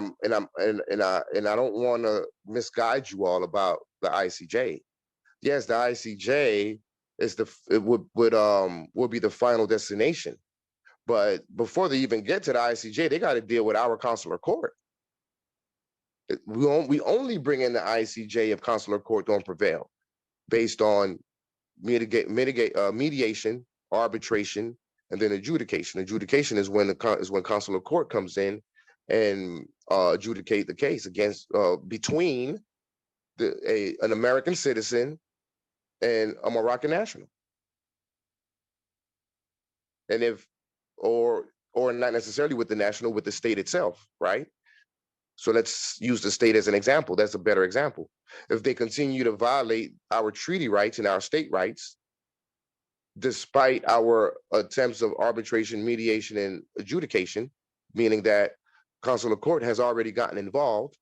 I don't want to misguide you all about the ICJ. Yes, the ICJ is would be the final destination, but before they even get to the ICJ, they got to deal with our consular court. We only bring in the ICJ if consular court don't prevail, based on mediation, arbitration, and then adjudication. Adjudication is when consular court comes in and adjudicate the case against between an American citizen and a Moroccan national. And or not necessarily with the national, with the state itself, right? So let's use the state as an example. That's a better example. If they continue to violate our treaty rights and our state rights, despite our attempts of arbitration, mediation, and adjudication, meaning that consular court has already gotten involved,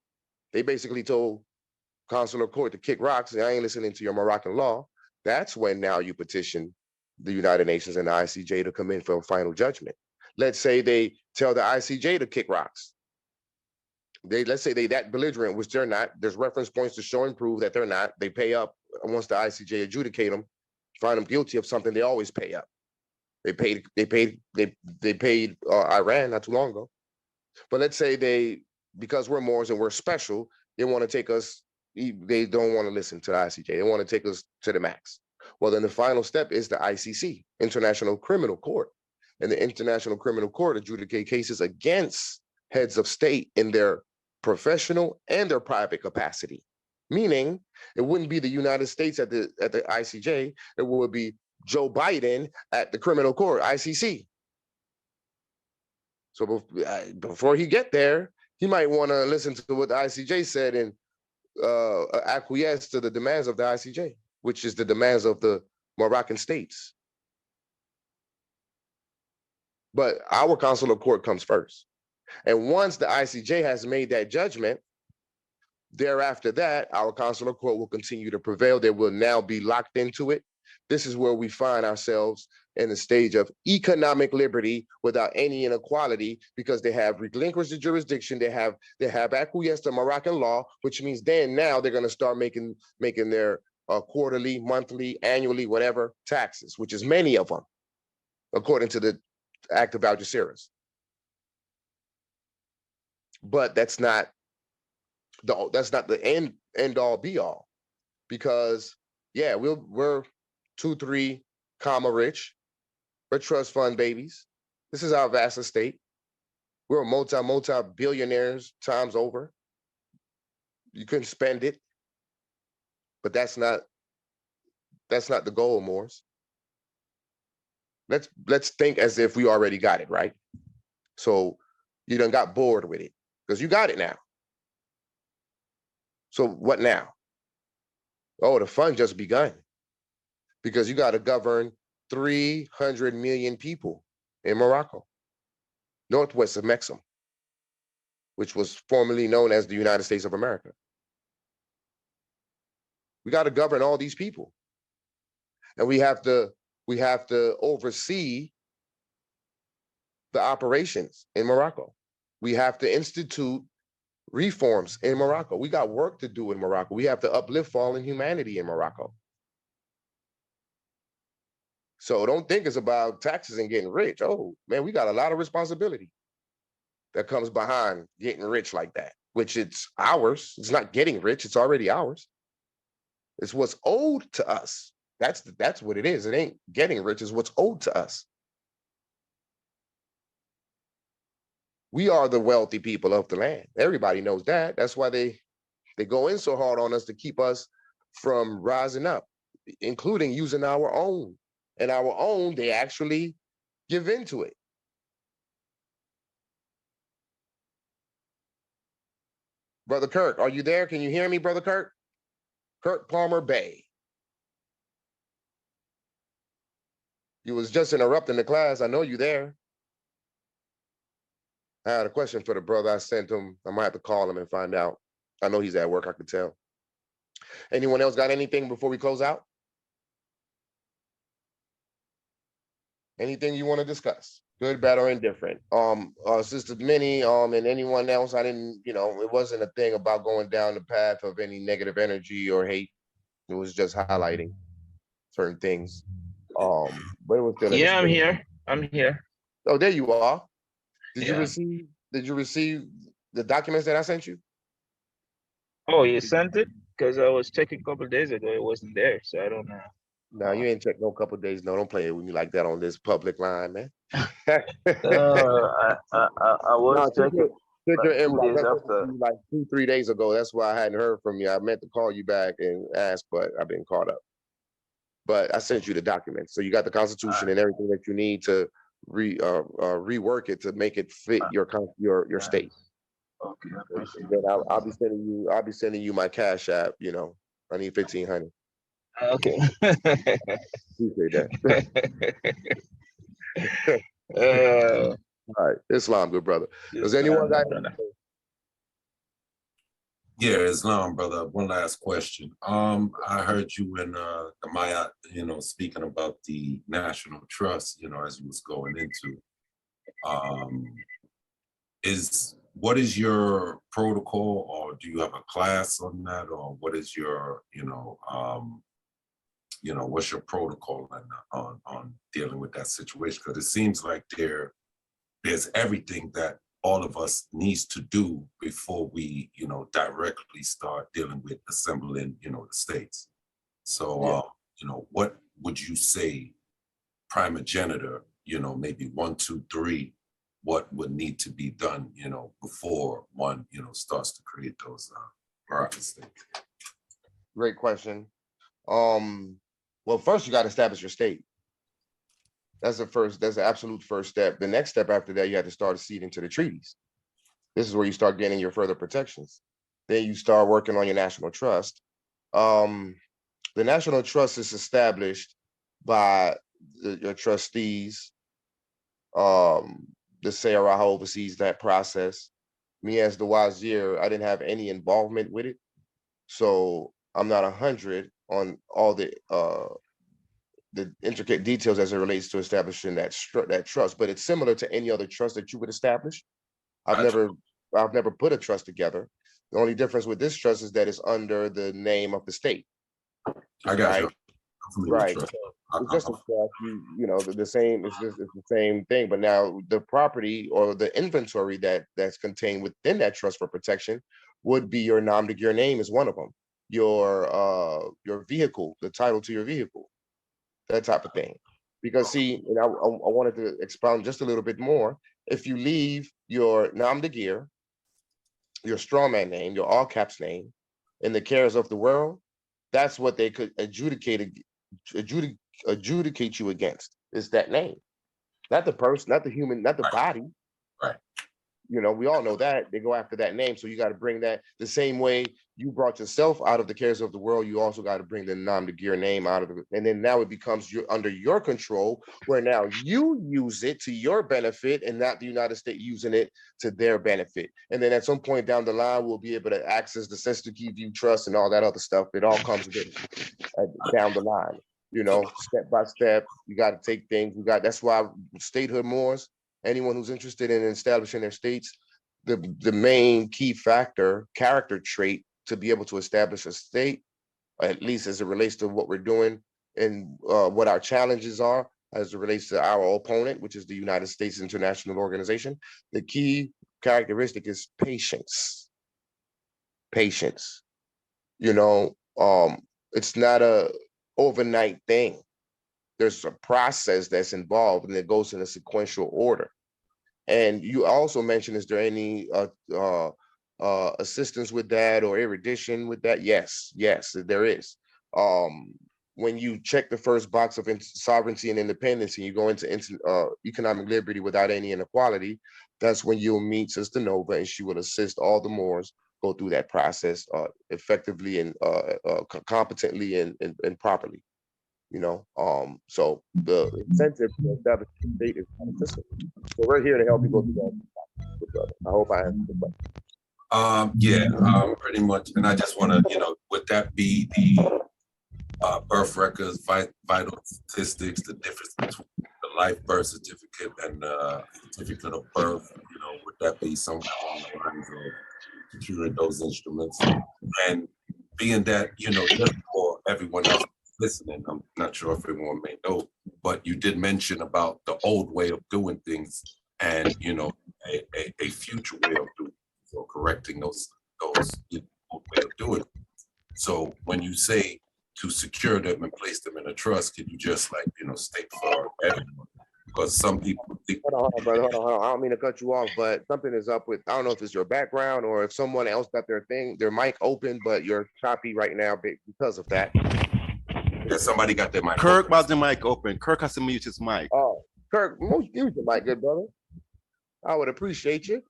they basically told consular court to kick rocks, and I ain't listening to your Moroccan law. That's when now you petition the United Nations and the ICJ to come in for a final judgment. Let's say they tell the ICJ to kick rocks. Let's say they that belligerent, which they're not. There's reference points to show and prove that they're not. They pay up once the ICJ adjudicate them, find them guilty of something. They always pay up. They paid Iran not too long ago. But let's say because we're Moors and we're special, they want to take us. They don't want to listen to the ICJ. They want to take us to the max. Well, then the final step is the ICC, International Criminal Court, and the International Criminal Court adjudicate cases against heads of state in their professional and their private capacity. Meaning, it wouldn't be the United States at the ICJ. It would be Joe Biden at the criminal court, ICC. So before he get there, he might want to listen to what the ICJ said and acquiesce to the demands of the ICJ, which is the demands of the Moroccan states. But our consular court comes first. And once the ICJ has made that judgment, thereafter that, our consular court will continue to prevail. They will now be locked into it. This is where we find ourselves in the stage of economic liberty without any inequality, because they have relinquished the jurisdiction. They have acquiesced to Moroccan law, which means then now they're going to start making their quarterly, monthly, annually, whatever taxes, which is many of them, according to the Act of Algeciras. But that's not the end all be all, because yeah, we're 2-3 comma rich. We're trust fund babies. This is our vast estate. We're multi billionaires times over. You couldn't spend it, but that's not the goal, Morris. Let's think as if we already got it, right? So you done got bored with it because you got it now. So what now? Oh, the fun just begun, because you got to govern 300 million people in Morocco, northwest of Mexico, which was formerly known as the United States of America. We got to govern all these people, and we have to oversee the operations in Morocco. We have to institute reforms in Morocco. We got work to do in Morocco. We have to uplift fallen humanity in Morocco. So don't think it's about taxes and getting rich. Oh man, we got a lot of responsibility that comes behind getting rich like that, which it's ours. It's not getting rich, it's already ours. It's what's owed to us. That's what it is. It ain't getting rich, it's what's owed to us. We are the wealthy people of the land. Everybody knows that. That's why they go in so hard on us to keep us from rising up, including using our own. And our own, they actually give into it. Brother Kirk, are you there? Can you hear me, Brother Kirk? Kirk Palmer Bay. You was just interrupting the class. I know you there. I had a question for the brother. I sent him. I might have to call him and find out. I know he's at work. I could tell. Anyone else got anything before we close out? Anything you want to discuss? Good, bad, or indifferent? Sister Minnie, and anyone else, I didn't, it wasn't a thing about going down the path of any negative energy or hate. It was just highlighting certain things. But it was still Yeah, I'm interesting. here. I'm here. Oh, there you are. Did you Yeah. receive the documents that I sent you? Oh, you sent it? Because I was checking a couple of days ago. It wasn't there, so I don't know. No, you ain't checked no couple of days. No, don't play it with me like that on this public line, man. I was checking Check your 2 inbox. days I sent it after. to you like 2-3 days ago. That's why I hadn't heard from you. I meant to call you back and ask, but I've been caught up. But I sent you the documents, so you got the Constitution and everything that you need to rework it to make it fit your state. Okay, I appreciate Then it. I'll be sending you my Cash App. I need 1,500. Okay. Appreciate that. All right, Islam, good brother. Does anyone got anything? Yeah, Islam, brother. One last question. I heard you in the Maya, speaking about the National Trust, as you was going into. What is your protocol, or do you have a class on that, or what is your, what's your protocol on dealing with that situation? Because it seems like there's everything that all of us needs to do before we, directly start dealing with assembling, the states. So, what would you say, primogenitor, maybe 1, 2, 3, what would need to be done, before one, starts to create those Moroccan states? Great question. Well, first you got to establish your state. That's the absolute first step. The next step after that, you have to start acceding to the treaties. This is where you start getting your further protections. Then you start working on your national trust. The national trust is established by your trustees. The Sayaraha oversees that process. Me as the Wazir, I didn't have any involvement with it. So I'm not 100 on all the intricate details as it relates to establishing that trust, but it's similar to any other trust that you would establish. I've never put a trust together. The only difference with this trust is that it's under the name of the state. I got you. Right. It's just a trust, the same. It's the same thing. But now the property or the inventory that's contained within that trust for protection would be your your name is one of them. Your vehicle, the title to your vehicle, that type of thing. Because see, and I wanted to expound just a little bit more. If you leave your Nam de Gear, your strawman name, your all caps name, in the cares of the world, that's what they could adjudicate you against, is that name. Not the person, not the human, not the body. Right. We all know that they go after that name. So you got to bring that the same way you brought yourself out of the cares of the world. You also got to bring the Nam de Gear name out of it. And then now it becomes under your control, where now you use it to your benefit and not the United States using it to their benefit. And then at some point down the line, we'll be able to access the sensitive view trust and all that other stuff. It all comes down the line. Step by step, you got to take things. That's why statehood Moors, anyone who's interested in establishing their states, the main key factor, character trait to be able to establish a state, at least as it relates to what we're doing and what our challenges are, as it relates to our opponent, which is the United States International Organization. The key characteristic is patience. Patience. It's not a overnight thing. There's a process that's involved, and it goes in a sequential order. And you also mentioned, is there any assistance with that or erudition with that? Yes, there is. When you check the first box of sovereignty and independence, and you go into economic liberty without any inequality, that's when you'll meet Sister Nova, and she will assist all the Moors go through that process effectively and competently and properly. So the incentive to establish the state is consistent. So we're here to help you go through that. I hope I answered the question. Yeah, pretty much. And I just want to, would that be the birth records, vital statistics, the difference between the life birth certificate and certificate of birth? Would that be somewhere along the lines of securing those instruments? And being that, just for everyone else listening, I'm not sure if everyone may know, but you did mention about the old way of doing things and, a future way of doing things, or correcting those old way of doing it. So when you say to secure them and place them in a trust, can you just state for everyone? Because some people think. Hold on, brother. Hold on. I don't mean to cut you off, but something is up with, I don't know if it's your background or if someone else got their mic open, but you're choppy right now because of that. Yeah, somebody got their mic Kirk open. has the mic open. Kirk has to mute his mic. Oh, Kirk, mute your mic, good brother. I would appreciate you.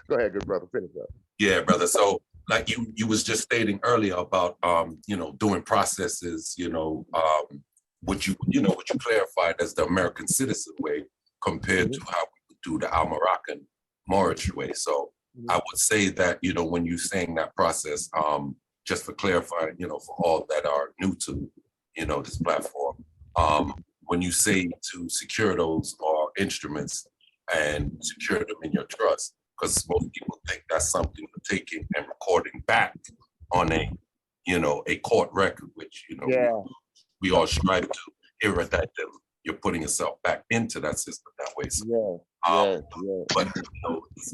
Go ahead, good brother. Finish up. Yeah, brother. So like you was just stating earlier about doing processes, what you clarified as the American citizen way compared to how we do the Moroccan Moorish way. So I would say that, when you're saying that process, just for clarifying, for all that are new to, this platform, when you say to secure those instruments and secure them in your trust, because most people think that's something for taking and recording back on a court record, which, we all strive to hear that you're putting yourself back into that system that way. So, but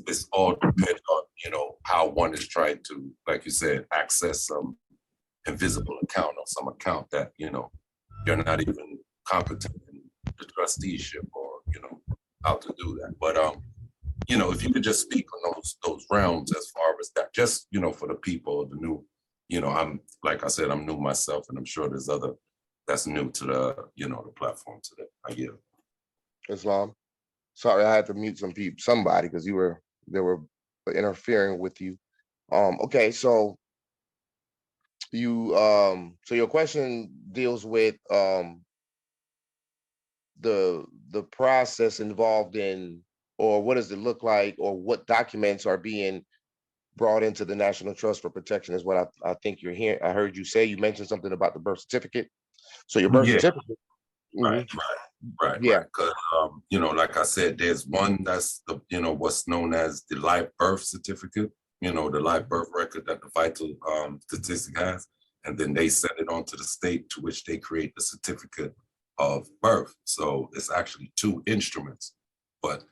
it's all depends on, how one is trying to, like you said, access some invisible account or some account that, you're not even competent in the trusteeship or, how to do that. But, if you could just speak on those realms as far as that, just, for the people, the new, like I said, I'm new myself, and I'm sure there's other that's new to the, the platform today. I get it. Islam. Sorry, I had to mute somebody because they were interfering with you. Okay, so so your question deals with the process involved in, or what does it look like, or what documents are being brought into the National Trust for protection is what I think you're hearing. I heard you say, you mentioned something about the birth certificate. So your birth certificate. Right. Yeah. Because, like I said, there's one that's the, what's known as the live birth certificate, the live birth record that the vital statistic has. And then they send it on to the state, to which they create the certificate of birth. So it's actually two instruments, but,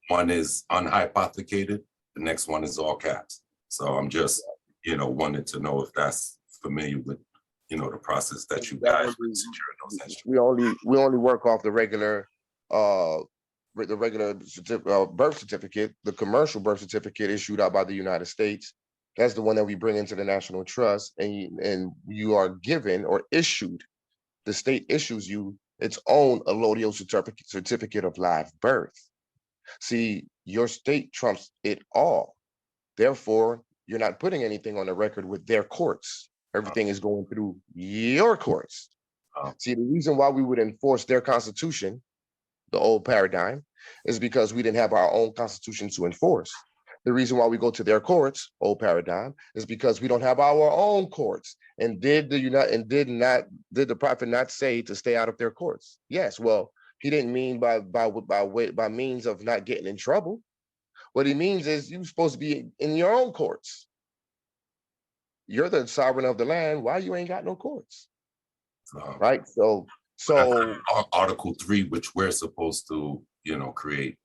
one is unhypothecated, the next one is all caps. So I'm just, wanted to know if that's familiar with, the process that you guys securing those instruments. We only work off the regular birth certificate, the commercial birth certificate issued out by the United States. That's the one that we bring into the National Trust, and you are given or issued, the state issues you its own allodial certificate of live birth. See, your state trumps it all. Therefore, you're not putting anything on the record with their courts. Everything is going through your courts. See, the reason why we would enforce their constitution, the old paradigm, is because we didn't have our own constitution to enforce. The reason why we go to their courts, old paradigm, is because we don't have our own courts. And did the prophet not say to stay out of their courts? Yes. Well, he didn't mean by means of not getting in trouble. What he means is you're supposed to be in your own courts. You're the sovereign of the land. Why you ain't got no courts? Right. So Article 3, which we're supposed to, create,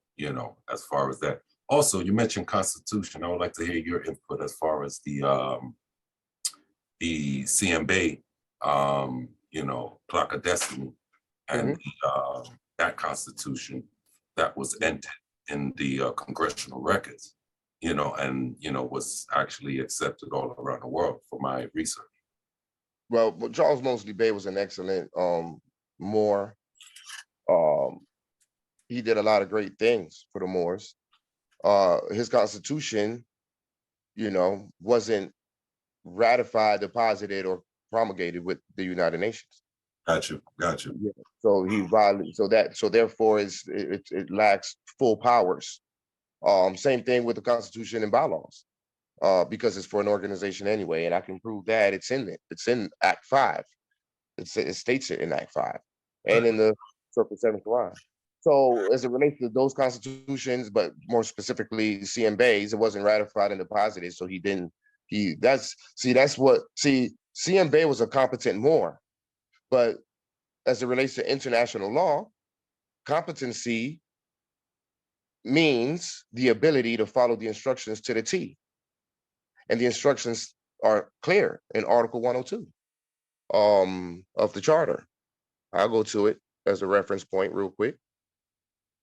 as far as that. Also, you mentioned Constitution. I would like to hear your input as far as the CMB, Clock of Destiny, and that Constitution that was entered in the congressional records, and was actually accepted all around the world for my research. Well, Charles Mosley Bay was an excellent Moor. He did a lot of great things for the Moors. His constitution, wasn't ratified, deposited, or promulgated with the United Nations. Got you. Yeah. So he violated. So therefore, it lacks full powers. Same thing with the Constitution and bylaws, because it's for an organization anyway, and I can prove that it's in it. It's in Act 5. It states it in Act 5 and in the Circle 7th line. So as it relates to those constitutions, but more specifically CMB's, it wasn't ratified and deposited, so he didn't. CMB was a competent Moor, but as it relates to international law, competency means the ability to follow the instructions to the T. And the instructions are clear in Article 102 of the Charter. I'll go to it as a reference point real quick.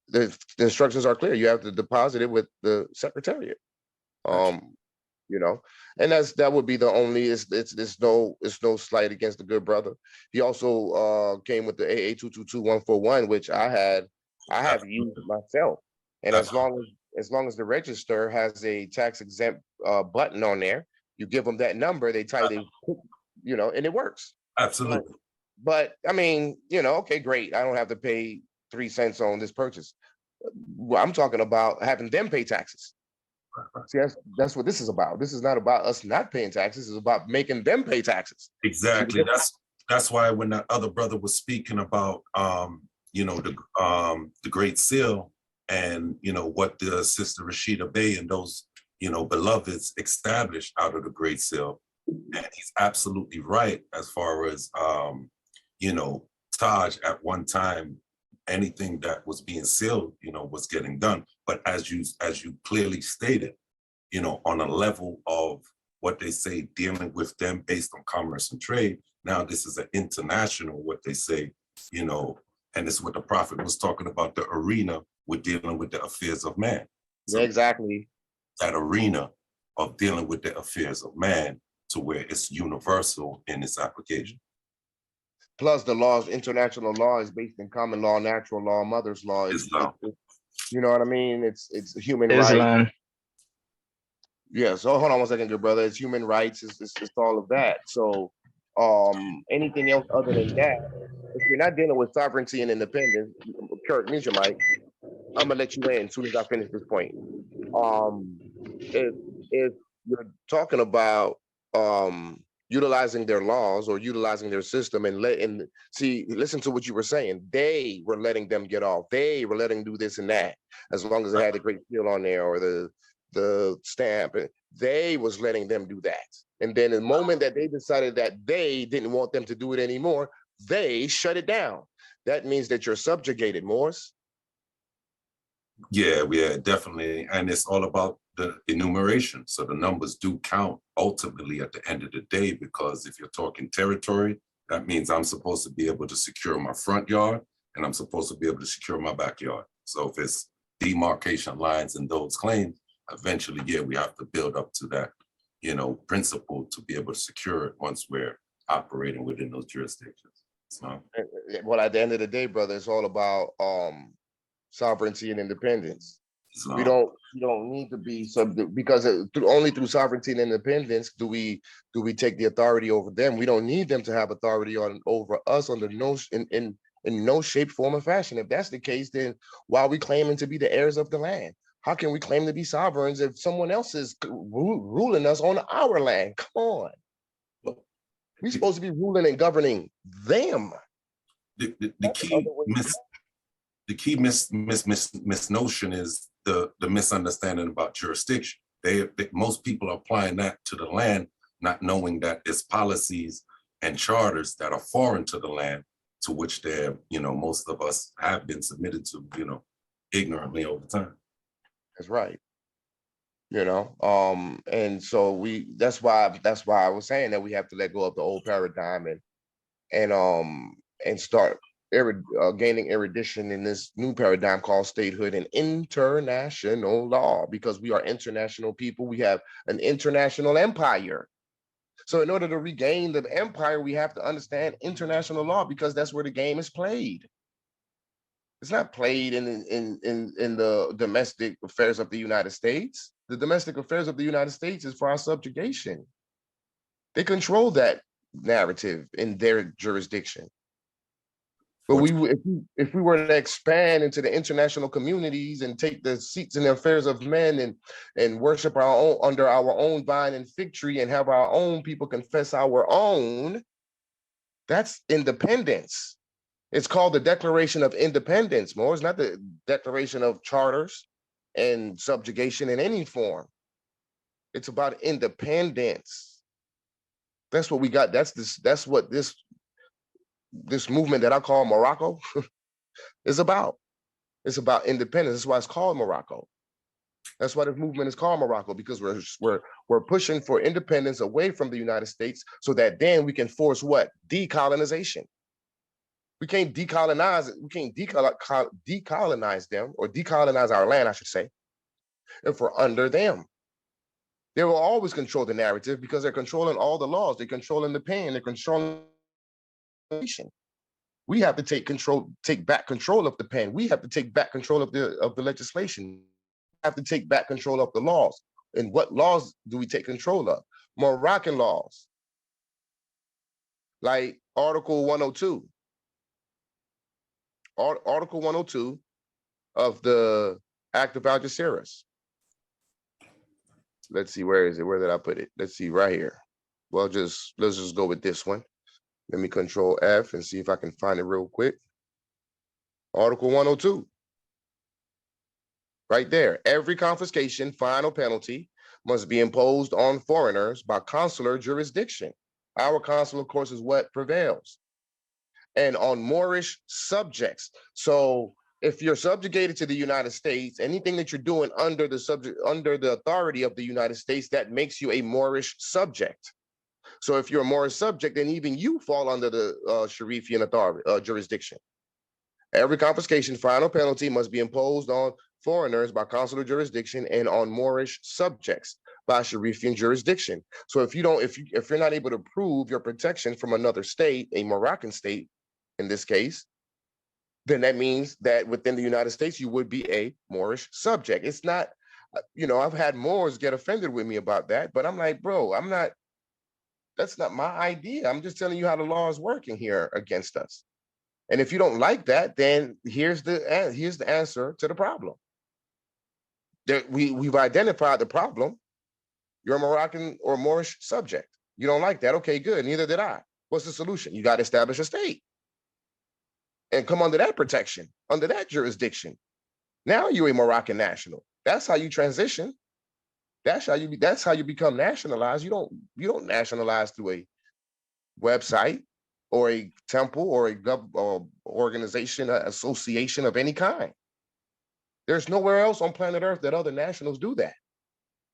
The instructions are clear. You have to deposit it with the Secretariat. You know, and that would be the only. It's no slight against the good brother. He also came with the AA 222141, which I have used myself. And as long as the register has a tax exempt button on there, you give them that number, they type it, you know, and it works. Absolutely. But I mean, you know, okay, great. I don't have to pay 3 cents on this purchase. Well, I'm talking about having them pay taxes. See, that's what this is about. This is not about us not paying taxes. It's about making them pay taxes. Exactly. That's why when that other brother was speaking about you know, the Great Seal and you know what the Sister Rashida Bey and those, you know, beloveds established out of the Great Seal. And he's absolutely right as far as you know, Taj at one time, anything that was being sealed, you know, was getting done. But as you clearly stated, you know, on a level of what they say, dealing with them based on commerce and trade, now this is an international, what they say, you know, and it's what the Prophet was talking about, the arena with dealing with the affairs of man. So exactly. That arena of dealing with the affairs of man to where it's universal in its application. Plus the laws, international law is based in common law, natural law, mother's law. You know what I mean? It's human rights. Yeah, so hold on 1 second, good brother. It's human rights, it's all of that. So anything else other than that, if you're not dealing with sovereignty and independence, Kirk, mute your mic. I'm gonna let you in as soon as I finish this point. If you're talking about utilizing their laws or utilizing their system and listen to what you were saying. They were letting them get off. They were letting them do this and that, as long as it had the Great Seal on there or the stamp. They was letting them do that. And then the moment that they decided that they didn't want them to do it anymore, they shut it down. That means that you're subjugated, Morris. Yeah, definitely. And it's all about the enumeration. So the numbers do count ultimately at the end of the day, because if you're talking territory, that means I'm supposed to be able to secure my front yard and I'm supposed to be able to secure my backyard. So if it's demarcation lines and those claims, eventually, yeah, we have to build up to that, you know, principle to be able to secure it once we're operating within those jurisdictions. So, well, at the end of the day, brother, it's all about sovereignty and independence. We don't need to be because only through sovereignty and independence do we take the authority over them. We don't need them to have authority over us under in no shape, form, or fashion. If that's the case, then why are we claiming to be the heirs of the land? How can we claim to be sovereigns if someone else is ruling us on our land? Come on. We're supposed to be ruling and governing them. The key misnotion is the misunderstanding about jurisdiction. Most people are applying that to the land, not knowing that it's policies and charters that are foreign to the land, to which they're, you know, most of us have been submitted to, you know, ignorantly over time. That's right. You know, and so that's why I was saying that we have to let go of the old paradigm and start gaining erudition in this new paradigm called statehood and international law, because we are international people. We have an international empire. So in order to regain the empire, we have to understand international law, because that's where the game is played. It's not played in the domestic affairs of the United States. The domestic affairs of the United States is for our subjugation. They control that narrative in their jurisdiction. But if we were to expand into the international communities and take the seats in the affairs of men and worship our own under our own vine and fig tree and have our own people confess our own, that's independence. It's called the Declaration of Independence, more. It's not the Declaration of Charters and subjugation in any form. It's about independence. That's what we got. That's what this movement that I call Morocco is about. It's about independence. That's why it's called Morocco. That's why this movement is called Morocco, because we're pushing for independence away from the United States so that then we can force what? Decolonization. We can't decolonize it. We can't decolonize them, or decolonize our land, I should say, if we're under them. They will always control the narrative because they're controlling all the laws. They're controlling the pen. They're controlling the nation. We have to take back control of the pen. We have to take back control of the legislation. We have to take back control of the laws. And what laws do we take control of? Moroccan laws, like Article 102. Article 102 of the Act of Algeciras. Let's see, where is it? Where did I put it? Let's see, right here. Well, let's just go with this one. Let me Control F and see if I can find it real quick. Article 102. Right there. Every confiscation, fine, or penalty must be imposed on foreigners by consular jurisdiction. Our consul, of course, is what prevails. And on Moorish subjects. So if you're subjugated to the United States, anything that you're doing under the authority of the United States, that makes you a Moorish subject. So if you're a Moorish subject, then even you fall under the Sharifian authority jurisdiction. Every confiscation, fine, or penalty must be imposed on foreigners by consular jurisdiction and on Moorish subjects by Sharifian jurisdiction. So if you're not able to prove your protection from another state, a Moroccan state in this case, then that means that within the United States you would be a Moorish subject. It's not, I've had Moors get offended with me about that, but I'm like, bro, that's not my idea. I'm just telling you how the law is working here against us. And if you don't like that, then here's the answer to the problem. We've identified the problem. You're a Moroccan or Moorish subject. You don't like that. Okay, good. Neither did I. What's the solution? You got to establish a state and come under that protection, under that jurisdiction. Now you're a Moroccan national. That's how you transition. That's how you become nationalized. You don't nationalize through a website or a temple or a organization, an association of any kind. There's nowhere else on planet Earth that other nationals do that.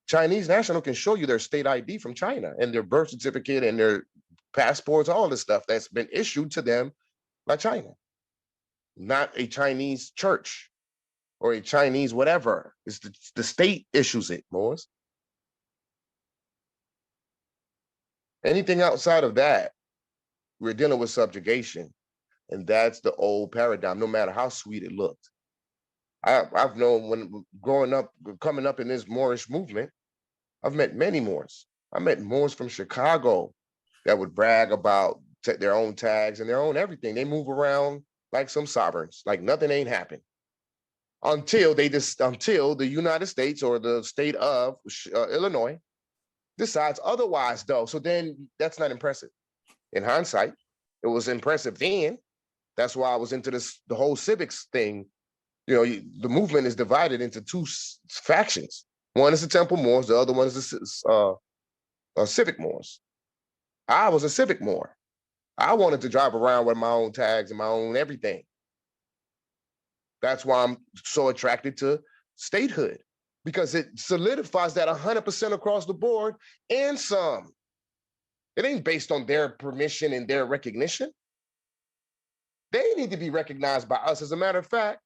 Chinese national can show you their state ID from China and their birth certificate and their passports, all this stuff that's been issued to them by China. Not a Chinese church or a Chinese whatever. It's the state issues it, Moors. Anything outside of that, we're dealing with subjugation. And that's the old paradigm, no matter how sweet it looked. I've known when coming up in this Moorish movement, I've met many Moors. I met Moors from Chicago that would brag about their own tags and their own everything. They move around like some sovereigns, like nothing ain't happened. Until the United States or the state of Illinois decides otherwise, though. So then that's not impressive. In hindsight, it was impressive then. That's why I was into the whole civics thing. The movement is divided into two factions. One is the Temple Moors, the other one is the Civic Moors. I was a Civic Moor. I wanted to drive around with my own tags and my own everything. That's why I'm so attracted to statehood, because it solidifies that 100% across the board and some. It ain't based on their permission and their recognition. They need to be recognized by us. As a matter of fact,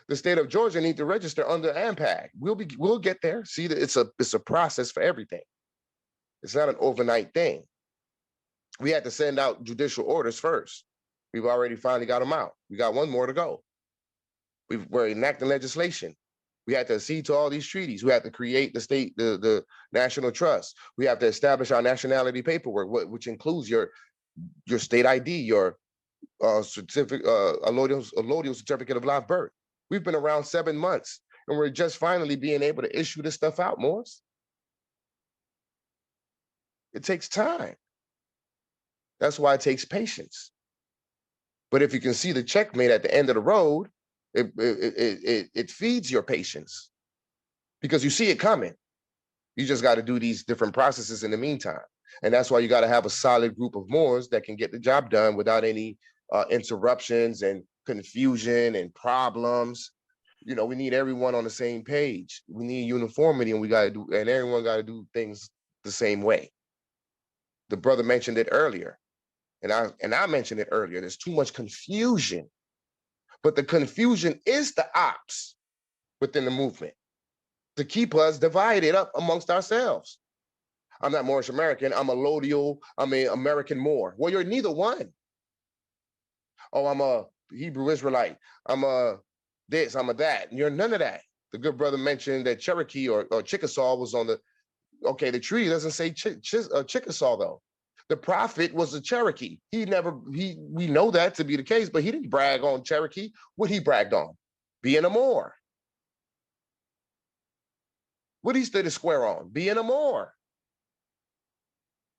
the state of Georgia needs to register under AMPAG. We'll get there. See, that it's a process for everything. It's not an overnight thing. We had to send out judicial orders first. We've already finally got them out. We got one more to go. We're enacting legislation. We had to accede to all these treaties. We had to create the national trust. We have to establish our nationality paperwork, which includes your your state ID, your certificate, allodial certificate of live birth. We've been around 7 months, and we're just finally being able to issue this stuff out, Morris. It takes time. That's why it takes patience. But if you can see the checkmate at the end of the road, it feeds your patience because you see it coming. You just got to do these different processes in the meantime. And that's why you got to have a solid group of Moors that can get the job done without any interruptions and confusion and problems. You know, we need everyone on the same page. We need uniformity, and everyone got to do things the same way. The brother mentioned it earlier, and I mentioned it earlier. There's too much confusion, but the confusion is the ops within the movement to keep us divided up amongst ourselves. I'm not Moorish American. I'm I'm an American Moor. Well, you're neither one. Oh, I'm a Hebrew Israelite. I'm a this, I'm a that. You're none of that. The good brother mentioned that Cherokee or Chickasaw was on the, okay, the treaty doesn't say Chickasaw though. The prophet was a Cherokee. We know that to be the case, but he didn't brag on Cherokee. What he bragged on? Being a Moor. What he stood a square on? Being a Moor.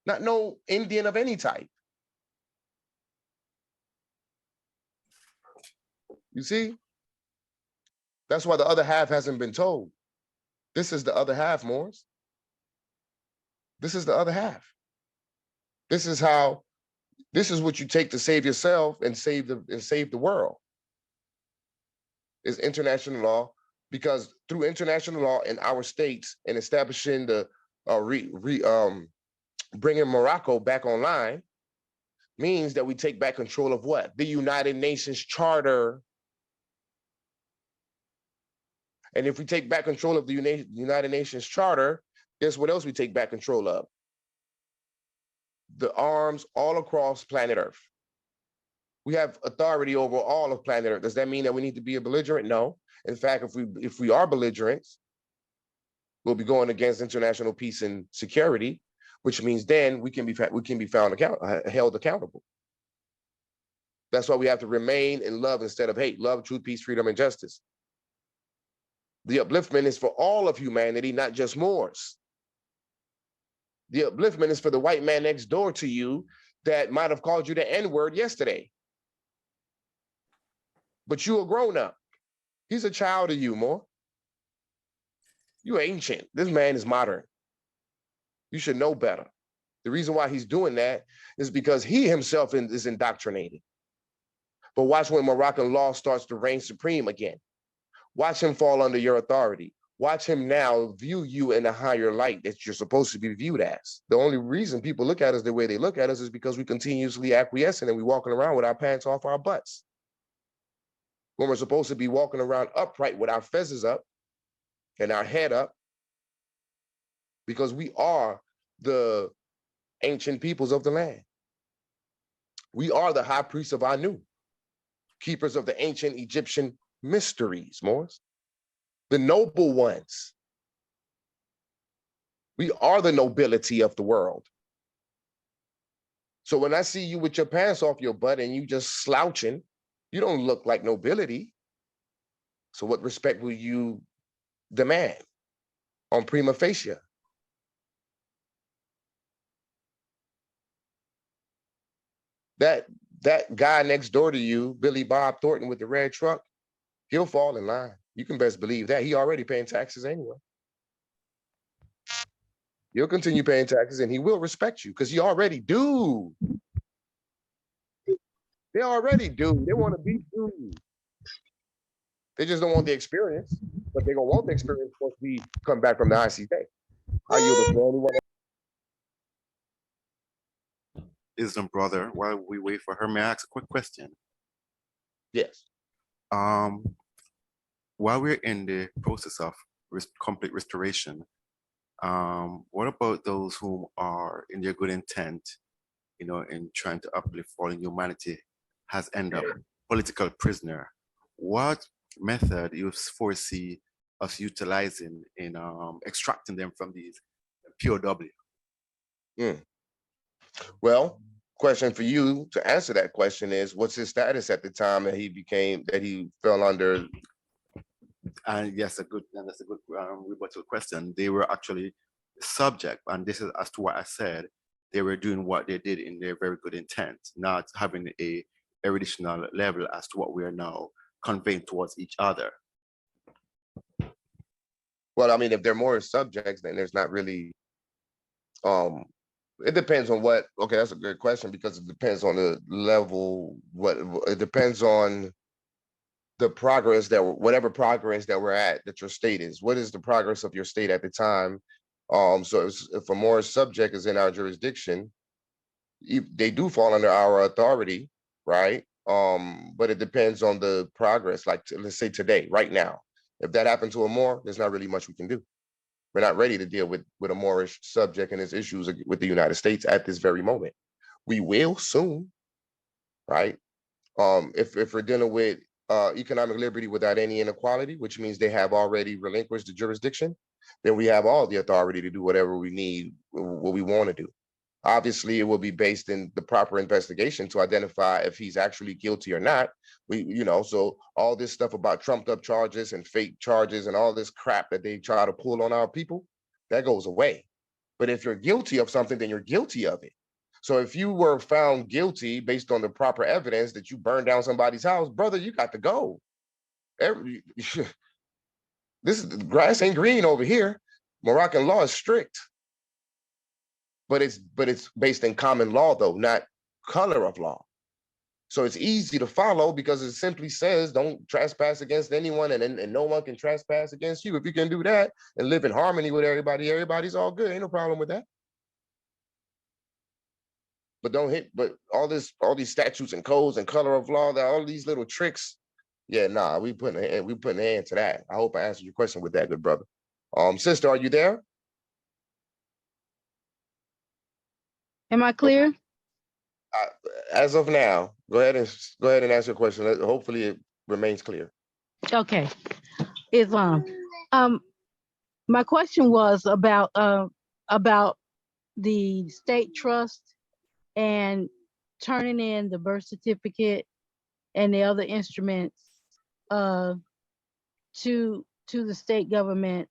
Not no Indian of any type. You see? That's why the other half hasn't been told. This is the other half, Moors. This is the other half. This is what you take to save yourself and save the world. Is international law, because through international law in our states and establishing the bringing Morocco back online means that we take back control of what? The United Nations Charter. And if we take back control of the United Nations Charter, guess what else we take back control of? The arms all across planet Earth. We have authority over all of planet Earth. Does that mean that we need to be a belligerent? No. In fact, if we are belligerents, we'll be going against international peace and security, which means then we can be held accountable. That's why we have to remain in love instead of hate. Love, truth, peace, freedom, and justice. The upliftment is for all of humanity, not just Moors. The upliftment is for the white man next door to you that might have called you the N-word yesterday. But you a grown-up. He's a child of you, Moor. You ancient. This man is modern. You should know better. The reason why he's doing that is because he himself is indoctrinated. But watch when Moroccan law starts to reign supreme again. Watch him fall under your authority. Watch him now view you in a higher light that you're supposed to be viewed as. The only reason people look at us the way they look at us is because we continuously acquiescing and we walking around with our pants off our butts. When we're supposed to be walking around upright with our fezzes up and our head up, because we are the ancient peoples of the land. We are the high priests of Anu, keepers of the ancient Egyptian mysteries, Moors, the noble ones. We are the nobility of the world. So when I see you with your pants off your butt and you just slouching, you don't look like nobility. So what respect will you demand on prima facie? That guy next door to you, Billy Bob Thornton with the red truck, he'll fall in line. You can best believe that. He already paying taxes anyway. He'll continue paying taxes and he will respect you because he already do. They already do. They want to be you. They just don't want the experience, but they're going to want the experience once we come back from the ICJ. I yield the floor. Anyone else? Islam brother, while we wait for her, may I ask a quick question? Yes. While we're in the process of complete restoration, what about those who are in their good intent, you know, in trying to uplift fallen humanity, has ended up political prisoner? What method you foresee us utilizing in extracting them from these POW? Well, question for you to answer that question is, what's his status at the time that he fell under? And yes, that's a good rebuttal question. They were actually subject, and this is as to what I said. They were doing what they did in their very good intent, not having a eruditional level as to what we are now conveying towards each other. Well, I mean, if they're more subjects, then there's not really, it depends on what, okay, that's a good question, because it depends on the level, it depends on the progress whatever progress that we're at, that your state is. What is the progress of your state at the time? So if a more subject is in our jurisdiction, they do fall under our authority, right? But it depends on the progress, like let's say today, right now. If that happened to a Moor, there's not really much we can do. We're not ready to deal with a Moorish subject and his issues with the United States at this very moment. We will soon, right? If we're dealing with economic liberty without any inequality, which means they have already relinquished the jurisdiction, then we have all the authority to do whatever we need, what we want to do. Obviously, it will be based in the proper investigation to identify if he's actually guilty or not. So all this stuff about trumped up charges and fake charges and all this crap that they try to pull on our people, that goes away. But if you're guilty of something, then you're guilty of it. So if you were found guilty based on the proper evidence that you burned down somebody's house, brother, you got to go. The grass ain't green over here. Moroccan law is strict. But it's based in common law, though, not color of law. So it's easy to follow because it simply says don't trespass against anyone, and no one can trespass against you. If you can do that and live in harmony with everybody, everybody's all good. Ain't no problem with that. But but all these statutes and codes and color of law, all these little tricks. Yeah, nah, we putting an end to that. I hope I answered your question with that, good brother. Sister, are you there? Am I clear? As of now, go ahead and ask your question. Hopefully it remains clear. Okay. Islam. My question was about the state trust and turning in the birth certificate and the other instruments to the state government,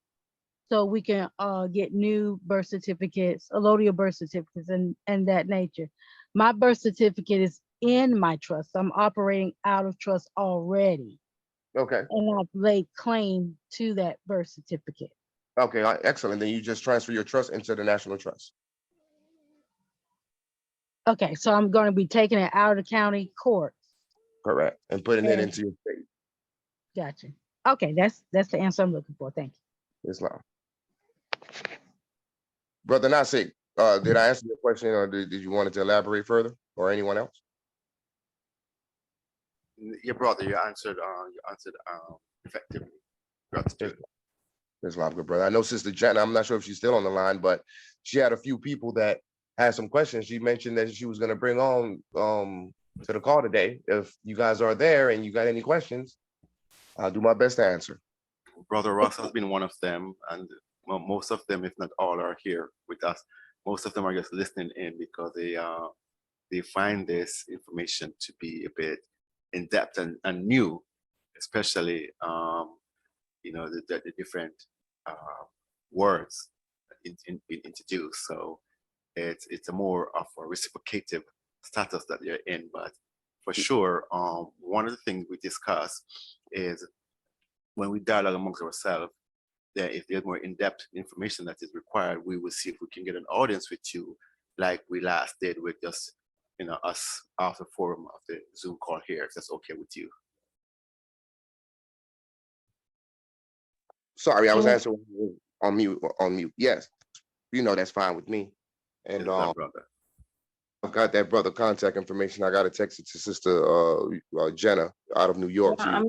so we can get new birth certificates, allodial birth certificates, and that nature. My birth certificate is in my trust. I'm operating out of trust already. Okay. And I've laid claim to that birth certificate. Okay, excellent. Then you just transfer your trust into the national trust. Okay, so I'm going to be taking it out of the county courts. Correct. And putting it into your state. Gotcha. Okay, that's the answer I'm looking for. Thank you. Islam. Brother Nasik, did I answer your question, or did you want to elaborate further, or anyone else? Your brother, you answered effectively. Islam, good brother. I know Sister Jenna, I'm not sure if she's still on the line, but she had a few people that had some questions. She mentioned that she was going to bring on to the call today. If you guys are there and you got any questions, I'll do my best to answer. Brother Ross has been one of them, and most of them, if not all, are here with us. Most of them are just listening in because they find this information to be a bit in depth and new, especially the different words being introduced. So it's a more of a reciprocative status that they're in. But for sure, one of the things we discuss is when we dialogue amongst ourselves, that if there's more in-depth information that is required, we will see if we can get an audience with you, like we last did with just us off the forum of the Zoom call here, if that's okay with you. Sorry, I was answering on mute. Yes, that's fine with me. And brother. I've got that brother contact information. I got to text it to Sister Jenna out of New York. Yeah,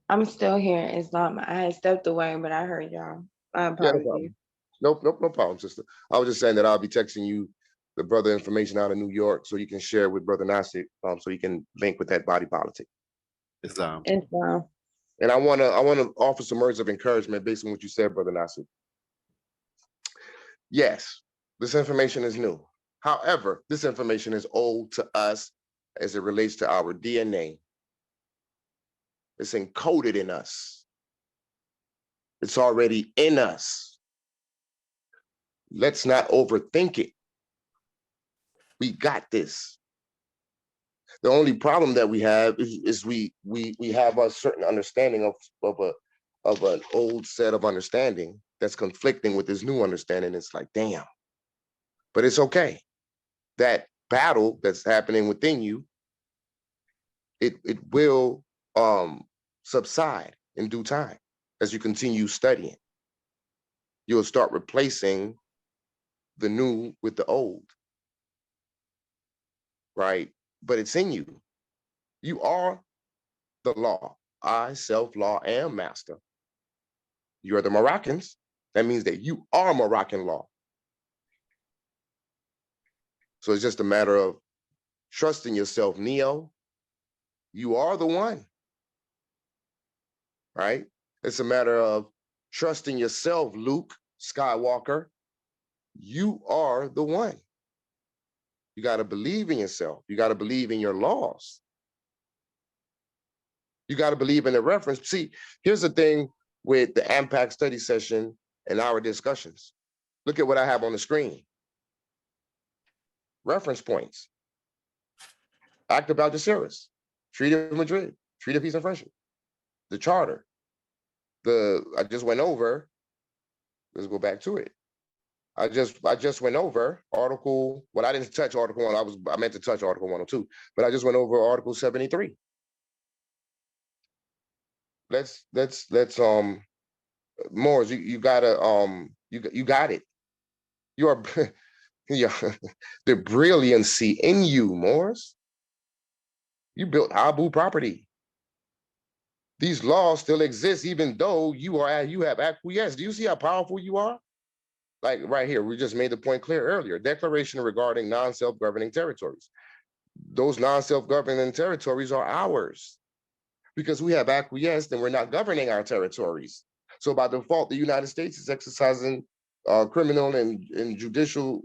I'm still here. Islam. I had stepped away, but I heard y'all. Apologies. No problem, sister. I was just saying that I'll be texting you the brother information out of New York, so you can share with Brother Nasik, so you can link with that body politic. Islam. And I want to offer some words of encouragement based on what you said, Brother Nasik. Yes, this information is new. However, this information is old to us as it relates to our DNA. It's encoded in us. It's already in us. Let's not overthink it. We got this. The only problem that we have is we have a certain understanding of an old set of understanding that's conflicting with this new understanding. It's like, damn. But it's okay. That battle that's happening within you, it will subside in due time as you continue studying. You'll start replacing the new with the old, right? But it's in you. You are the law. I, self-law, am master. You are the Moroccans. That means that you are Moroccan law. So it's just a matter of trusting yourself, Neo. You are the one, right? It's a matter of trusting yourself, Luke Skywalker. You are the one. You got to believe in yourself. You got to believe in your laws. You got to believe in the reference. See, here's the thing with the AMPAG study session and our discussions. Look at what I have on the screen. Reference points. Act of Algeciras, Treaty of Madrid, Treaty of Peace and Friendship, the Charter. I just went over, let's go back to it. I just went over Article, well, I didn't touch Article 1, I meant to touch Article 102, but I just went over Article 73. Let's Moors, you gotta you got it. You are the brilliancy in you, Moors. You built Abu property. These laws still exist, even though you have acquiesced. Do you see how powerful you are? Like right here, we just made the point clear earlier. Declaration regarding non-self-governing territories. Those non-self-governing territories are ours because we have acquiesced and we're not governing our territories. So by default, the United States is exercising criminal and judicial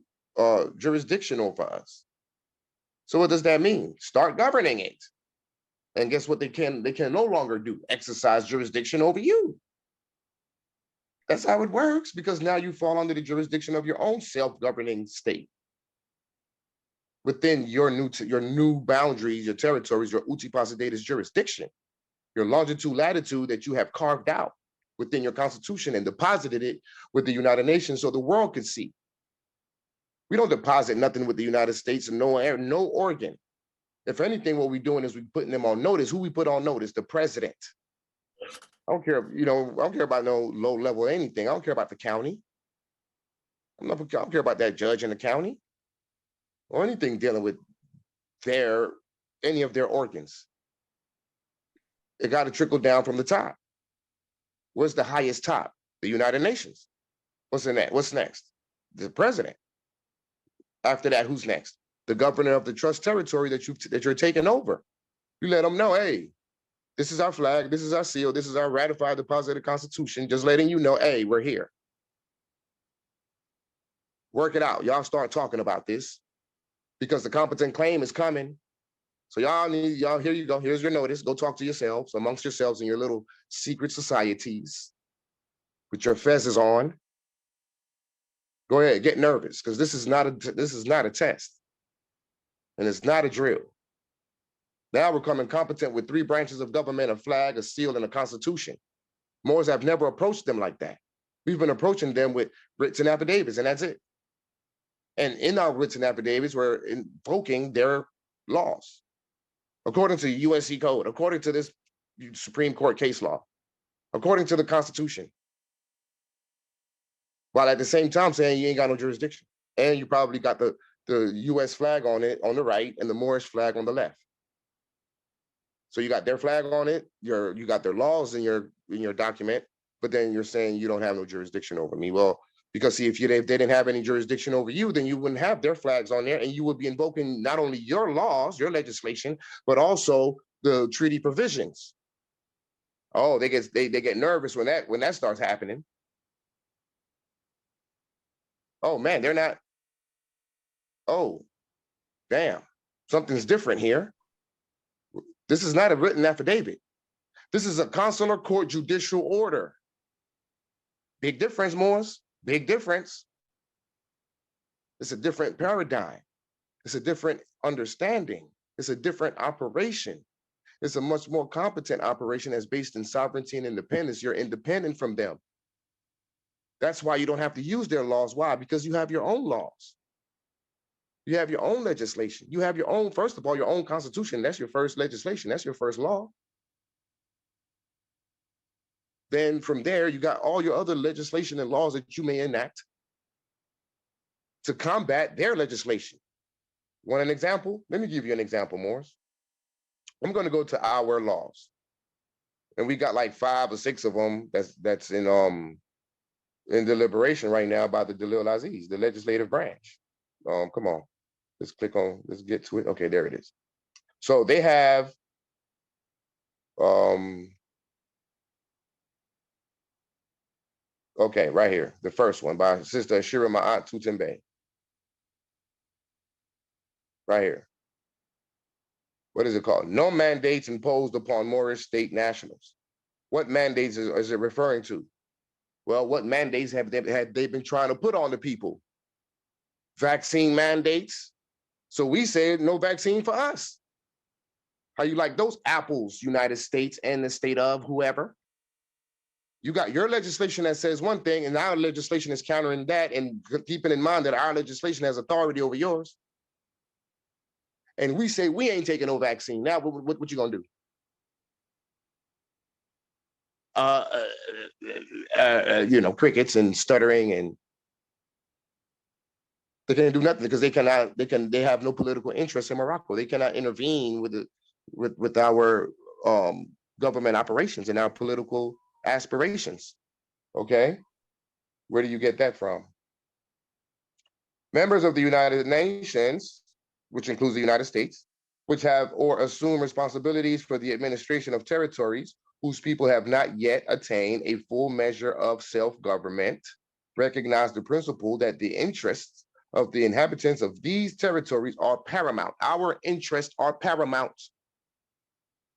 jurisdiction over us. So what does that mean? Start governing it. And guess what they can no longer do? Exercise jurisdiction over you. That's how it works, because now you fall under the jurisdiction of your own self-governing state. Within your new boundaries, your territories, your Uti Possidetis jurisdiction, your longitude, latitude that you have carved out within your constitution and deposited it with the United Nations so the world could see. We don't deposit nothing with the United States and no organ. If anything, what we're doing is we're putting them on notice. Who we put on notice? The president. I don't care, I don't care about no low level anything. I don't care about the county. I don't care about that judge in the county or anything dealing with any of their organs. It got to trickle down from the top. Where's the highest top? The United Nations. What's in that? What's next? The president. After that, who's next? The governor of the trust territory that you're taking over. You let them know, hey, this is our flag, this is our seal, this is our ratified deposited constitution, just letting you know, hey, we're here. Work it out. Y'all start talking about this because the competent claim is coming. So y'all, here you go. Here's your notice. Go talk to yourselves, amongst yourselves in your little secret societies with your fezzes on. Go ahead, get nervous, because this is not a test. And it's not a drill. Now we're coming competent with 3 branches of government, a flag, a seal, and a constitution. Moors have never approached them like that. We've been approaching them with writs and affidavits, and that's it. And in our writs and affidavits, we're invoking their laws. According to the USC code, according to this Supreme Court case law, according to the Constitution. While at the same time saying you ain't got no jurisdiction. And you probably got the US flag on it on the right and the Moorish flag on the left. So you got their flag on it, you got their laws in your document, but then you're saying you don't have no jurisdiction over me. Well, because see, if they didn't have any jurisdiction over you, then you wouldn't have their flags on there, and you would be invoking not only your laws, your legislation, but also the treaty provisions. Oh, they get nervous when that starts happening. Oh man, they're not. oh, damn, something's different here. This is not a written affidavit. This is a consular court judicial order. Big difference, Morris. Big difference. It's a different paradigm. It's a different understanding. It's a different operation. It's a much more competent operation that's based in sovereignty and independence. You're independent from them. That's why you don't have to use their laws. Why? Because you have your own laws. You have your own legislation. You have your own, first of all, your own constitution. That's your first legislation. That's your first law. Then from there, you got all your other legislation and laws that you may enact to combat their legislation. Want an example? Let me give you an example, Morris. I'm going to go to our laws, and we got like 5 or 6 of them that's in deliberation right now by the Dalil Aziz, the legislative branch. Come on, let's click on. Let's get to it. Okay, there it is. So they have okay, right here, the first one by Sister Ashira Ma'at Tutembe. Right here. What is it called? No mandates imposed upon Moorish state nationals. What mandates is it referring to? Well, what mandates have they been trying to put on the people? Vaccine mandates. So we said no vaccine for us. How you like those apples, United States and the state of whoever? You got your legislation that says one thing, and our legislation is countering that, and keeping in mind that our legislation has authority over yours. And we say we ain't taking no vaccine. Now, what you gonna do? You know, crickets and stuttering, and they can't do nothing because they have no political interest in Morocco. They cannot intervene with our government operations and our political aspirations. Okay, where do you get that from? Members of the United Nations, which includes the United States, which have or assume responsibilities for the administration of territories whose people have not yet attained a full measure of self-government, recognize the principle that the interests of the inhabitants of these territories are paramount. Our interests are paramount.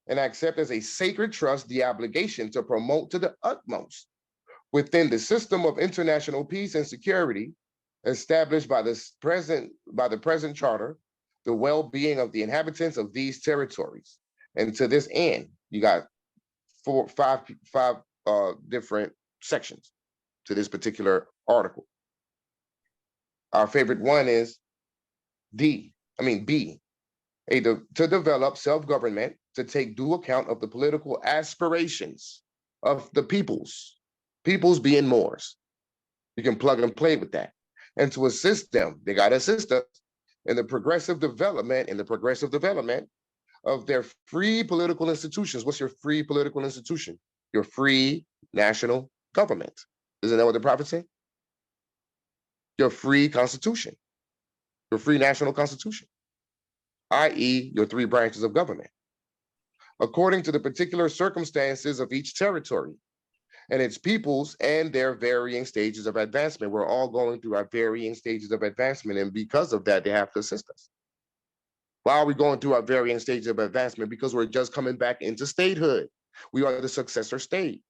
And accept as a sacred trust the obligation to promote to the utmost within the system of international peace and security established by the present charter, the well-being of the inhabitants of these territories. And to this end, you got five different sections to this particular article. Our favorite one is B, to develop self-government, to take due account of the political aspirations of the peoples being Moors. You can plug and play with that. And to assist them, they got to assist us in the progressive development of their free political institutions. What's your free political institution? Your free national government. Isn't that what the prophet said? Your free constitution, your free national constitution, i.e. your 3 branches of government, according to the particular circumstances of each territory and its peoples and their varying stages of advancement. We're all going through our varying stages of advancement, and because of that, they have to assist us. Why are we going through our varying stages of advancement? Because we're just coming back into statehood. We are the successor state.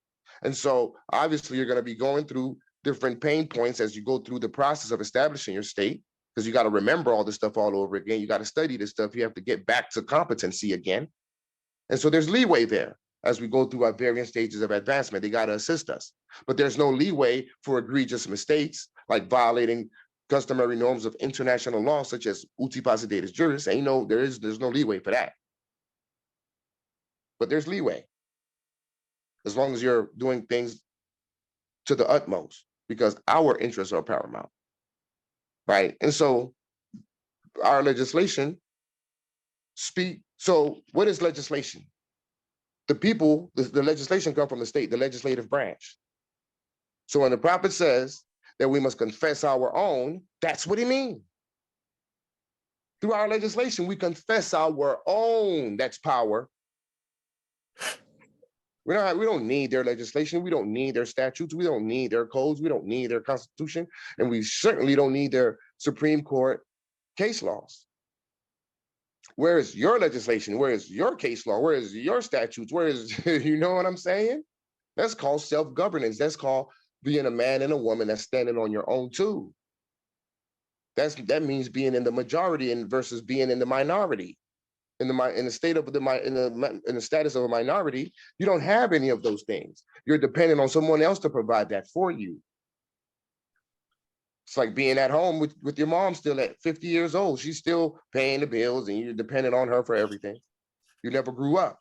And so obviously you're going to be going through different pain points as you go through the process of establishing your state, because you got to remember all this stuff all over again. You got to study this stuff. You have to get back to competency again. And so there's leeway there as we go through our varying stages of advancement. They got to assist us. But there's no leeway for egregious mistakes like violating customary norms of international law, such as Uti Possidetis Juris. There's no leeway for that. But there's leeway as long as you're doing things to the utmost, because our interests are paramount, right? And so our legislation so what is legislation? The people, the legislation comes from the state, the legislative branch. So when the prophet says that we must confess our own, that's what he means. Through our legislation, we confess our own. That's power. We don't need their legislation. We don't need their statutes. We don't need their codes. We don't need their constitution. And we certainly don't need their Supreme Court case laws? Where is your legislation? Where is your case law? Where is your statutes? Where is, you know what I'm saying? That's called self-governance. That's called being a man and a woman that's standing on your own too. That means being in the majority and versus being in the minority. In the state of in the status of a minority, you don't have any of those things. You're dependent on someone else to provide that for you. It's like being at home with your mom still at 50 years old. She's still paying the bills and you're dependent on her for everything. You never grew up.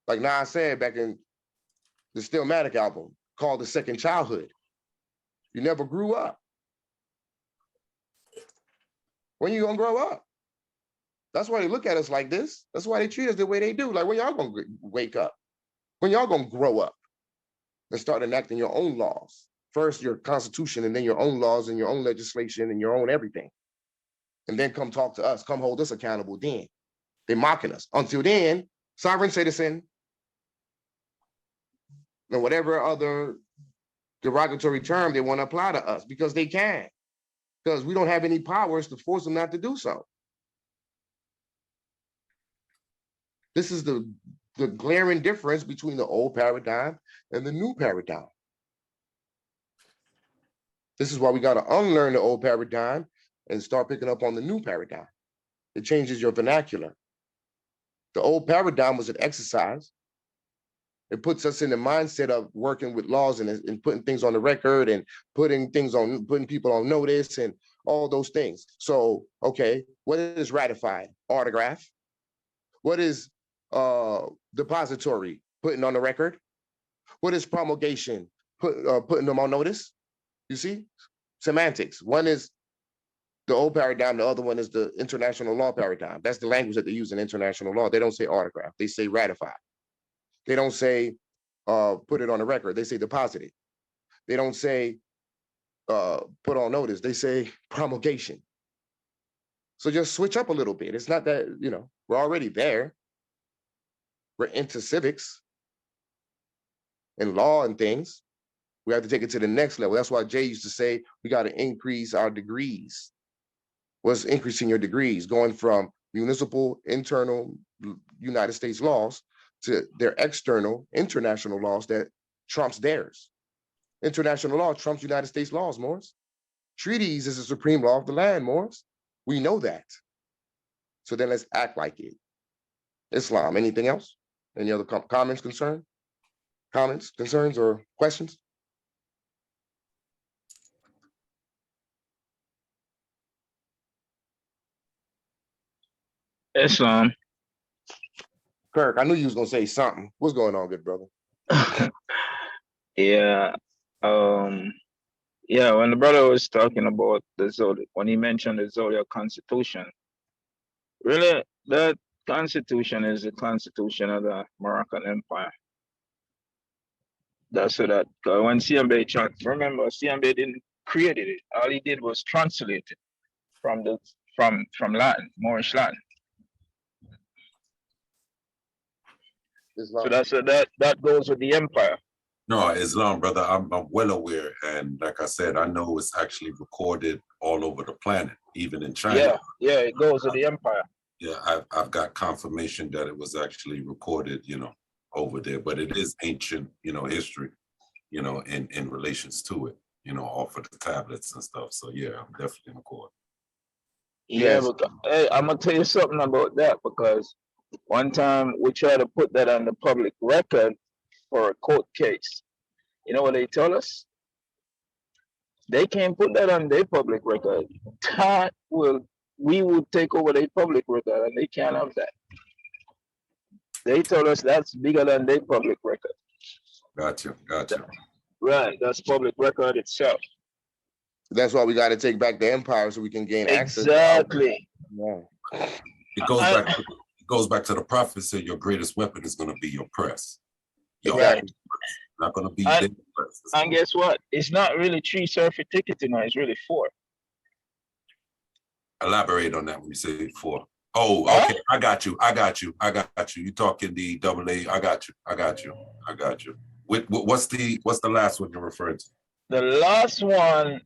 Like Nas said back in the Stillmatic album called The Second Childhood. You never grew up. When you gonna grow up? That's why they look at us like this. That's why they treat us the way they do. Like, when y'all gonna wake up? When y'all gonna grow up and start enacting your own laws? First your constitution and then your own laws and your own legislation and your own everything. And then come talk to us, come hold us accountable then. They're mocking us. Until then, sovereign citizen and whatever other derogatory term they want to apply to us, because they can. Because we don't have any powers to force them not to do so. This is the glaring difference between the old paradigm and the new paradigm. This is why we got to unlearn the old paradigm and start picking up on the new paradigm. It changes your vernacular. The old paradigm was an exercise. It puts us in the mindset of working with laws and putting things on the record and putting people on notice and all those things. So, okay, what is ratified? Autograph. What is depository? Putting on the record. What is promulgation? Putting them on notice. You see, semantics. One is the old paradigm, the other one is the international law paradigm. That's the language that they use in international law. They don't say autograph, they say ratify. They don't say put it on the record, they say deposit it. They don't say put on notice, they say promulgation. So just switch up a little bit. It's not that, you know, we're already there. We're into civics and law and things. We have to take it to the next level. That's why Jay used to say, we got to increase our degrees. What's increasing your degrees? Going from municipal, internal United States laws to their external, international laws that trumps theirs. International law trumps United States laws, Morris. Treaties is the supreme law of the land, Morris. We know that. So then let's act like it. Islam, anything else? Any other comments, concerns, or questions? Islam. Kirk, I knew you was gonna say something. What's going on, good brother? Yeah. Yeah, when the brother was talking about the Zodiac, when he mentioned the Zodiac Constitution, really, that Constitution is the Constitution of the Moroccan Empire. That's what that, when CMB, remember, CMB didn't create it. All he did was translate it from Latin, Moorish Latin. Islam. So that's that goes with the empire. No, Islam, brother, I'm well aware. And like I said, I know it's actually recorded all over the planet, even in China. Yeah, it goes with the empire. Yeah, I've got confirmation that it was actually recorded, you know, over there, but it is ancient, you know, history, you know, in relations to it, you know, off of the tablets and stuff. So yeah, I'm definitely in accord. Yeah, but hey, I'm gonna tell you something about that, because one time we tried to put that on the public record for a court case. You know what they tell us? They can't put that on their public record. We would take over their public record, and they can't have that. They told us that's bigger than their public record. Gotcha. Right, that's public record itself. That's why we got to take back the empire so we can gain access. Exactly. Yeah. It goes back to the prophet said your greatest weapon is going to be your press. Exactly. Not going to be and guess what? It's not really 3 surfeit tickets, it's really 4. Elaborate on that when you say 4. Oh, okay. I got you. You talking the AA. I got you. What's the last one you're referring to? The last one,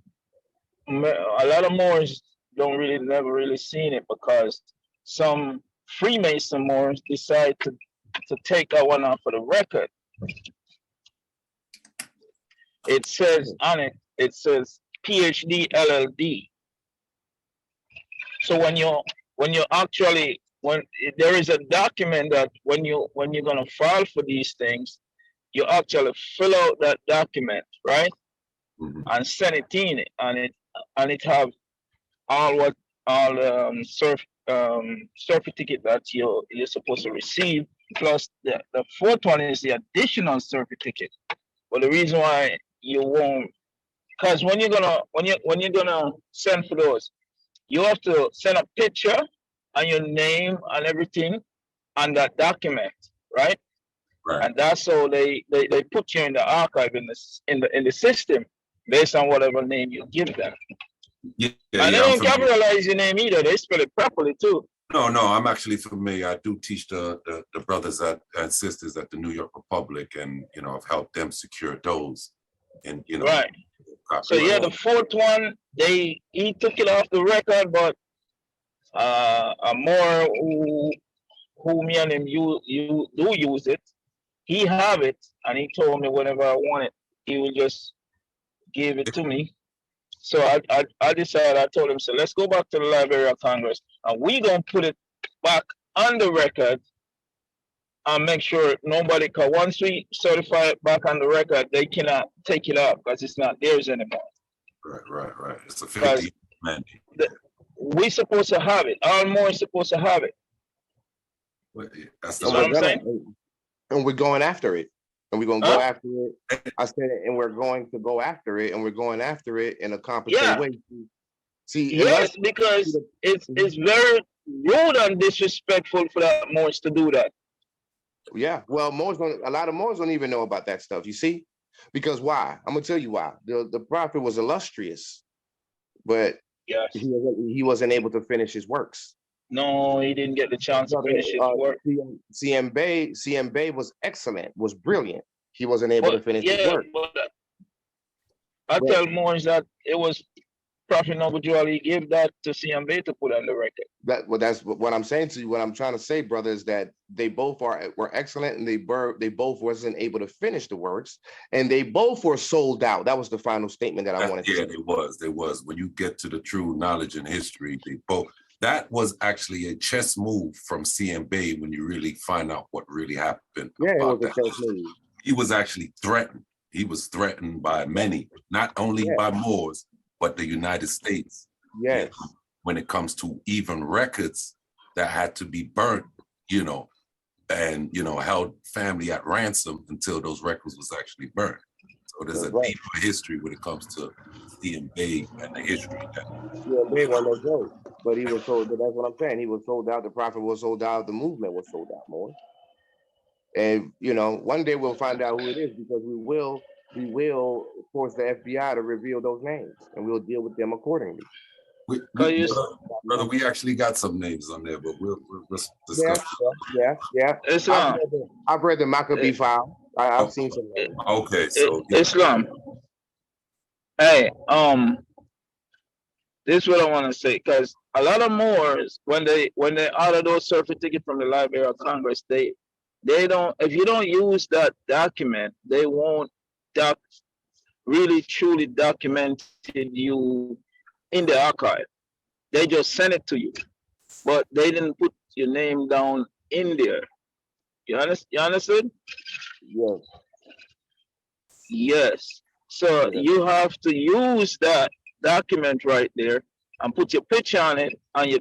a lot of Moors never really seen it because some Freemason Moors decide to take that one off of the record. It says on it, it says PhD LLD. So when there is a document that when you're gonna file for these things, you actually fill out that document, right? And send it in, and it have all certificate that you're supposed to receive, plus the fourth one is the additional certificate. But the reason why you won't, because when you're gonna send for those, you have to send a picture and your name and everything on that document, right? Right. And that's how they put you in the archive in the system based on whatever name you give them. Yeah, And they don't capitalize your name either. They spell it properly too. No, I'm actually familiar. I do teach the brothers and sisters at the New York Republic, and I've helped them secure those. And right. So yeah, the fourth one, he took it off the record, but a more who me and him you do use it. He have it, and he told me whenever I want it, he will just give it to me. So I decided, I told him, so let's go back to the Library of Congress, and we gonna put it back on the record and make sure nobody, because once we certify it back on the record, they cannot take it off because it's not theirs anymore. Right. It's a 50 mandate. We supposed to have it. All more supposed to have it. That's what I'm saying. And we're going after it. And we're going to go after it. I said it, and we're going to go after it, and we're going after it in a competent way. See, yes, because it's very rude and disrespectful for that Moors to do that. Yeah, well, a lot of Moors don't even know about that stuff, you see? Because why? I'm going to tell you why. The prophet was illustrious, but he wasn't able to finish his works. No, he didn't get the chance to finish his work. CM Bay was excellent, was brilliant. He wasn't able to finish his work. I tell Moors that it was Prophet Noble Jewel, gave that to CM Bay to put on the record. That's what I'm saying to you. What I'm trying to say, brother, is that they both were excellent, and they both wasn't able to finish the works, and they both were sold out. That was the final statement that I wanted to say. Yeah, they was. When you get to the true knowledge and history, they both. That was actually a chess move from CM Bay when you really find out what really happened. Yeah, it was a chess move. He was actually threatened. He was threatened by many, not only by Moors, but the United States. Yes. When it comes to even records that had to be burnt, and held family at ransom until those records was actually burnt. So there's a deeper history when it comes to CM Bay and the history. CM Bay wasn't no joke, but he was sold. That's what I'm saying. He was sold out. The prophet was sold out. The movement was sold out more. And one day we'll find out who it is, because we will force the FBI to reveal those names, and we'll deal with them accordingly. Brother, we actually got some names on there, but we'll discuss. Yeah. I've read the Maccabee file. I've seen some names. Okay, so Islam. Hey, this is what I want to say, because a lot of Moors, when they order those certificates from the Library of Congress, they don't. If you don't use that document, they won't really truly document you in the archive. They just send it to you, but they didn't put your name down in there. You understood? Yes. Yes. So you have to use that document right there and put your picture on it and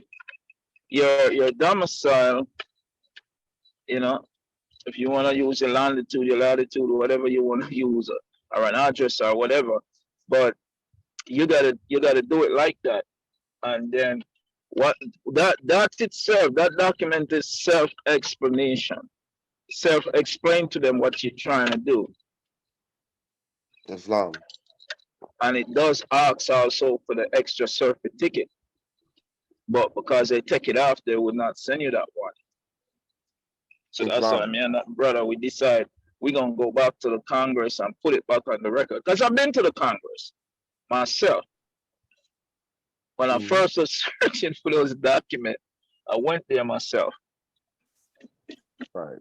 your domicile. If you want to use your longitude, your latitude, whatever you want to use, or an address or whatever, but you gotta do it like that. And then that itself, that document is self-explanation. Self-explain to them what you're trying to do. Islam. And it does ask also for the extra certificate, but because they take it off, they would not send you that one. So that's why me and that brother, we decide we're gonna go back to the Congress and put it back on the record. Because I've been to the Congress myself. when I first was searching for those documents, I went there myself. Right.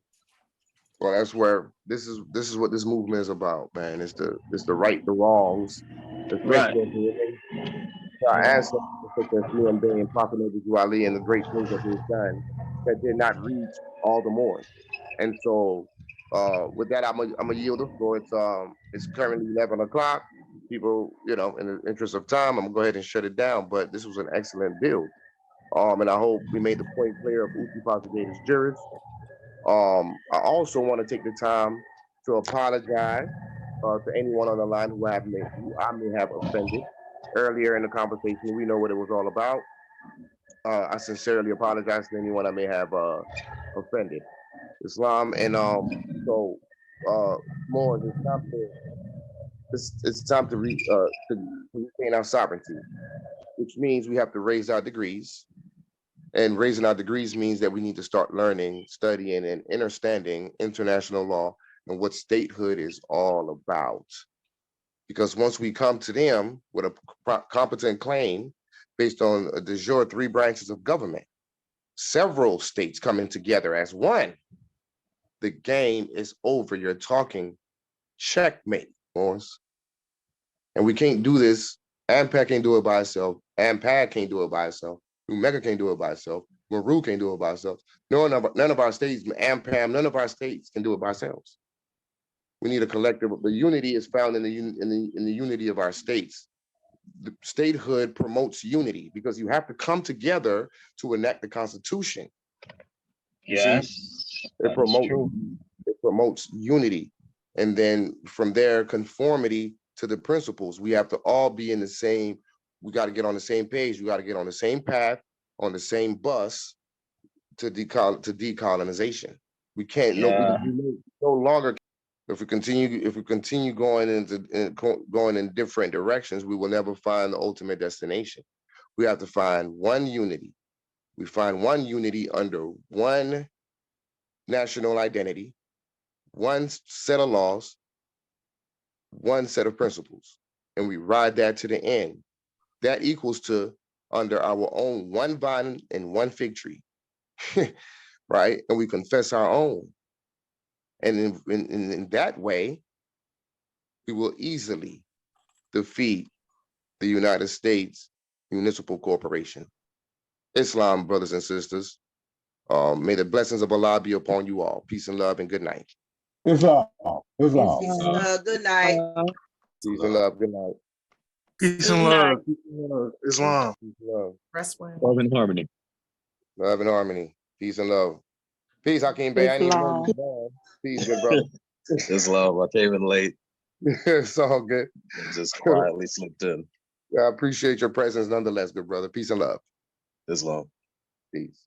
Well, that's where this is what this movement is about, man. It's the right, the wrongs, especially our ancestors such as Muhammad and Prophet Ali and the great things of his done that did not reach all the more. And so with that, I'm gonna yield the floor. It's currently 11 o'clock. People, in the interest of time, I'm gonna go ahead and shut it down. But this was an excellent build. And I hope we made the point clear of Uti Possidetis Juris. I also want to take the time to apologize to anyone on the line who I may have offended earlier in the conversation. We know what it was all about. I sincerely apologize to anyone I may have offended. Islam and so more it's time to retain our sovereignty, which means we have to raise our degrees. And raising our degrees means that we need to start learning, studying, and understanding international law and what statehood is all about. Because once we come to them with a competent claim based on a de jure 3 branches of government, several states coming together as one, the game is over. You're talking checkmate, Morris. And we can't do this. AMPAG can't do it by itself. AMPAG can't do it by itself. New Mega can't do it by itself. Maru can't do it by itself. None of our states, AMPAM, none of our states can do it by ourselves. We need a collective. The unity is found in the unity of our states. The statehood promotes unity because you have to come together to enact the Constitution. Yes, it promotes unity, and then from there, conformity to the principles. We have to all be in the same. We got to get on the same page. We got to get on the same path, on the same bus to decolonization. We can't we no longer. If we continue going in different directions, we will never find the ultimate destination. We have to find one unity. We find one unity under one national identity, one set of laws, one set of principles, and we ride that to the end. That equals to under our own one vine and one fig tree, right? And we confess our own. And in that way, we will easily defeat the United States Municipal Corporation. Islam, brothers and sisters, may the blessings of Allah be upon you all. Peace and love and good night. Islam. Good night. Peace and love, good night. Peace and love. Peace and love. Islam. Peace and love. Love and harmony. Love and harmony. Peace and love. Peace, Hakeem Bey. I didn't even know you were born. Peace, good brother. Islam. I came in late. It's all good. Just quietly slipped in. I appreciate your presence nonetheless, good brother. Peace and love. Islam. Peace.